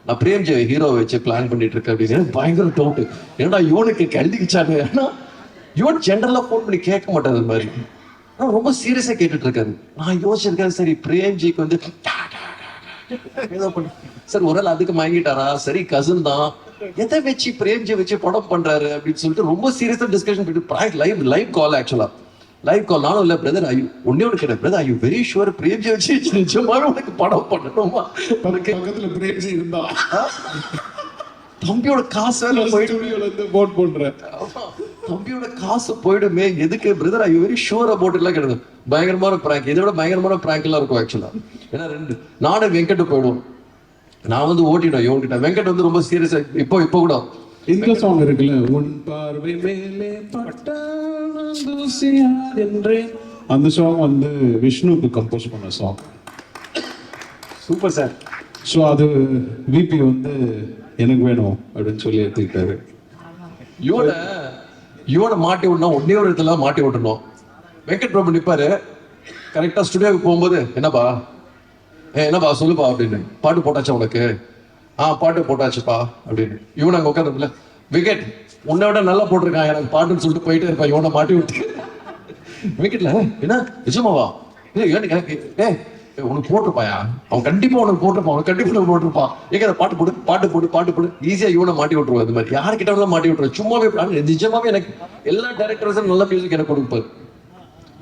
நான் பிரேம் ஜெய் ஹீரோ வச்சு பிளான் பண்ணிட்டு இருக்கேன் அப்படின்னு. பயங்கர டவுட். ஏன்னா யுவனுக்கு கழுதிக்கிச்சாங்க. ஏன்னா யுவன் ஜென்ரலா ஃபோன் பண்ணி கேட்க மாட்டாரு அது மாதிரி. ஆனால் ரொம்ப சீரியஸா கேட்டுட்டு இருக்காரு. நான் யோசிச்சிருக்கேன் சரி பிரேம்ஜிக்கு வந்து சார் ஒரு நாள் அதுக்கு வாங்கிட்டாரா சரி கசின் தான் எதை வச்சு பிரேம்ஜி வச்சு படம் பண்றாரு அப்படின்னு சொல்லிட்டு ரொம்ப சீரியஸா டிஸ்கஷன் பண்ணிட்டு லைவ் கால் ஆக்சுவலா லைவ் கால். நானும் இல்ல பிரதர் ஒன்னே ஒன்று கேட்டேன் brother I you very sure Premji வச்சு நிஜமாவே உனக்கு படம் பண்ணணுமா? பக்கத்துல பிரேம்ஜி இருந்தா தம்பியோட காசு போயிட்டு போட் பண்றேன். தம்பியோட காசு போயிடுமே எதுக்கு brother I you very sure about எல்லாம் கிடையாது. பயங்கரமான பிராங்க். இதை விட பயங்கரமான பிராங்க் எல்லாம் இருக்கும் ஆக்சுவலா. ஏன்னா நானும் வெங்கட் போயிடுவோம். நான் வந்து ஓட்டிட்டேன் யோகிட்டேன். வெங்கட் வந்து ரொம்ப சீரியஸா இப்போ கூட இந்த சாங் இருக்குல்ல உன் பார்வை மேலே பட்டால் என்றேன் அந்த சாங் வந்து விஷ்ணுவுக்கு கம்போஸ் பண்ண சாங். Super sir. ஸோ அது விபி வந்து எனக்கு வேணும் அப்படின்னு சொல்லி எடுத்துக்கிட்டாரு. யுவனை மாட்டி விடணும், ஒன்னே ஒரு இடத்துல மாட்டி விட்டணும். வெங்கட் பிரபு நிற்பாரு கரெக்டாக ஸ்டுடியோவுக்கு போகும்போது, என்னப்பா என்னப்பா சொல்லுப்பா அப்படின்னு, பாட்டு போட்டாச்சா உனக்கு? பாட்டு போட்டாச்சுப்பா அப்படின்னு. இவனை அங்கே உட்காந்துல, விக்கெட் உன்னை விட நல்லா போட்டிருக்கான் எனக்கு பாட்டுன்னு சொல்லிட்டு போயிட்டே இருப்பான் இவனை மாட்டி விட்டு. விக்கெட்ல என்ன நிஜமாவா? உனக்கு போட்டிருப்பாயா? அவன் கண்டிப்பா உனக்கு போட்டிருப்பான், அவனுக்கு கண்டிப்பா போட்டிருப்பான். எங்க பாட்டு போடு பாட்டு போடு பாட்டு போடு, ஈஸியா இவனை மாட்டி விட்டுருவான். இந்த மாதிரி யாருக்கிட்ட மாட்டி விட்டுருவேன். சும்மாவே நிஜமாவே எனக்கு எல்லா டைரக்டர்ஸும் நல்ல மியூசிக் எனக்கு கொடுப்பாரு.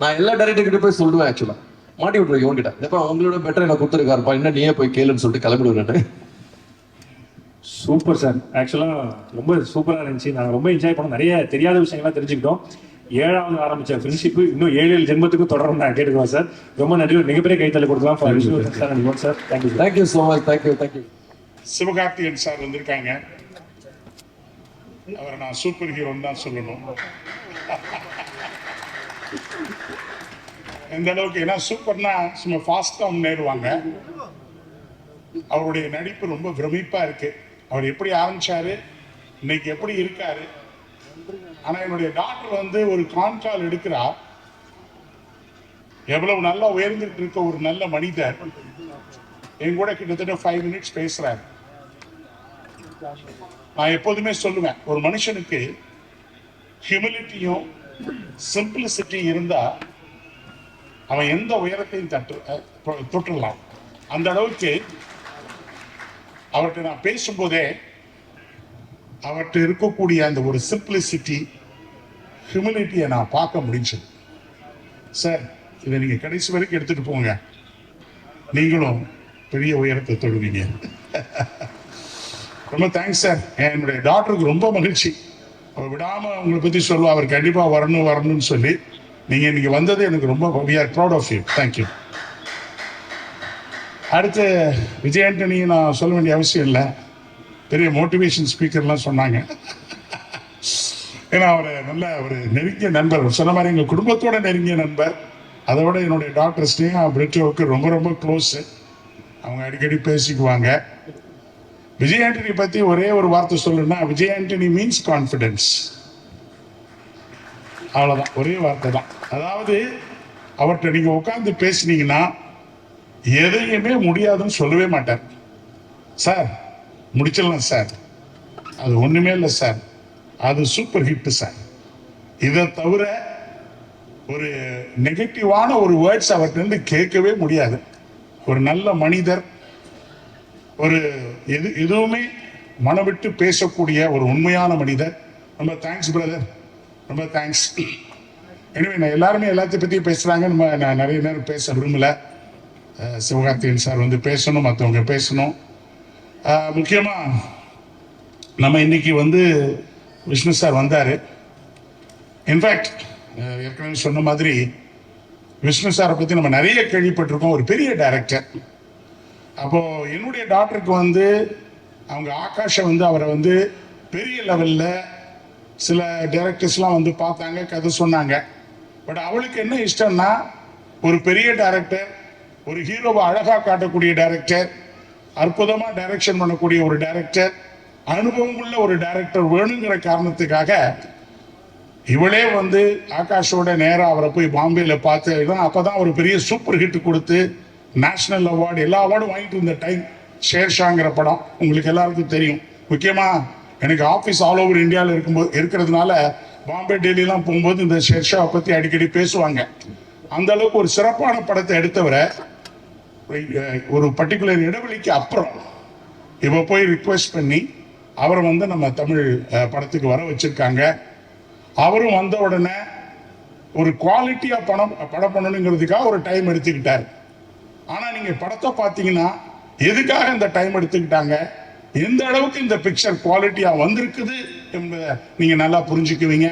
நான் எல்லா டைரக்டர் கிட்ட போய் சொல்லுவேன், ஆக்சுவலா மாட்டி விட்டுருவேன் இவன் கிட்ட. இப்போ அவங்களோட பெட்டர் எனக்கு கொடுத்துருக்காருப்பா, என்ன நீயே போய் கேளுன்னு சொல்லிட்டு கிளம்பிடுவேன். Super sir. ஆக்சுவலாக ரொம்ப சூப்பராக இருந்துச்சு. நாங்கள் ரொம்ப என்ஜாய் பண்ணோம். நிறைய தெரியாத விஷயங்கள்லாம் தெரிஞ்சுக்கிட்டோம். 7வது ஆரம்பிச்ச ஃப்ரெண்ட்ஷிப்பு இன்னும் 7 ஜென்மத்துக்கும் தொடரும் நான் கேட்டுக்குவேன் சார். ரொம்ப நன்றி. ஒரு மிகப்பெரிய கைத்தலை கொடுக்கலாம் for Vishnu sir and Yuvan sir. Thank you so much. Thank you. Sivakarthikeyan sir வந்திருக்காங்க. அவரை நான் சூப்பர் ஹீரோன்னு தான் சொல்லணும். எந்த அளவுக்கு, ஏன்னா சூப்பர்னா சும்மா ஃபாஸ்ட்டாக முன்னேறுவாங்க. அவருடைய நடிப்பு ரொம்ப பிரமிப்பா இருக்கு. அவர் எப்படி ஆரம்பிச்சாரு, இன்னைக்கு எப்படி இருக்காரு. ஆனா என்னுடைய டாக்டர் வந்து ஒரு கால் எடுக்கிறா, எவ்வளவு நல்லா உயர்ந்துட்டு இருக்க ஒரு நல்ல மனிதர் என் கூட கிட்டத்தட்ட 5 minutes பேசுறாரு. நான் எப்போதுமே சொல்லுவேன், ஒரு மனுஷனுக்கு ஹியூமிலிட்டியும் சிம்பிளிசிட்டி இருந்தா அவன் எந்த உயரத்தையும் தொட்டுடலாம். அந்த அளவுக்கு அவர்கிட்ட நான் பேசும்போதே அவர்கிட்ட இருக்கக்கூடிய அந்த ஒரு சிம்பிளிசிட்டி, ஹியூமிலிட்டியை நான் பார்க்க முடிஞ்சது. சார், இதை நீங்க கடைசி வரைக்கும் எடுத்துட்டு போங்க, நீங்களும் பெரிய உயரத்தை தொடுவீங்க. ரொம்ப தேங்க்ஸ் சார். என்னுடைய டாக்டருக்கு ரொம்ப மகிழ்ச்சி. அவர் விடாம உங்களை பத்தி சொல்லுவா, அவர் கண்டிப்பா வரணும்னு சொல்லி. நீங்க இன்னைக்கு வந்தது எனக்கு ரொம்ப, we are proud of you. Thank you. அடுத்து விஜய் ஆண்டனி நான் சொல்ல வேண்டிய அவசியம் இல்லை, பெரிய மோட்டிவேஷன் ஸ்பீக்கர்லாம் சொன்னாங்க. ஏன்னா அவர் நல்ல ஒரு நெருங்கிய நண்பர், சொன்ன மாதிரி எங்கள் குடும்பத்தோட நெருங்கிய நண்பர். அதை விட என்னுடைய டாக்டர் ஸ்னேகா பிரிட்டோவுக்கு ரொம்ப ரொம்ப க்ளோஸு. அவங்க அடிக்கடி பேசிக்குவாங்க. விஜய் ஆண்டனி பற்றி ஒரே ஒரு வார்த்தை சொல்லணும்னா, விஜய் ஆண்டனி மீன்ஸ் கான்ஃபிடென்ஸ். அவ்வளோதான், ஒரே வார்த்தை தான். அதாவது அவர்கிட்ட நீங்கள் உட்காந்து பேசுனீங்கன்னா எதையுமே முடியாதுன்னு சொல்லவே மாட்டார். சார் முடிச்சிடலாம் சார், அது ஒண்ணுமே இல்லை சார், அது சூப்பர் ஹிட் சார். இதை தவிர ஒரு நெகட்டிவான ஒரு வேர்ட்ஸ் அவர்கிட்ட கேட்கவே முடியாது. ஒரு நல்ல மனிதர், ஒரு எதுவுமே மனம் விட்டு பேசக்கூடிய ஒரு உண்மையான மனிதர். ரொம்ப தேங்க்ஸ் பிரதர், ரொம்ப தேங்க்ஸ். எனவே நான் எல்லாருமே எல்லாத்தையும் பற்றி பேசுகிறாங்க, நான் நிறைய நேரம் பேச விரும்பல. சிவகார்த்திகேயன் சார் வந்து பேசணும், மற்றவங்க பேசணும். முக்கியமாக நம்ம இன்னைக்கு வந்து விஷ்ணு சார் வந்தார். இன்ஃபேக்ட் ஏற்கனவே சொன்ன மாதிரி விஷ்ணு சாரை பற்றி நம்ம நிறைய கேள்விப்பட்டிருக்கோம். ஒரு பெரிய டைரக்டர். அப்போது என்னுடைய டாக்டருக்கு வந்து அவங்க ஆகாஷை வந்து அவரை வந்து பெரிய லெவலில் சில டைரக்டர்ஸ்லாம் வந்து பார்த்தாங்க, கதை சொன்னாங்க. பட் அவளுக்கு என்ன இஷ்டம்னா, ஒரு பெரிய டைரக்டர், ஒரு ஹீரோவை அழகாக காட்டக்கூடிய டைரக்டர், அற்புதமாக டைரக்ஷன் பண்ணக்கூடிய ஒரு டைரக்டர், அனுபவம் உள்ள ஒரு டைரக்டர் வேணுங்கிற காரணத்துக்காக இவளே வந்து ஆகாஷோட நேராக அவரை போய் பாம்பேயில் பார்த்து, அப்போதான் ஒரு பெரிய சூப்பர் ஹிட் கொடுத்து நேஷனல் அவார்டு எல்லா அவார்டும் வாங்கிட்டு இருந்த டைம் ஷேர்ஷாங்கிற படம் உங்களுக்கு எல்லாருக்கும் தெரியும். முக்கியமாக எனக்கு ஆஃபீஸ் ஆல் ஓவர் இந்தியாவில் இருக்கிறதுனால பாம்பே டெல்லிலாம் போகும்போது இந்த ஷேர்ஷாவை பற்றி அடிக்கடி பேசுவாங்க. அந்த அளவுக்கு ஒரு சிறப்பான படத்தை எடுத்தவரை ஒரு பர்டிகுலர் இடைவெளிக்கு அப்புறம் இப்போ போய் ரிக்வெஸ்ட் பண்ணி அவரை வந்து நம்ம தமிழ் படத்துக்கு வர வச்சிருக்காங்க. அவரும் வந்த உடனே ஒரு குவாலிட்டியாக படம் பண்ணணுங்கிறதுக்காக ஒரு டைம் எடுத்துக்கிட்டார். ஆனால் நீங்கள் படத்தை பார்த்தீங்கன்னா எதுக்காக இந்த டைம் எடுத்துக்கிட்டாங்க, எந்த அளவுக்கு இந்த பிக்சர் குவாலிட்டியாக வந்திருக்குது என்பதை நீங்கள் நல்லா புரிஞ்சுக்குவீங்க.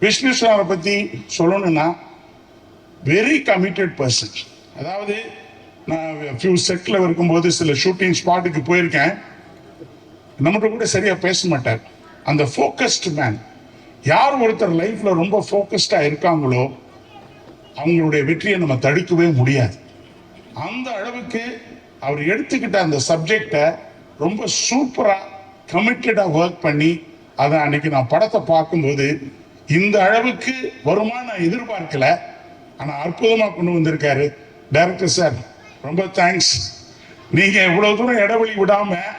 விஷ்ணு சாரை பற்றி சொல்லணும்னா வெரி கமிட்டட் பர்சன். அதாவது நான் ஃபியூ செட்டில் இருக்கும்போது சில ஷூட்டிங் ஸ்பாட்டுக்கு போயிருக்கேன். நம்மகிட்ட கூட சரியாக பேச மாட்டார். அந்த ஃபோக்கஸ்டு மேன். யார் ஒருத்தர் லைஃப்பில் ரொம்ப ஃபோக்கஸ்டாக இருக்காங்களோ அவங்களுடைய வெற்றியை நம்ம தடுக்கவே முடியாது. அந்த அளவுக்கு அவர் எடுத்துக்கிட்ட அந்த சப்ஜெக்டை ரொம்ப சூப்பராக கமிட்டடாக ஒர்க் பண்ணி அதை அன்னைக்கு நான் படத்தை பார்க்கும்போது இந்த அளவுக்கு வருமானம் நான் எதிர்பார்க்கல. ஆனால் அற்புதமாக கொண்டு வந்திருக்காரு டைரக்டர் சார். ரொம்ப தேங்க்ஸ். நீங்கள் இவ்வளோ தூரம் இடைவெளி விடாமல்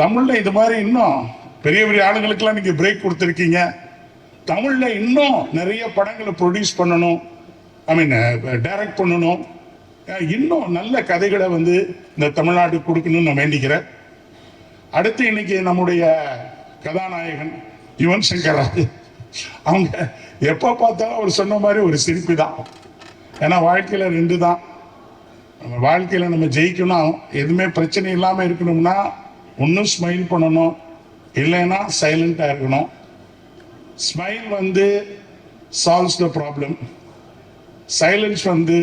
தமிழில் இது மாதிரி இன்னும் பெரிய பெரிய ஆளுங்களுக்கெல்லாம் நீங்கள் பிரேக் கொடுத்துருக்கீங்க. தமிழில் இன்னும் நிறைய படங்களை ப்ரொடியூஸ் பண்ணணும், டைரக்ட் பண்ணணும், இன்னும் நல்ல கதைகளை வந்து இந்த தமிழ்நாட்டுக்கு கொடுக்கணும்னு நான் வேண்டிக்கிறேன். அடுத்து இன்னைக்கு நம்முடைய கதாநாயகன் யுவன் சங்கர் ராஜ், அவங்க எப்போ பார்த்தாலும் அவர் சொன்ன மாதிரி ஒரு சிரிப்பு தான். ஏன்னா வாழ்க்கையில் 2 தான். நம்ம வாழ்க்கையில் நம்ம ஜெயிக்கணும், எதுவுமே பிரச்சனை இல்லாமல் இருக்கணும்னா ஒன்றும் ஸ்மைல் பண்ணணும், இல்லைன்னா சைலண்டாக இருக்கணும். ஸ்மைல் வந்து சால்வ்ஸ் த ப்ராப்ளம், சைலன்ஸ் வந்து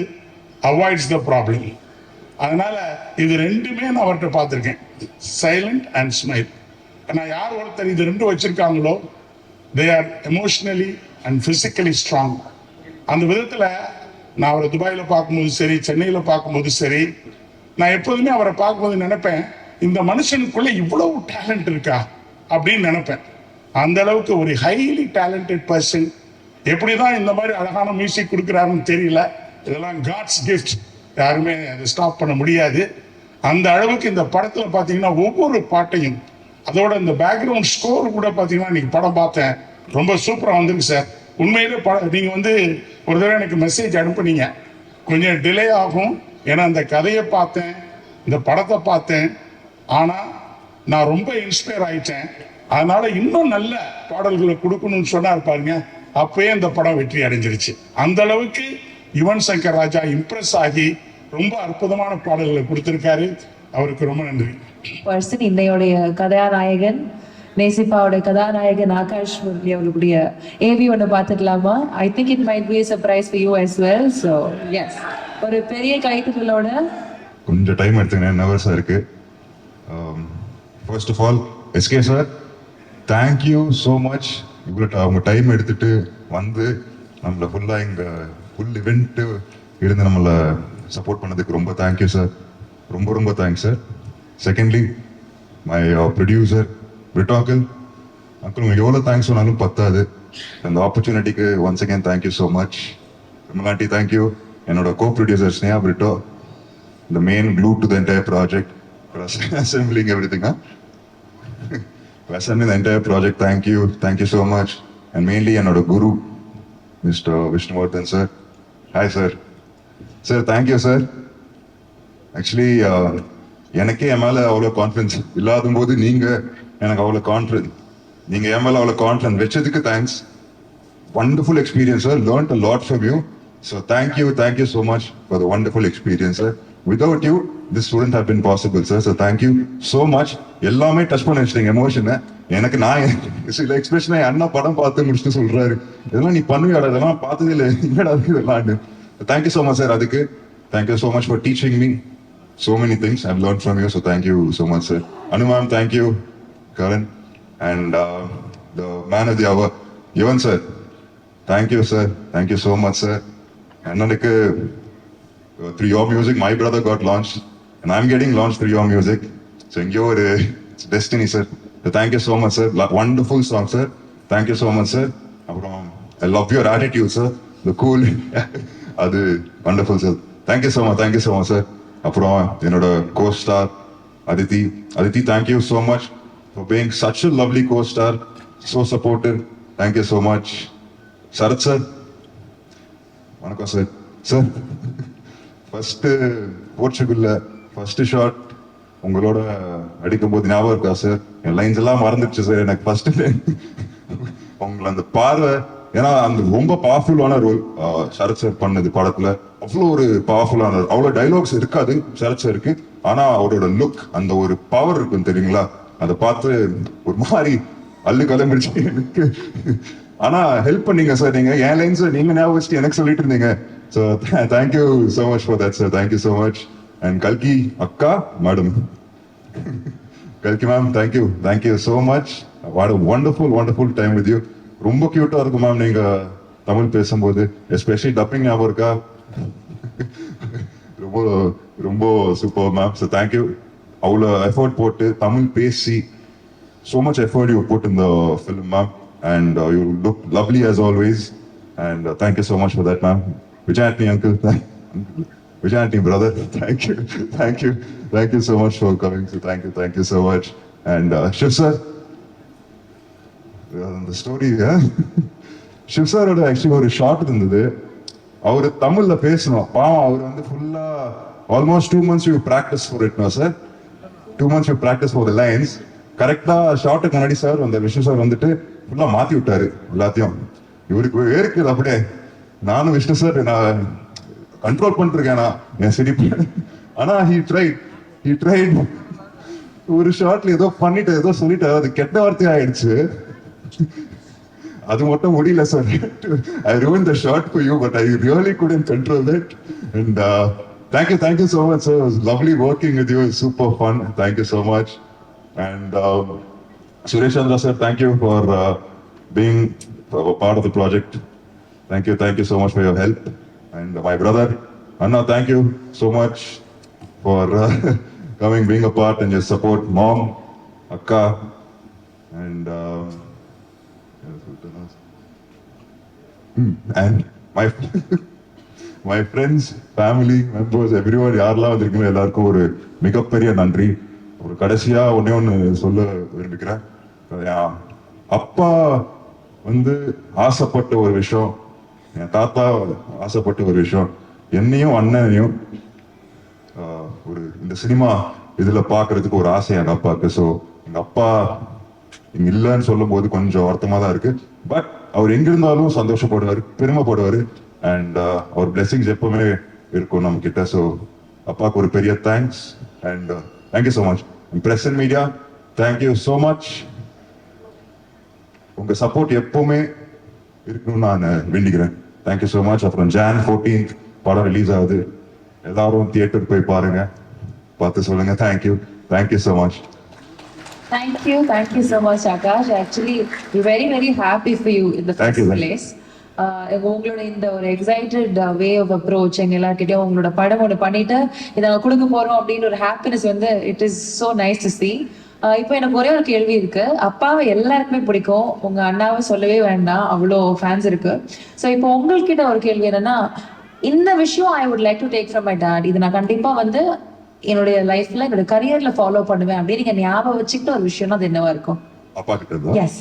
அவாய்ட்ஸ் த ப்ராப்ளம். அதனால இது 2மே நான் அவர்கிட்ட பார்த்துருக்கேன், சைலண்ட் அண்ட் ஸ்மைல். ஆனால் யார் ஒருத்தர் இது 2 வச்சிருக்காங்களோ they are emotionally and physically strong. அந்த விதத்தில் நான் அவரை துபாயில் பார்க்கும்போது சரி, சென்னையில் பார்க்கும்போது சரி, நான் எப்போதுமே அவரை பார்க்கும்போது நினைப்பேன், இந்த மனுஷனுக்குள்ளே இவ்வளவு டேலண்ட் இருக்கா அப்படின்னு நினைப்பேன். அந்த அளவுக்கு ஒரு ஹைலி டேலண்டட் பர்சன். எப்படி தான் இந்த மாதிரி அழகான மியூசிக் கொடுக்குறாருன்னு தெரியல. இதெல்லாம் காட்ஸ் கிஃப்ட், யாருமே அதை ஸ்டாப் பண்ண முடியாது. அந்த அளவுக்கு இந்த படத்தில் பார்த்தீங்கன்னா ஒவ்வொரு பாட்டையும், அதோட இந்த பேக்ரவுண்ட் ஸ்கோர் கூட பார்த்தீங்கன்னா இன்னைக்கு படம் பார்த்தேன், ரொம்ப சூப்பராக வந்திருக்கு சார். உண்மையிலே நீங்கள் வந்து ஒரு தடவை எனக்கு மெசேஜ் அனுப்புனீங்க, கொஞ்சம் டிலே ஆகும் ஏன்னா அந்த கதையை பார்த்தேன், இந்த படத்தை பார்த்தேன், ஆனால் நான் ரொம்ப இன்ஸ்பயர் ஆயிட்டேன். அதனால இன்னும் நல்ல பாடல்களை கொடுக்கணும்னு சொன்னார் பாருங்க, அப்பயே இந்த படம் வெற்றி அடைஞ்சிருச்சு. அந்த அளவுக்கு யுவன் சங்கர் ராஜா இம்ப்ரெஸ் ஆகி ரொம்ப அற்புதமான பாடல்களை கொடுத்திருக்காரு. அவருக்கு ரொம்ப நன்றி. பர்சன் இன்னையோடைய கதாநாயகன், நேசிப்பாவோட கதாநாயகன் ஆகாஷ் முரளி அவர்களுடைய ஏவி ஒன்று பார்த்துக்கலாமா? I think it might be surprise for you as well. So yes, ஒரு பெரிய கைத்தட்டலோட. கொஞ்சம் டைம் எடுத்துக்கிறேன், நர்வஸாக இருக்கு. First of all SK sir, thank you so much. இவ்வளோ அவங்க டைம் எடுத்துட்டு வந்து நம்மளை ஃபுல்லாக இங்கே ஃபுல் இவெண்ட்டு இருந்து நம்மளை சப்போர்ட் பண்ணதுக்கு ரொம்ப தேங்க்யூ சார். ரொம்ப ரொம்ப thanks sir. Secondly my producer பிரிட்டாங்கிள் அங்கிள், உங்களுக்கு எவ்வளோ தேங்க்ஸ் சொன்னாலும் பத்தாது. அந்த ஆப்பர்ச்சுனிட்டிக்கு once again thank you so much. விமலாண்டி தேங்க்யூ. என்னோட co producer Sneha Britto, the main glue to the entire project, for assembling everything, for assembling the entire project. Thank you so much. And mainly another guru, Mr. Vishnuvardhan sir. Hi sir. Sir, thank you sir. Actually எனக்கே என் மேலே அவ்வளோ confidence இல்லாத போது நீங்கள் எனக்கு அவ்வளோ confidence, நீங்கள் என் மேலே அவ்வளோ கான்ஃபிடன்ஸ் வச்சதுக்கு thanks. wonderful experience sir, learned a lot from you. So thank you so much for the wonderful experience sir. Without you this wouldn't have been possible sir. So thank you so much. எல்லாமே touch பண்ண வச்சிட்டீங்க எமோஷனை. எனக்கு நான் சில எக்ஸ்பிரஷனை அண்ணா படம் பார்த்து முடிச்சுட்டு சொல்றாரு, இதெல்லாம் நீ பண்ணுவியாடா, இதெல்லாம் பார்த்ததே இல்லை, என்னடா இதெல்லாம். Thank you so much sir. அதுக்கு thank you so much for teaching me so many things I've learned from you. So thank you so much sir. Anu ma'am, thank you. Karan and the man of the hour Yuvan sir, thank you sir. Thank you so much sir. Annadukku through your music my brother got launched and I'm getting launched through your music. So it's destiny sir. So thank you so much sir. Wonderful song sir. Thank you so much sir. I love your attitude sir, the cool adu wonderful sir. Thank you so much sir. அப்புறம் என்னோட co-star Aditi, thank you so much for being such a lovely co-star, so supportive. Thank you so much. Sarath sir, வணக்கம் sir. Sir first போர்ச்சுகல்ல first shot உங்களோட அடிக்கும்போது ஞாபகம் இருக்கா sir? என் lines எல்லாம் மறந்துடுச்சு sir. எனக்கு ஃபர்ஸ்ட் உங்களை அந்த பார்வை, ஏன்னா அந்த ரொம்ப பவர்ஃபுல்லான ரோல் சரத் சார் பண்ணது படத்துல. அவ்வளோ ஒரு பவர்ஃபுல்லான, அவ்வளோ டைலாக்ஸ் இருக்காது சரத் சாருக்கு, ஆனா அவரோட லுக், அந்த ஒரு பவர் இருக்கும் தெரியுங்களா, அதை பார்த்து ஒரு மாதிரி அல்லு கிளம்பிடுச்சு எனக்கு. ஆனா ஹெல்ப் பண்ணீங்க சார், நீங்க என் லைன்ஸ் நீங்க ஞாபகம் வச்சுட்டு எனக்கு சொல்லிட்டு இருந்தீங்க. So thank you so much for that sir. Thank you so much. And கல்கி அக்கா மேடம், கல்கி ma'am, thank you so much. What a wonderful time with you. ரொம்ப கியூட்டா இருக்கும் மேம். நீங்க தமிழ் பேசும்போது, எஸ்பெஷலி டப்பிங் ஞாபகம் இருக்கா? ரொம்ப ரொம்ப சூப்பர் மேம். So thank you. அவ்வளோ எஃபர்ட் போட்டு தமிழ் பேசி, so much effort you put in the film, ma'am, and you look lovely as always. And thank you so much for that, ma'am. Vijay Antony uncle, Vijay Antony brother, thank you so much for coming. So thank you so much. And Shiv sir, the story, Shiv sir oda actually ஒரு short இருந்தது. அவர் தமிழ்ல பேசணும், பாவம் அவர் வந்து ஃபுல்லா almost 2 months you practice for it, no sir? 2 months you practice for the lines. கரெக்டா ஷார்ட்டுக்கு முன்னாடி sir அந்த விஷ்ணு சார் வந்துட்டு ஃபுல்லா மாத்தி விட்டாரு எல்லாத்தையும். இவருக்கு இருக்குது அப்படியே. நானும் விஷ்ணு சார் நான் கண்ட்ரோல் பண்ணிட்டு இருக்கேன் என் சிரிப்பு. ஆனா he tried ஒரு ஷார்ட்ல ஏதோ பண்ணிட்டு ஏதோ சொல்லிட்டு அது கெட்ட வார்த்தை ஆயிடுச்சு. அது மட்டும் முடியல sir. I ruined the shot for you, but I really couldn't control it. And thank you so much, sir. It was lovely working with you. It's super fun. Thank you so much. And Suresh Chandra sir, thank you for being a part of the project. Thank you so much for your help. And my brother Anna, thank you so much for coming, being a part, and your support. Mom, Akka, and and my friends, family members, everyone, யாரெல்லாம் வந்திருக்கீங்க எல்லாருக்கும் ஒரு மிகப்பெரிய நன்றி. ஒரு கடைசியா ஒண்ணு சொல்ல விரும்புகிறேன். அப்பா வந்து ஆசைப்பட்ட ஒரு விஷயம், என் தாத்தா ஆசைப்பட்ட ஒரு விஷயம், என்னையும் அண்ணனையும் ஒரு இந்த சினிமா இதுல பாக்குறதுக்கு ஒரு ஆசை எங்க அப்பாவுக்கு. ஸோ எங்க அப்பா இங்க இல்லைன்னு சொல்லும் போது கொஞ்சம் வருத்தமா தான் இருக்கு. பட் அவர் எங்க இருந்தாலும் சந்தோஷப்படுவாரு, பெருமைப்படுவாரு. அண்ட் அவர் பிளெஸிங்ஸ் எப்பவுமே இருக்கும் நம்ம கிட்ட. ஸோ அப்பாவுக்கு ஒரு பெரிய thanks. And thank you so much. Press and media, thank you so much. உங்க சப்போர்ட் எப்பவுமே இருக்கணும்னு நான் வேண்டிக்கிறேன். Thank you so much. அப்புறம் Jan 14th படம் ரிலீஸ் ஆகுது. எல்லாரும் தியேட்டர் போய் பாருங்க, பார்த்து சொல்லுங்க. Thank you so much. Thank you so much, Akash. Actually, we're very happy for you in the first place. உங்களோட இந்த ஒரு எக்ஸைட்டட் வே ஆஃப் அப்ரோச் எங்க எல்லார்கிட்டயும் உங்களோட படம் ஒன்று பண்ணிட்டு இதை நாங்கள் கொடுக்க போறோம் அப்படின்னு ஒரு ஹாப்பினஸ் வந்து it is so nice to see. இப்போ எனக்கு ஒரே ஒரு கேள்வி இருக்கு. அப்பாவை எல்லாருக்குமே பிடிக்கும், உங்க அண்ணாவை சொல்லவே வேண்டாம், அவ்வளோ ஃபேன்ஸ் இருக்கு. ஸோ இப்போ உங்கள்கிட்ட ஒரு கேள்வி என்னன்னா, இந்த விஷயம் I would like to take from my dot, இது நான் கண்டிப்பா வந்து என்னுடைய லைஃப்ல என்னோட கரியர்ல ஃபாலோ பண்ணுவேன் அப்படின்னு நீங்க ஞாபகம் வச்சுக்கிட்ட ஒரு விஷயம்னா அது என்னவா இருக்கும்? அப்பா கிட்ட எஸ்.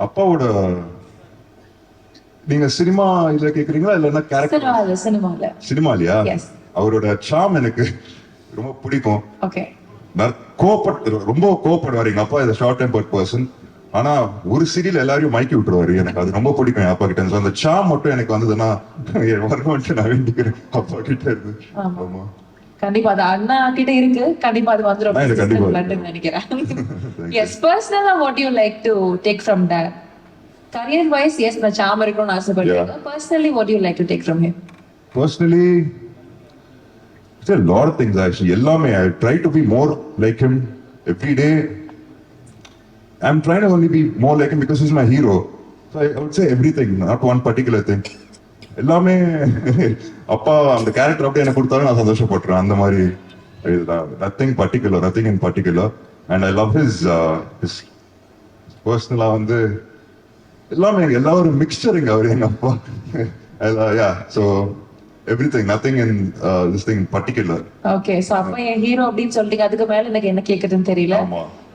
அப்பாவோட நீங்க சினிமா இதுல கேக்குறீங்களா இல்லன்னா கேரக்டர்? சினிமாலியா? அவரோட சாம் எனக்கு ரொம்ப பிடிக்கும். ஓகே. ரொம்ப கோபப்படுவாரு எங்க அப்பா. Is short tempered person. ஆனா ஒரு சீரியல் எல்லாரையும் மயக்கி விட்டுருவாரு. எனக்கு அது ரொம்ப பிடிக்கும் என் அப்பா கிட்ட. அந்த சாம் மட்டும் எனக்கு வந்ததுன்னா நான் வேண்டிக்கிறேன் அப்பா கிட்ட இருந்து. ஆமா கண்டிப்பா அது அண்ணா கிட்ட இருக்கு, கண்டிப்பா அது வந்துரும் நினைக்கிறேன். எஸ். பர்சனலா what you like to take from that? Career wise yes நான் சாம் இருக்கணும்னு ஆசைப்படுறேன். Personally what you like to take from him? Personally, it's a lot of things actually. Ellame I try to be more like him every day. I'm trying to only be more like him because he's my hero. So I would say everything, not one particular thing. எல்லாமே அப்பா அந்த character அப்படியே எனக்கு கொடுத்தாலும் நான் சந்தோஷப்படுறேன். அந்த மாதிரி nothing in particular. And I love his personal வந்து எல்லாமே எல்லாரும் மிக்சரிங் அவர் எங்க அப்பா. Yeah, so everything, nothing in this thing in particular. Okay, so அப்பா என் ஹீரோ அப்படின்னு சொல்லிட்டீங்க. அதுக்கு மேல எனக்கு என்ன கேக்குதுன்னு தெரியல.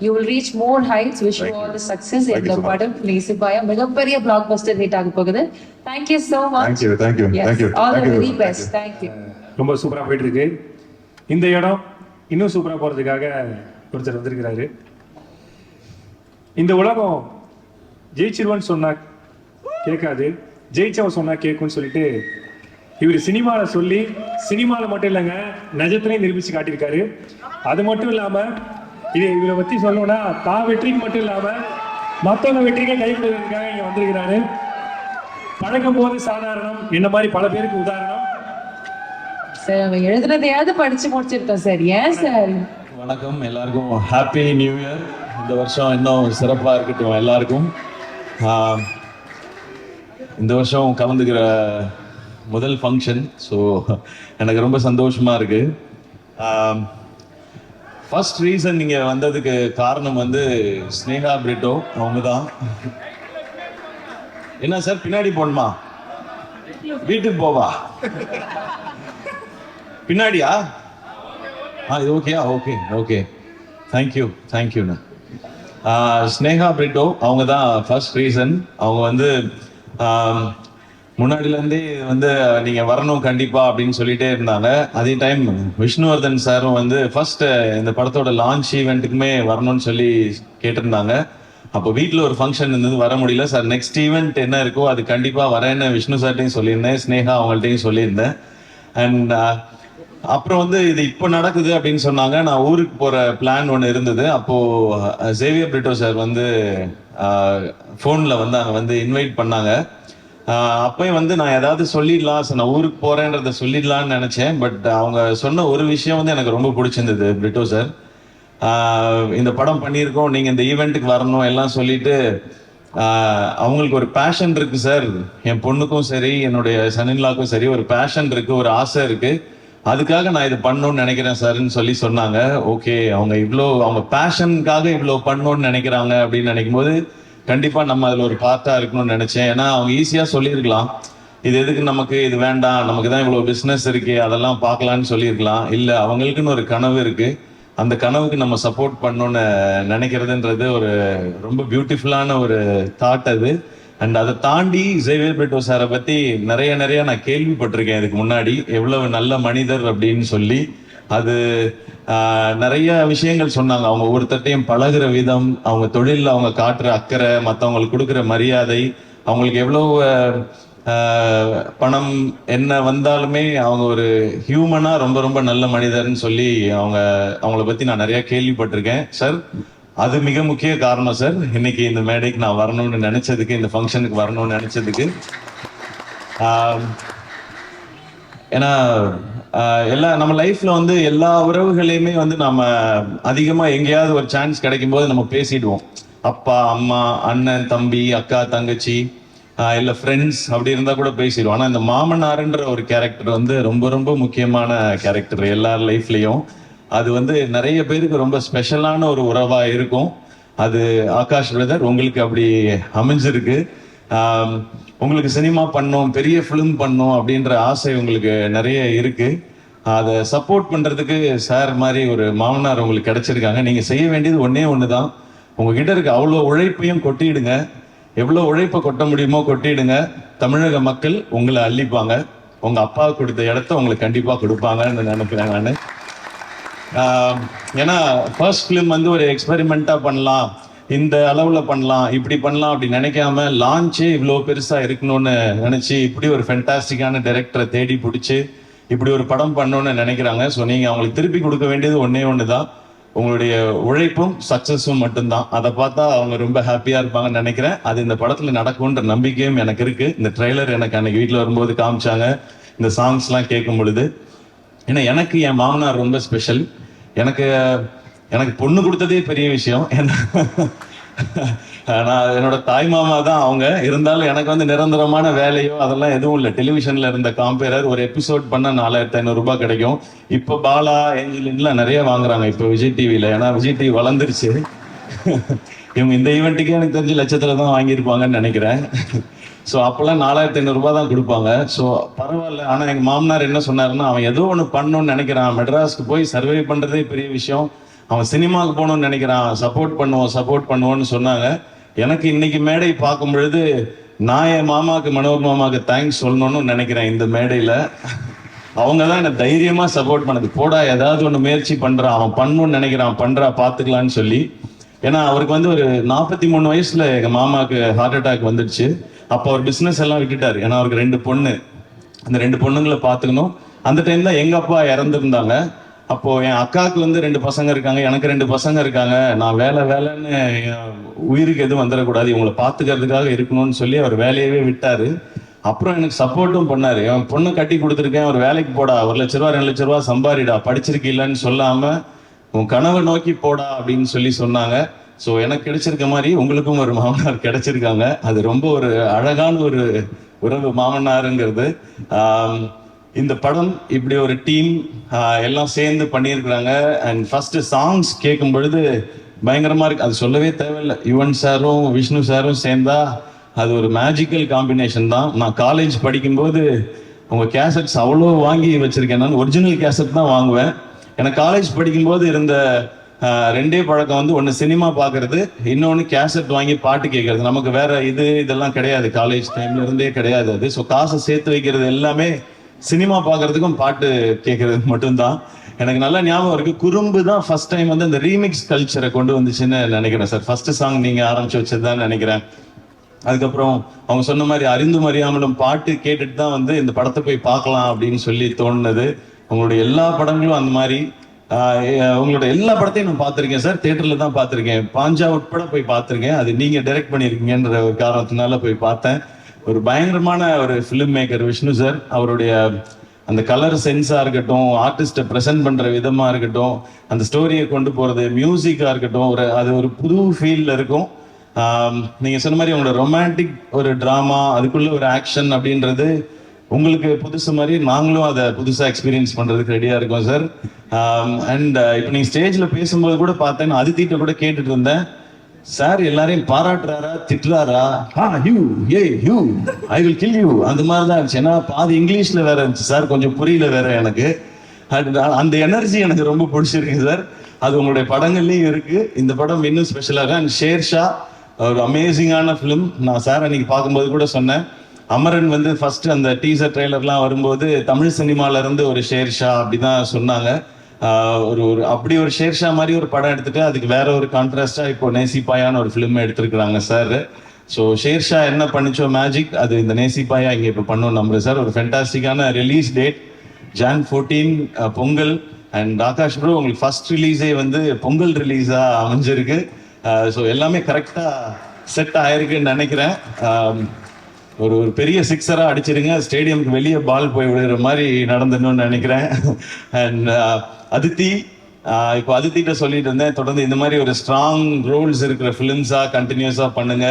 You will reach more heights. Wish you all the success in the படம் நேசிப்பாயா மிகப்பெரிய blockbuster hit ஆக போகுது. Thank you so much. Thank you. All the very best. Thank you. ரொம்ப சூப்பரா போயிட்டு இருக்கு. இந்த இடம் இன்னும் சூப்பரா போறதுக்காக ஒருத்தர் வந்திருக்கிறாரு. இந்த உலகம் ஜெயிச்சிருவன் சொன்னா கேட்காது, ஜெயிச்சவன் சொன்னா கேட்கும்னு சொல்லிட்டு இவர் சினிமால சொல்லி சினிமால மட்டும் இல்லைங்க நிஜத்திலையும் நிரூபிச்சு காட்டியிருக்காரு. அது மட்டும் இல்லாம இவரை பத்தி சொல்லணும்னா தான் வெற்றிக்கு மட்டும் இல்லாம மற்றவங்க வெற்றிக்கு கை கொடுக்கறதுக்காக இங்க வந்திருக்கிறாரு. பழகும் போது சாதாரணம், என்ன மாதிரி பல பேருக்கு உதாரணம். சார் நம்ம எழுதுனதையாவது படிச்சு முடிச்சிருக்கோம் சார். ஏன் சார்? வணக்கம் எல்லாருக்கும். Happy new year. இந்த வருஷம் இன்னும் சிறப்பாக இருக்கட்டும் எல்லாருக்கும். இந்த வருஷம் கலந்துக்கிற முதல் ஃபங்க்ஷன், ஸோ எனக்கு ரொம்ப சந்தோஷமாக இருக்குது. ஃபர்ஸ்ட் ரீசன் நீங்கள் வந்ததுக்கு காரணம் வந்து ஸ்னேகா பிரிட்டோ அவங்க தான். என்ன சார் பின்னாடி போகணுமா, வீட்டுக்கு போவா, பின்னாடியா? இது ஓகேயா? ஓகே ஓகே, தேங்க்யூண்ணா. ஸ்னேகா பிரிட்டோ அவங்க தான் ஃபர்ஸ்ட் ரீசன். அவங்க வந்து முன்னாடிலேருந்தே வந்து நீங்கள் வரணும் கண்டிப்பாக அப்படின்னு சொல்லிட்டே இருந்தாங்க. அதே டைம் விஷ்ணுவர்தன் சாரும் வந்து ஃபர்ஸ்ட் இந்த படத்தோட லான்ச் ஈவெண்ட்டுக்குமே வரணும்னு சொல்லி கேட்டிருந்தாங்க. அப்போ வீட்டில் ஒரு ஃபங்க்ஷன் இருந்தது, வர முடியல சார். நெக்ஸ்ட் ஈவெண்ட் என்ன இருக்கோ அது கண்டிப்பாக வரேன்னு விஷ்ணு சார்ட்டையும் சொல்லியிருந்தேன், ஸ்னேகா அவங்கள்ட்டையும் சொல்லியிருந்தேன். அண்ட் அப்புறம் வந்து இது இப்போ நடக்குது அப்படின்னு சொன்னாங்க. நான் ஊருக்கு போகிற பிளான் ஒன்று இருந்தது. அப்போது சேவியர் பிரிட்டோ சார் வந்து ஃபோனில் வந்து அங்கே வந்து இன்வைட் பண்ணாங்க. அப்பயும் வந்து நான் ஏதாவது சொல்லிடலாம் சார், நான் ஊருக்கு போகிறேன்றதை சொல்லிடலான்னு நினச்சேன். பட் அவங்க சொன்ன ஒரு விஷயம் வந்து எனக்கு ரொம்ப பிடிச்சிருந்தது. பிரிட்டோ சார், இந்த படம் பண்ணியிருக்கோம், நீங்கள் இந்த ஈவெண்ட்டுக்கு வரணும் எல்லாம் சொல்லிட்டு, அவங்களுக்கு ஒரு பேஷன் இருக்குது சார், என் பொண்ணுக்கும் சரி என்னுடைய சன்னின்லாக்கும் சரி ஒரு பேஷன் இருக்குது, ஒரு ஆசை இருக்குது, அதுக்காக நான் இது பண்ணணும்னு நினைக்கிறேன் சார்ன்னு சொல்லி சொன்னாங்க. ஓகே, அவங்க பேஷனுக்காக இவ்வளோ பண்ணணும்னு நினைக்கிறாங்க அப்படின்னு நினைக்கும் போது கண்டிப்பாக நம்ம அதில் ஒரு பார்ட்டாக இருக்கணும்னு நினச்சேன். ஏன்னா அவங்க ஈஸியாக சொல்லியிருக்கலாம், இது எதுக்கு நமக்கு, இது வேண்டாம், நமக்கு தான் இவ்வளோ பிஸ்னஸ் இருக்கு, அதெல்லாம் பார்க்கலான்னு சொல்லியிருக்கலாம். இல்லை, அவங்களுக்குன்னு ஒரு கனவு இருக்குது, அந்த கனவுக்கு நம்ம சப்போர்ட் பண்ணணும்னு நினைக்கிறதுன்றது ஒரு ரொம்ப பியூட்டிஃபுல்லான ஒரு தாட் அது. அண்ட் அதை தாண்டி சேவியர் பிரிட்டோ சாரை பற்றி நிறைய நான் கேள்விப்பட்டிருக்கேன் இதுக்கு முன்னாடி, எவ்வளவு நல்ல மனிதர் அப்படின்னு சொல்லி. அது நிறைய விஷயங்கள் சொன்னாங்க. அவங்க ஒவ்வொருத்தையும் பழகுற விதம், அவங்க தொழிலில் அவங்க காட்டுற அக்கறை, மற்றவங்களுக்கு கொடுக்குற மரியாதை, அவங்களுக்கு எவ்வளோ பணம் என்ன வந்தாலுமே அவங்க ஒரு ஹியூமனா ரொம்ப நல்ல மனிதர்னு சொல்லி அவங்கள பற்றி நான் நிறைய கேள்விப்பட்டிருக்கேன் சார். அது மிக முக்கிய காரணம் சார் இன்னைக்கு இந்த மேடைக்கு நான் வரணும்னு நினைச்சதுக்கு, இந்த ஃபங்க்ஷனுக்கு வரணும்னு நினைச்சதுக்கு. ஏன்னா நம்ம லைஃப்ல வந்து எல்லா உறவுகளையுமே வந்து நம்ம அதிகமா எங்கேயாவது ஒரு சான்ஸ் கிடைக்கும் போது நம்ம பேசிடுவோம். அப்பா அம்மா, அண்ணன் தம்பி, அக்கா தங்கச்சி, இல்லை ஃப்ரெண்ட்ஸ், அப்படி இருந்தால் கூட பேசிடுவோம். ஆனால் இந்த மாமனாருன்ற ஒரு கேரக்டர் வந்து ரொம்ப முக்கியமான கேரக்டர் எல்லார் லைஃப்லேயும். அது வந்து நிறைய பேருக்கு ரொம்ப ஸ்பெஷலான ஒரு உறவாக இருக்கும். அது ஆகாஷ் பிரதர் உங்களுக்கு அப்படி அமைஞ்சிருக்கு. உங்களுக்கு சினிமா பண்ணோம், பெரிய ஃபிலிம் பண்ணோம் அப்படின்ற ஆசை உங்களுக்கு நிறைய இருக்கு. அதை சப்போர்ட் பண்ணுறதுக்கு சார் மாதிரி ஒரு மாமனார் உங்களுக்கு கிடைச்சிருக்காங்க. நீங்கள் செய்ய வேண்டியது ஒன்று தான், உங்ககிட்ட இருக்க அவ்வளோ உழைப்பையும் கொட்டிடுங்க. எவ்வளோ உழைப்பை கொட்ட முடியுமோ கொட்டிடுங்க. தமிழக மக்கள் உங்களை அள்ளிப்பாங்க. உங்கள் அப்பா கொடுத்த இடத்த உங்களுக்கு கண்டிப்பாக கொடுப்பாங்கன்னு நினைக்கிறேன் நான். ஏன்னா ஃபர்ஸ்ட் ஃபிலிம் வந்து ஒரு எக்ஸ்பெரிமெண்ட்டாக பண்ணலாம், இந்த அளவில் பண்ணலாம், இப்படி பண்ணலாம் அப்படி நினைக்காம லான்ச்சே இவ்வளோ பெருசாக இருக்கணும்னு நினச்சி இப்படி ஒரு ஃபென்டாஸ்டிக்கான டைரக்டரை தேடி பிடிச்சி இப்படி ஒரு படம் பண்ணணும்னு நினைக்கிறாங்க. ஸோ நீங்கள் அவங்களுக்கு திருப்பி கொடுக்க வேண்டியது ஒன்று தான், உங்களுடைய உழைப்பும் சக்ஸஸும் மட்டும்தான். அதை பார்த்தா அவங்க ரொம்ப ஹாப்பியாக இருப்பாங்கன்னு நினைக்கிறேன். அது இந்த படத்தில் நடக்கும்ன்ற நம்பிக்கையும் எனக்கு இருக்குது. இந்த ட்ரெய்லர் எனக்கு அன்னைக்கு வீட்டில் வரும்போது காமிச்சாங்க, இந்த சாங்ஸ்லாம் கேட்கும் பொழுது. ஏன்னா எனக்கு என் மாமனார் ரொம்ப ஸ்பெஷல். எனக்கு பொண்ணு கொடுத்ததே பெரிய விஷயம். நான் என்னோட தாய் மாமா தான் அவங்க. இருந்தாலும் எனக்கு வந்து நிரந்தரமான வேலையோ அதெல்லாம் எதுவும் இல்லை. டெலிவிஷன்ல இருந்த காம்பேரர் ஒரு எபிசோட் பண்ண 4500 ரூபாய் கிடைக்கும். இப்போ பாலா ஏஞ்சலின்லாம் நிறைய வாங்குறாங்க இப்போ விஜய் டிவியில. ஏன்னா விஜய் டிவி வளர்ந்துருச்சு. இவங்க இந்த ஈவெண்ட்டுக்கே எனக்கு தெரிஞ்சு லட்சத்துல தான் வாங்கியிருப்பாங்கன்னு நினைக்கிறேன். ஸோ அப்போல்லாம் 4500 ரூபாய் தான் கொடுப்பாங்க. ஸோ பரவாயில்ல. ஆனால் எங்கள் மாமனார் என்ன சொன்னாருன்னா, அவன் ஏதோ ஒன்று பண்ணணும்னு நினைக்கிறான், மெட்ராஸ்க்கு போய் சர்வே பண்ணுறதே பெரிய விஷயம், அவன் சினிமாவுக்கு போகணும்னு நினைக்கிறான், சப்போர்ட் பண்ணுவோன்னு சொன்னாங்க. எனக்கு இன்னைக்கு மேடை பார்க்கும் பொழுது நான் என் மாமாவுக்கு, மனோர் மாமாவுக்கு தேங்க்ஸ் சொல்லணும்னு நினைக்கிறேன். இந்த மேடையில் அவங்க தான் என்னை தைரியமாக சப்போர்ட் பண்ணது. போடா ஏதாவது ஒன்று முயற்சி பண்ணுறான், அவன் பண்ணணும்னு நினைக்கிறான், பண்ணுறா பார்த்துக்கலான்னு சொல்லி. ஏன்னா அவருக்கு வந்து ஒரு 43 வயசுல எங்கள் மாமாவுக்கு ஹார்ட் அட்டாக் வந்துடுச்சு. அப்போ அவர் பிஸ்னஸ் எல்லாம் விட்டுட்டாரு. ஏன்னா அவருக்கு 2 பொண்ணு, அந்த 2 பொண்ணுங்களை பார்த்துக்கணும். அந்த டைம் தான் எங்கள் அப்பா இறந்துருந்தாங்க. அப்போ என் அக்காவுக்கு வந்து 2 பசங்க இருக்காங்க, எனக்கு 2 பசங்க இருக்காங்க. நான் வேலைன்னு உயிருக்கு எதுவும் வந்துடக்கூடாது, இவங்களை பார்த்துக்கிறதுக்காக இருக்கணும்னு சொல்லி அவர் வேலையவே விட்டாரு. அப்புறம் எனக்கு சப்போர்ட்டும் பண்ணாரு. என் பொண்ணு கட்டி கொடுத்துருக்கேன், ஒரு வேலைக்கு போடா, 1 லட்ச ரூபா 2 லட்ச ரூபா சம்பாரிடா, படிச்சிருக்கீங்கன்னு சொல்லாம உன் கனவை நோக்கி போடா அப்படின்னு சொல்லி சொன்னாங்க. ஸோ எனக்கு கிடைச்சிருக்க மாதிரி உங்களுக்கும் ஒரு மாமனார் கிடைச்சிருக்காங்க. அது ரொம்ப ஒரு அழகான ஒரு உறவு மாமனாருங்கிறது. இந்த படம் இப்படி ஒரு டீம் எல்லாம் சேர்ந்து பண்ணியிருக்கிறாங்க. அண்ட் ஃபர்ஸ்ட் சாங்ஸ் கேட்கும் பொழுது பயங்கரமா இருக்கு. அது சொல்லவே தேவையில்லை. யுவன் சாரும் விஷ்ணு சாரும் சேர்ந்தா அது ஒரு மேஜிக்கல் காம்பினேஷன் தான். நான் காலேஜ் படிக்கும்போது உங்க கேசட்ஸ் அவ்வளோ வாங்கி வச்சிருக்கேன். நான் ஒரிஜினல் கேசட் தான் வாங்குவேன். எனக்கு காலேஜ் படிக்கும்போது இருந்த ரெண்டே பழக்கம் வந்து ஒன்று சினிமா பார்க்கறது, இன்னொன்று கேசட் வாங்கி பாட்டு கேட்கறது. நமக்கு வேற இதெல்லாம் கிடையாது, காலேஜ் டைம்ல இருந்தே கிடையாது அது. ஸோ காசை சேர்த்து வைக்கிறது எல்லாமே சினிமா பார்க்கறதுக்கும் பாட்டு கேட்கறது மட்டும்தான். எனக்கு நல்லா ஞாபகம் இருக்கு. குறும்பு தான் ஃபர்ஸ்ட் டைம் வந்து அந்த ரீமிக்ஸ் கல்ச்சரை கொண்டு வந்துச்சுன்னு நினைக்கிறேன் சார். ஃபர்ஸ்ட் சாங் நீங்க ஆரம்பிச்சு வச்சதுதான் நினைக்கிறேன். அதுக்கப்புறம் அவங்க சொன்ன மாதிரி அறிந்தும் அறியாமலும் பாட்டு கேட்டுட்டு தான் வந்து இந்த படத்தை போய் பார்க்கலாம் அப்படின்னு சொல்லி தோணுனது. உங்களுடைய எல்லா படங்களும் அந்த மாதிரி. உங்களோட எல்லா படத்தையும் நான் பார்த்துருக்கேன் சார். தியேட்டர்ல தான் பார்த்துருக்கேன். பாஞ்சா உட்பட போய் பார்த்துருக்கேன். அது நீங்க டைரக்ட் பண்ணியிருக்கீங்கன்ற ஒரு காரணத்தினால போய் பார்த்தேன். ஒரு பயங்கரமான ஒரு ஃபிலிம் மேக்கர் விஷ்ணு சார். அவருடைய அந்த கலர் சென்ஸாக இருக்கட்டும், ஆர்டிஸ்ட்டை ப்ரெசென்ட் பண்ணுற விதமாக இருக்கட்டும், அந்த ஸ்டோரியை கொண்டு போகிறது, மியூசிக்காக இருக்கட்டும், அது ஒரு புது ஃபீலில் இருக்கும். நீங்கள் சொன்ன மாதிரி உங்களோட ரொமான்டிக் ஒரு ட்ராமா, அதுக்குள்ள ஒரு ஆக்ஷன் அப்படின்றது உங்களுக்கு புதுசு மாதிரி நாங்களும் அதை புதுசாக எக்ஸ்பீரியன்ஸ் பண்ணுறதுக்கு ரெடியாக இருக்கோம் சார். அண்ட் இப்போ நீங்கள் ஸ்டேஜில் பேசும்போது கூட பார்த்தேன், அதித்திட்ட கூட கேட்டுட்டு இருந்தேன், சார் எல்லாரையும் பாராட்டுறாரா திட்டுறாரா, ஐ வில் கில் யூ, அந்த மாதிரி தான் இருந்துச்சு. ஏன்னா பாதி இங்கிலீஷ்ல வேற இருந்துச்சு சார், கொஞ்சம் புரியல வேற எனக்கு. அந்த எனர்ஜி எனக்கு ரொம்ப பிடிச்சிருக்கு சார். அது உங்களுடைய படங்கள்லயும் இருக்கு. இந்த படம் இன்னும் ஸ்பெஷலாக. அண்ட் ஷேர்ஷா ஒரு அமேசிங்கான ஃபிலிம். நான் சார் அன்னைக்கு பார்க்கும்போது கூட சொன்னேன், அமரன் வந்து ஃபர்ஸ்ட் அந்த டீசர் ட்ரெய்லர்லாம் வரும்போது தமிழ் சினிமால இருந்து ஒரு ஷேர்ஷா அப்படிதான் சொன்னாங்க. ஒரு அப்படி ஒரு ஷேர்ஷா மாதிரி ஒரு படம் எடுத்துட்டு அதுக்கு வேற ஒரு கான்ட்ராஸ்டா இப்போ நேசிப்பாயான ஒரு ஃபிலிம் எடுத்திருக்கிறாங்க சார். ஸோ ஷேர்ஷா என்ன பண்ணிச்சோ மேஜிக், அது இந்த நேசிப்பாயா இங்கே இப்போ பண்ணோம் நம்புறேன் சார். ஒரு ஃபென்டாஸ்டிக்கான release date Jan 14 Pongal. And Akash bro உங்களுக்கு ஃபர்ஸ்ட் ரிலீஸே வந்து பொங்கல் ரிலீஸா அமைஞ்சிருக்கு. ஸோ எல்லாமே கரெக்டா செட் ஆயிருக்குன்னு நினைக்கிறேன். ஒரு பெரிய சிக்ஸரா அடிச்சிருங்க, ஸ்டேடியம்க்கு வெளியே பால் போய் விடுற மாதிரி நடந்துடணும்னு நினைக்கிறேன். அண்ட் அதித்தி, இப்போ அதித்திட்ட சொல்லிட்டு இருந்தேன், தொடர்ந்து இந்த மாதிரி ஒரு ஸ்ட்ராங் ரோல்ஸ் இருக்கிற ஃபிலிம்ஸா கண்டினியூஸா பண்ணுங்க.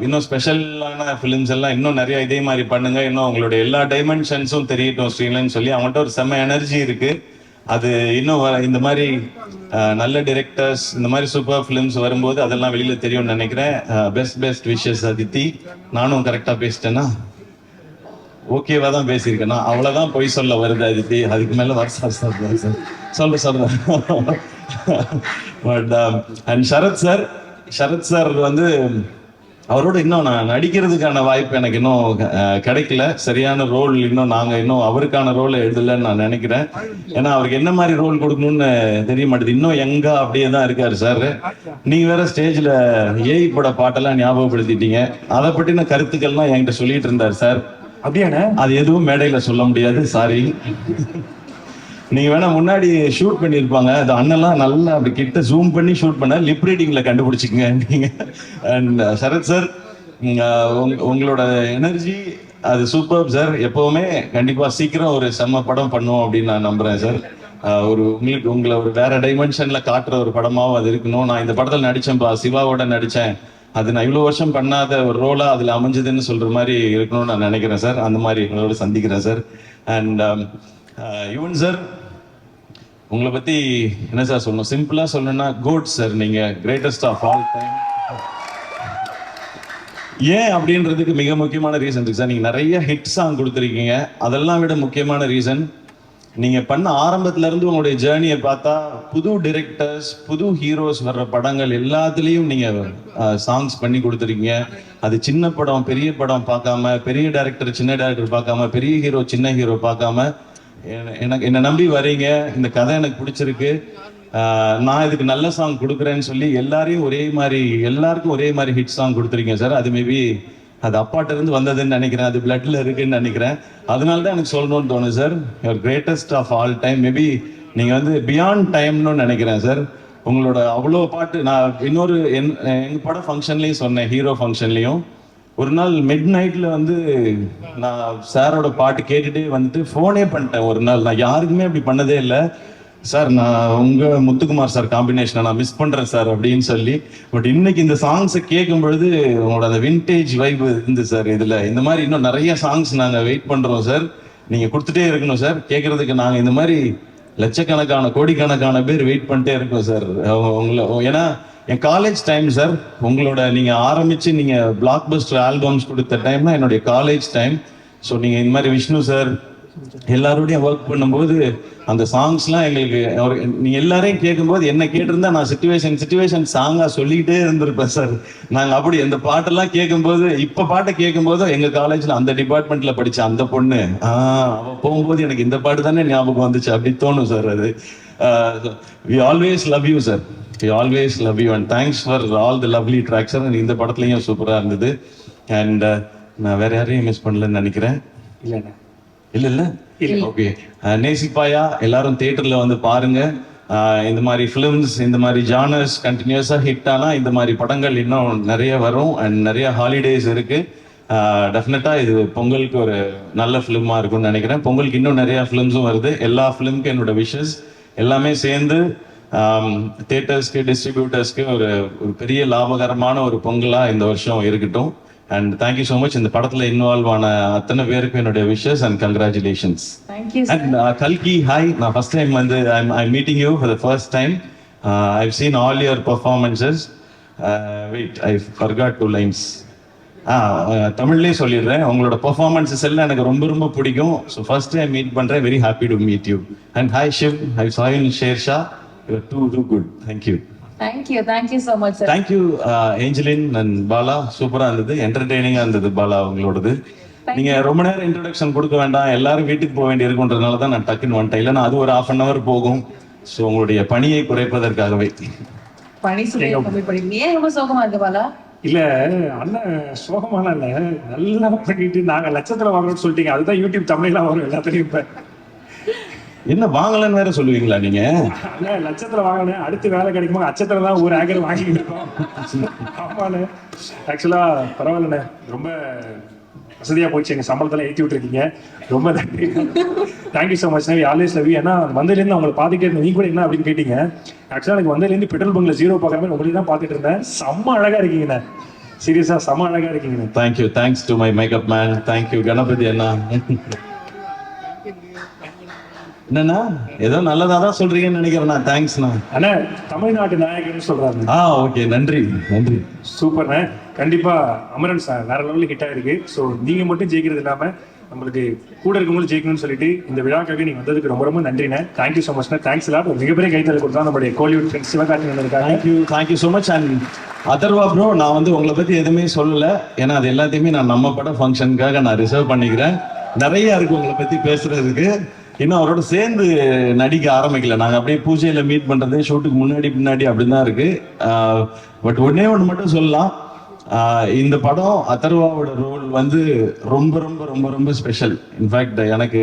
இன்னும் ஸ்பெஷலான ஃபிலிம்ஸ் எல்லாம் இன்னும் நிறைய இதே மாதிரி பண்ணுங்க. இன்னும் உங்களுடைய எல்லா டைமென்ஷன்ஸும் தெரியட்டும் ஸ்ரீலன்னு சொல்லி அவங்கள்ட்ட ஒரு செம்ம எனர்ஜி இருக்கு. அது இன்னும் இந்த மாதிரி நல்ல டிரெக்டர்ஸ், இந்த மாதிரி சூப்பர் ஃபிலிம்ஸ் வரும்போது அதெல்லாம் வெளியில தெரியும்னு நினைக்கிறேன். Best wishes Aditi. நானும் கரெக்டா பேசிட்டேன்னா ஓகேவா தான் பேசியிருக்கேன்னா அவ்வளவுதான் பொய் சொல்ல வருது அதித்தி, அதுக்கு மேல வருஷம் சொல்றேன். பட் அண்ட் சரத் சார் வந்து அவரோட இன்னும் நான் நடிக்கிறதுக்கான வாய்ப்பு எனக்கு இன்னும் கிடைக்கல. சரியான ரோல் இன்னும் இன்னும் அவருக்கான ரோலை எழுதலன்னு நான் நினைக்கிறேன். ஏன்னா அவருக்கு என்ன மாதிரி ரோல் கொடுக்கணும்னு தெரிய மாட்டேது. இன்னும் எங்க அப்படியே தான் இருக்காரு சார். நீங்க வேற ஸ்டேஜ்ல ஏஐ பட பாட்டெல்லாம் ஞாபகப்படுத்திட்டீங்க. அதை பற்றின கருத்துக்கள்லாம் என்கிட்ட சொல்லிட்டு இருந்தார் சார். அப்படியானே? அது எதுவும் மேடையில சொல்ல முடியாது, சாரி. நீங்க வேணா முன்னாடி ஷூட் பண்ணிருப்பாங்க, அது அண்ணெல்லாம் நல்லா அப்படி கிட்ட ஜூம் பண்ணி ஷூட் பண்ண லிப் ரீடிங்ல கண்டுபிடிச்சிக்கங்க நீங்க. அண்ட் சரத் சார், உங்களோட எனர்ஜி அது சூப்பர் சார். எப்பவுமே கண்டிப்பா சீக்கிரம் ஒரு செம்ம படம் பண்ணுவோம் அப்படின்னு நான் நம்புறேன் சார். உங்களை ஒரு வேற டைமென்ஷன்ல காட்டுற ஒரு படமாவும் அது இருக்கணும். நான் இந்த படத்துல நடிச்சேன்ப்பா, சிவாவோட நடிச்சேன், அது நான் இவ்வளவு வருஷம் பண்ணாத ஒரு ரோலா அதுல அமைஞ்சதுன்னு சொல்ற மாதிரி இருக்கணும்னு நான் நினைக்கிறேன் சார். அந்த மாதிரி உங்களோட சந்திக்கிறேன் சார். அண்ட் யுவன் சார், உங்களை பத்தி என்ன சார் சொல்லணும்? சிம்பிளா சொல்லணும்னா கோட் சார். நீங்க கிரேட்டஸ்ட் ஆஃப் ஆல் டைம். ஏன் அப்படின்றதுக்கு மிக முக்கியமான ரீசன் இருக்கு சார். நீங்க நிறைய ஹிட் சாங் கொடுத்துருக்கீங்க. அதெல்லாம் விட முக்கியமான ரீசன், நீங்க பண்ண ஆரம்பத்துல இருந்து உங்களுடைய ஜேர்னியை பார்த்தா புது டிரெக்டர்ஸ், புது ஹீரோஸ் வர்ற படங்கள் எல்லாத்துலயும் நீங்க சாங்ஸ் பண்ணி கொடுத்துருக்கீங்க. அது சின்ன படம் பெரிய படம் பார்க்காம, பெரிய டைரக்டர் சின்ன டைரக்டர் பார்க்காம, பெரிய ஹீரோ சின்ன ஹீரோ பார்க்காம என்ன நம்பி வரீங்க. இந்த கதை எனக்கு பிடிச்சிருக்கு, நான் இதுக்கு நல்ல சாங் கொடுக்குறேன்னு சொல்லி எல்லாருக்கும் ஒரே மாதிரி ஹிட் சாங் கொடுத்துருக்கீங்க சார். அது மேபி அது அப்பாட்ட இருந்து வந்ததுன்னு நினைக்கிறேன், அது பிளட்ல இருக்குன்னு நினைக்கிறேன். அதனால தான் எனக்கு சொல்லணும்னு தோணுது sir. Your greatest of all time. Maybe நீங்க வந்து பியாண்ட் டைம்னு நினைக்கிறேன் சார். உங்களோட அவ்வளோ பாட்டு நான் இன்னொரு எங்க பட ஃபங்க்ஷன்லையும் சொன்னேன், ஹீரோ ஃபங்க்ஷன்லையும். ஒரு நாள் மிட் நைட்ல வந்து நான் சாரோட பாட்டு கேட்டுட்டே வந்துட்டு ஃபோனே பண்ணிட்டேன் ஒரு நாள். நான் யாருக்குமே அப்படி பண்ணதே இல்லை. சார் நான் முத்துக்குமார் சார் காம்பினேஷனை நான் மிஸ் பண்றேன் சார் அப்படின்னு சொல்லி. பட் இன்னைக்கு இந்த சாங்ஸை கேட்கும் பொழுது உங்களோட அந்த விண்டேஜ் வைப் இருந்து சார். இதுல இந்த மாதிரி இன்னும் நிறைய சாங்ஸ் நாங்க வெயிட் பண்றோம் சார். நீங்க கொடுத்துட்டே இருக்கணும் சார். கேட்கறதுக்கு நாங்க இந்த மாதிரி லட்சக்கணக்கான கோடிக்கணக்கான பேர் வெயிட் பண்ணிட்டே இருக்கோம் சார். உங்களை ஏன்னா என் காலேஜ் டைம் சார். உங்களோட நீங்க ஆரம்பிச்சு நீங்க பிளாக் பஸ்டர் ஆல்பம்ஸ் கொடுத்த டைம்னா என்னுடைய காலேஜ் டைம். ஸோ நீங்க இந்த மாதிரி விஷ்ணு சார் எல்லாரோடையும் ஒர்க் பண்ணும்போது அந்த சாங்ஸ்லாம் எங்களுக்கு நீங்க எல்லாரையும் கேட்கும்போது என்ன கேட்டிருந்தா நான் சிச்சுவேஷன் சாங்கா சொல்லிக்கிட்டே இருந்திருப்பேன் சார். நாங்க அப்படி அந்த பாட்டெல்லாம் கேட்கும்போது இப்ப பாட்டை கேட்கும்போது எங்க காலேஜ்ல அந்த டிபார்ட்மெண்ட்ல படிச்ச அந்த பொண்ணு அவ போகும்போது எனக்கு இந்த பாட்டு தானே ஞாபகம் வந்துச்சு அப்படி தோணும் சார். அது we always love you sir. We always love you and thanks for all the lovely tracks sir. இந்த படத்துலயும் சூப்பரா இருந்தது. அண்ட் நான் வேற யாரையும் மிஸ் பண்ணலன்னு நினைக்கிறேன். இல்ல ஓகே. நேசிப்பாயா எல்லாரும் தியேட்டர்ல வந்து பாருங்க. இந்த மாதிரி ஃபிலிம்ஸ் இந்த மாதிரி ஜானர்ஸ் கண்டினியூஸா ஹிட் ஆனா இந்த மாதிரி படங்கள் இன்னும் நிறைய வரும். அண்ட் நிறைய ஹாலிடேஸ் இருக்கு. டெஃபினட்டா இது பொங்கலுக்கு ஒரு நல்ல ஃபிலிமா இருக்கும்னு நினைக்கிறேன். பொங்கலுக்கு இன்னும் நிறைய ஃபிலிம்ஸும் வருது. எல்லா ஃபிலிம்க்கும் என்னோட விஷஸ் எல்லாமே சேர்ந்து தியேட்டர்ஸ்க்கு டிஸ்ட்ரிபியூட்டர்ஸ்க்கு ஒரு பெரிய லாபகரமான ஒரு பொங்கலா இந்த வருஷம் இருக்கட்டும். And thank you so much. இந்த படத்துல இன்வால்வ் ஆன அத்தனை பேருக்கும் என்னுடைய விஷஸ் அண்ட் கங்க்ராச்சுலேஷன்ஸ். அண்ட் கல்கி ஹாய். நான் ஃபர்ஸ்ட் டைம் வந்து I meeting you for the first time. I've seen all your performances. Wait I forgot 2 lines. தமிழ்லேயே சொல்லிடுறேன். உங்களோட பர்ஃபார்மன்ஸஸ் எல்லாம் எனக்கு ரொம்ப ரொம்ப பிடிக்கும். ஸோ ஃபர்ஸ்ட் டைம் மீட் பண்றேன். Very happy to meet you. And hi Shiv. I saw you in Sher Shah. You are too good. Thank you. Thank you so much sir. Thank you Angeline and Bala. சூப்பரா இருந்தது. என்டர்டெய்னிங்கா இருந்தது பாலா உங்களோடது. நீங்க ரொம்ப நேரம் இன்ட்ரோடக்ஷன் கொடுக்க வேண்டாம். எல்லாரும் வீட்டுக்கு போக வேண்டி இருக்குன்றதுனால தான் நான் டக்குன்னு வந்துட்டேன். இல்லைன்னா அது ஒரு 1/2 hour போகும். ஸோ உங்களுடைய பணியை குறைப்பதற்காகவே பணி சுமையை கம்மி பண்ணி. ஏன் ரொம்ப சோகமா இருக்கு பாலா? இல்ல அண்ணன் சோகமான இல்ல, நல்லா பண்ணிட்டு நாங்க லட்சத்துல வாங்கணும்னு சொல்லிட்டீங்க. அதுதான் யூடியூப் தமிழ்லாம் வரும் எல்லாத்துலயும். இப்ப என்ன வாங்கலன்னு வேற சொல்லுவீங்களா நீங்க? லட்சத்துல வாங்கினேன். அடுத்து வேலை கிடைக்குமா அச்சத்துல தான் ஒரு ஆங்கர் வாங்கிட்டு இருக்கோம். ஆமாண்ணே. ஆக்சுவலா பரவாயில்லண்ணே. ரொம்ப வசதியா போச்சு. எங்க சம்பளத்துல ஏற்றி விட்டுருக்கீங்க. ரொம்ப நன்றி. Thank you so much. Always love you. ஏன்னா வந்ததுலேருந்து அவங்களை பார்த்துட்டே இருந்தேன். நீ கூட என்ன அப்படின்னு கேட்டீங்க. ஆக்சுவலா எனக்கு வந்ததுலேருந்து பெட்ரோல் பங்க்ல 0 பார்க்குற மாதிரி உங்களையும் தான் பார்த்துட்டு இருந்தேன். செம்ம அழகா இருக்கீங்கண்ணே. சீரியஸா செம்ம அழகா இருக்கீங்கண்ணே. Thank you. Thanks to my makeup man. Thank you Ganapathi அண்ணா. என்னண்ணா ஏதோ நல்லதா தான் சொல்றீங்கன்னு நினைக்கிறேன். தேங்க்ஸ்ண்ணா. அண்ணா தமிழ்நாட்டு நாயகன்னு சொல்றாங்க. ஓகே நன்றி நன்றி. சூப்பர்ண்ணே. கண்டிப்பா அமரன் சார் வேற லெவலில் ஹிட் ஆயிருக்கு. ஸோ நீங்க மட்டும் ஜெயிக்கிறது இல்லாம நம்மளுக்கு கூட இருக்கும்போது ஜெயிக்கணும்னு சொல்லிட்டு இந்த விழாக்காக நீங்க வந்ததுக்கு ரொம்ப ரொம்ப நன்றிண்ணே. தேங்க்யூ ஸோ மச்ண்ணே. Thanks lot. ஒரு மிகப்பெரிய கைத்தறி கொடுத்தா நம்மளுடைய கோலிவுட் ஃப்ரெண்ட்ஸ் சிவகார்த்திகேயன் இருக்காங்க. Thank you so much. And Atharvaa bro நான் வந்து உங்களை பத்தி எதுவுமே சொல்லல. ஏன்னா அது எல்லாத்தையுமே நான் நம்ம பட ஃபங்க்ஷனுக்காக நான் ரிசர்வ் பண்ணிக்கிறேன். நிறைய இருக்கு உங்களை பத்தி பேசுறதுக்கு. இன்னும் அவரோட சேர்ந்து நடிக்க ஆரம்பிக்கல. நாங்க அப்படியே பூஜையில மீட் பண்றது ஷூட்டுக்கு முன்னாடி பின்னாடி அப்படிதான் இருக்கு. பட் ஒன்னே ஒன்று மட்டும் சொல்லலாம். இந்த படம் அதர்வாவோட ரோல் வந்து ரொம்ப ரொம்ப ரொம்ப ரொம்ப ஸ்பெஷல். இன்ஃபேக்ட் எனக்கு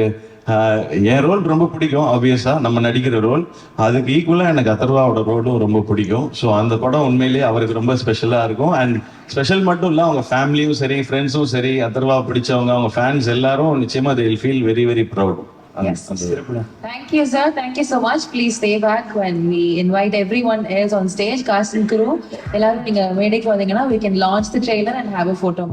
என் ரோல் ரொம்ப பிடிக்கும். ஆப்வியஸா நம்ம நடிக்கிற ரோல் அதுக்கு ஈக்குவலா எனக்கு அதர்வாவோட ரோலும் ரொம்ப பிடிக்கும். ஸோ அந்த படம் உண்மையிலேயே அவருக்கு ரொம்ப ஸ்பெஷலா இருக்கும். அண்ட் ஸ்பெஷல் மட்டும் இல்லை, அவங்க ஃபேமிலியும் சரி ஃப்ரெண்ட்ஸும் சரி அதர்வா பிடிச்சவங்க அவங்க ஃபேன்ஸ் எல்லாரும் நிச்சயமா they will feel very very proud. Yes. Thank you sir. Thank you so much. Please stay back when we invite everyone else on stage. Cast and crew எல்லாரும் நீங்க மேடைக்கு வந்தீங்கன்னா we can launch the trailer and have a photo.